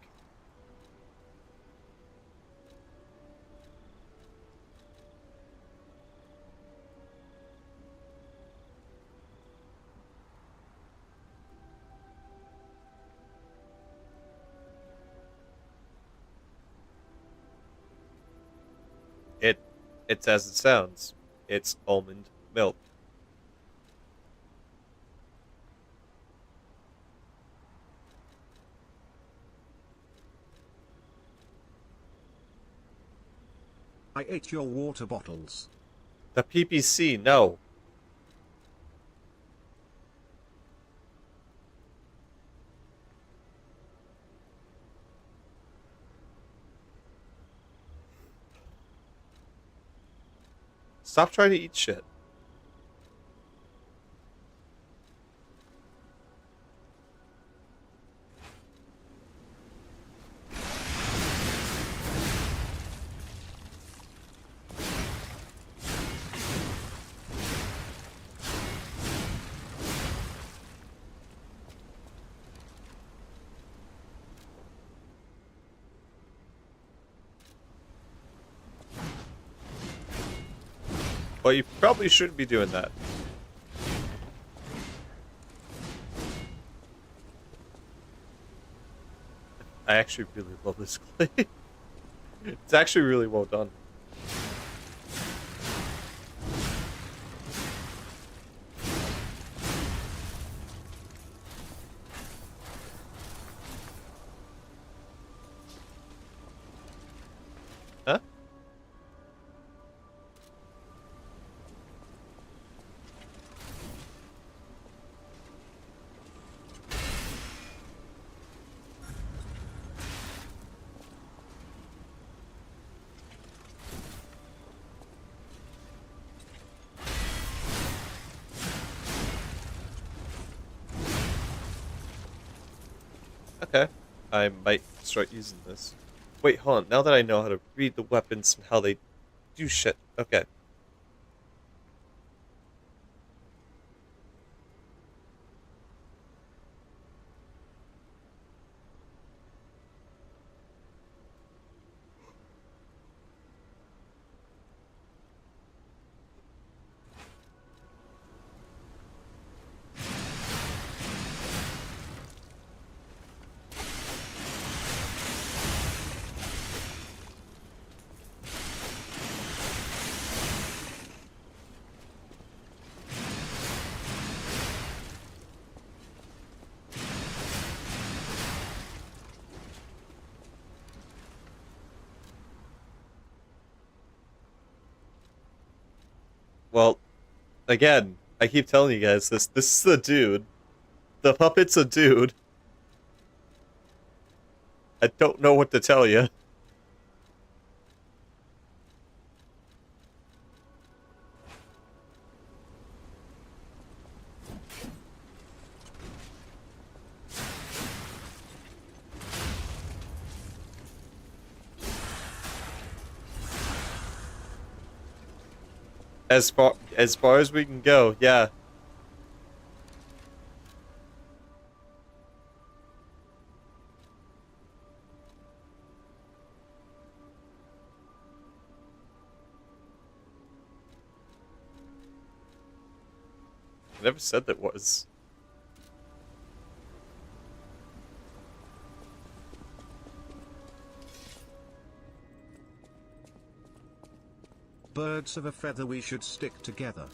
It's as it sounds. It's almond milk. I ate your water bottles. The PPC, no. Stop trying to eat shit. Well, you probably shouldn't be doing that. I actually really love this clay. It's actually really well done. Huh? Okay. I might start using this. Wait, hold on. Now that I know how to read the weapons and how they do shit. Okay. Well, again, I keep telling you guys this. This is the dude. The puppet's a dude. I don't know what to tell you. As far as we can go, yeah. I never said that was. Birds of a feather, we should stick together.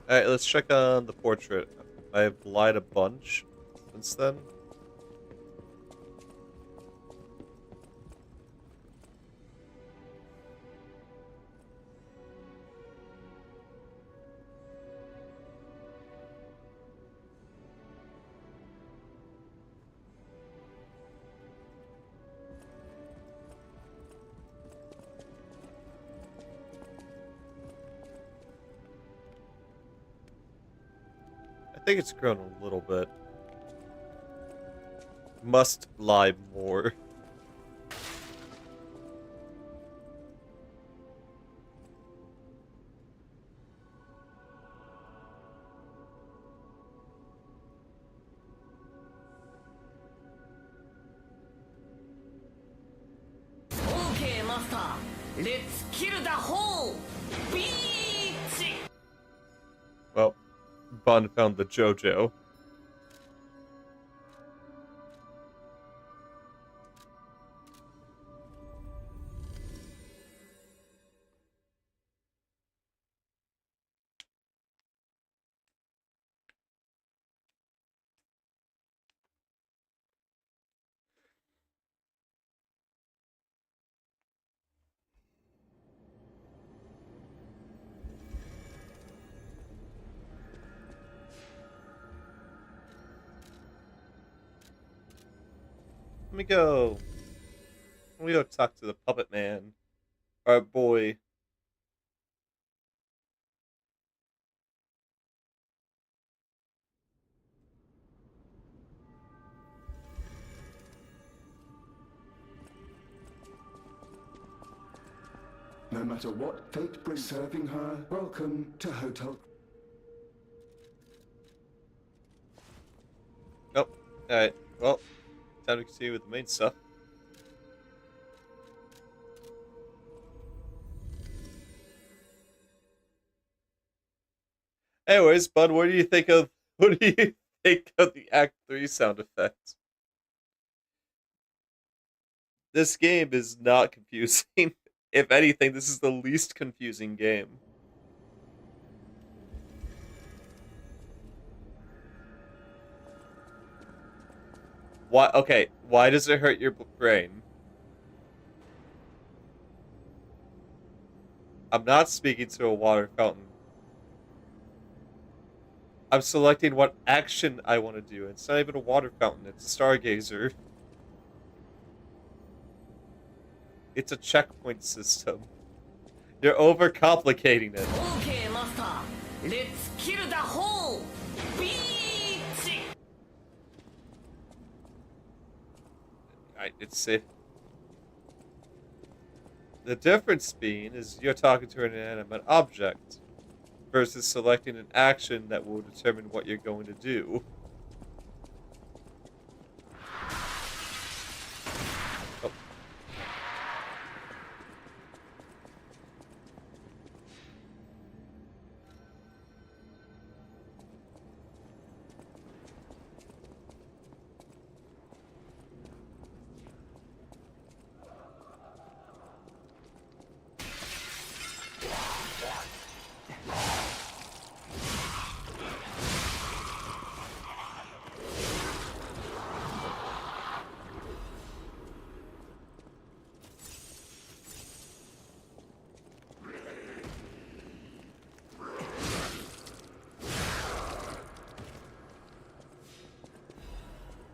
Alright, let's check on the portrait. I've lied a bunch since then. I think it's grown a little bit. Must lie more. Let's kill the whole beach! Well, Bond found the JoJo. Let me go. Let me go talk to the puppet man. Our boy. No matter what fate brings serving her, welcome to Hotel. Oh, alright. Well, time to continue with the main stuff. Anyways, Bud, what do you think of the Act 3 sound effects? This game is not confusing. If anything, this is the least confusing game. Why? Okay, why does it hurt your brain? I'm not speaking to a water fountain. I'm selecting what action I want to do. It's not even a water fountain, it's a stargazer. It's a checkpoint system. You're overcomplicating it. Okay, master. Let's kill the whole beach! It's safe. The difference being is you're talking to an inanimate object versus selecting an action that will determine what you're going to do. Oh.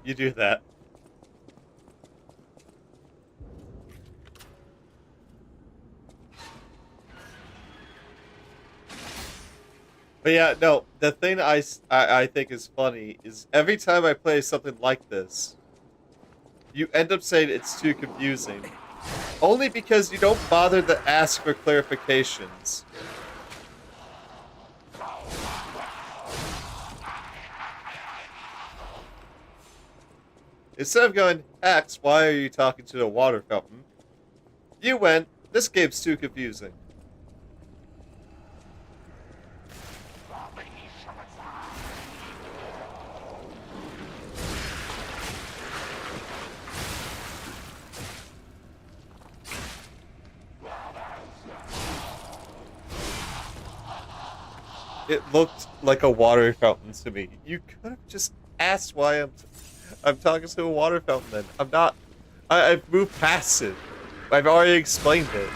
You do that. But yeah, no, the thing I think is funny is every time I play something like this, you end up saying it's too confusing. Only because you don't bother to ask for clarifications. Instead of going, X, why are you talking to a water fountain? You went, this game's too confusing. It looked like a water fountain to me. You could have just asked why I'm talking to a water fountain then. I'm not... I've moved past it. I've already explained it.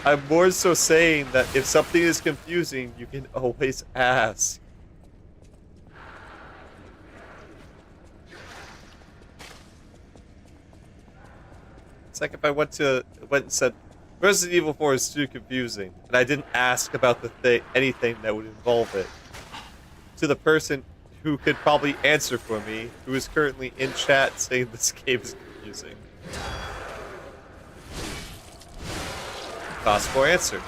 I'm more so saying that if something is confusing, you can always ask. It's like if I went and said, Resident Evil 4 is too confusing, and I didn't ask about anything that would involve it to the person who could probably answer for me, who is currently in chat saying this game is confusing. Possible answer.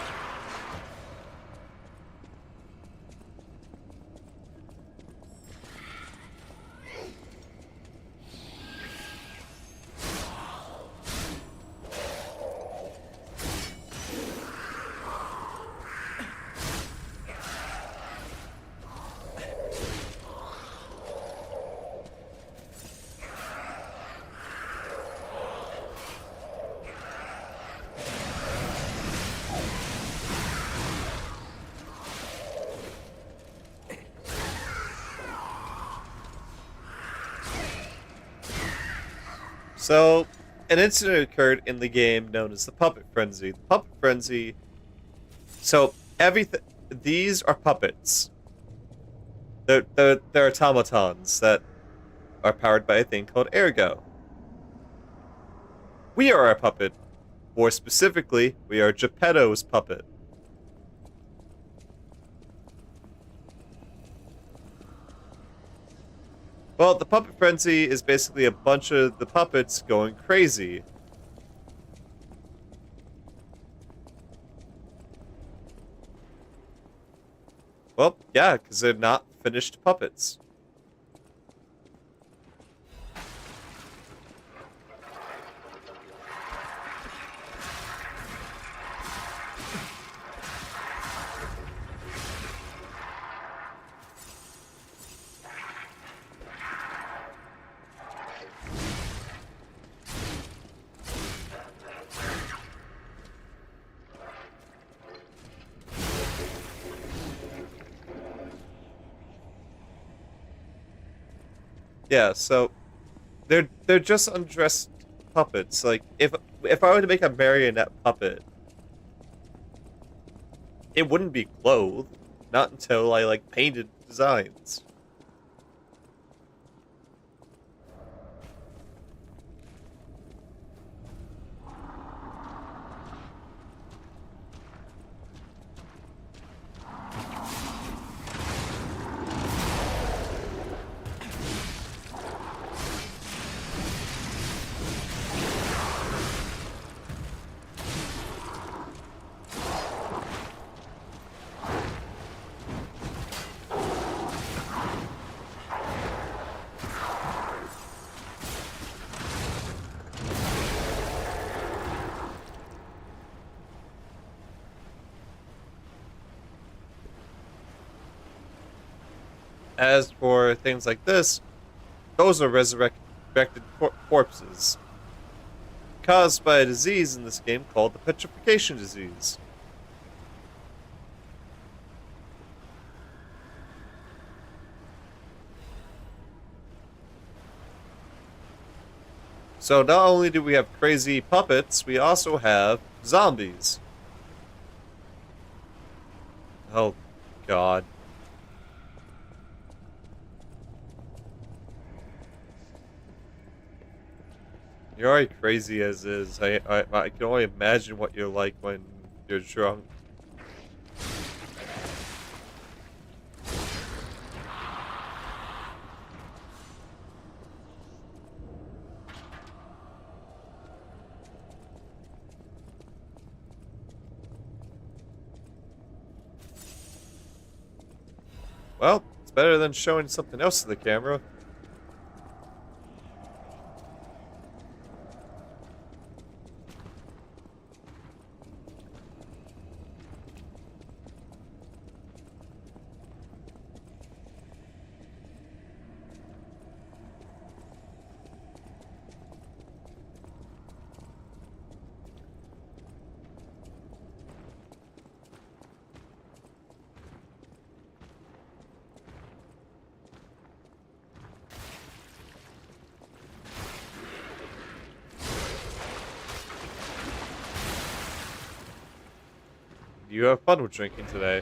So, an incident occurred in the game known as the Puppet Frenzy. The Puppet Frenzy. So, everything. These are puppets. They're automatons that are powered by a thing called Ergo. We are a puppet. More specifically, we are Geppetto's puppet. Well, the Puppet Frenzy is basically a bunch of the puppets going crazy. Well, yeah, because they're not finished puppets. Yeah, so they're just undressed puppets. Like if I were to make a marionette puppet, it wouldn't be clothed. Not until I like painted designs. As for things like this, those are resurrected corpses. Caused by a disease in this game called the petrification disease. So not only do we have crazy puppets, we also have zombies. Oh, God. You're already crazy as is. I can only imagine what you're like when you're drunk. Well, it's better than showing something else to the camera. You have fun with drinking today.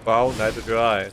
Well, neither do I.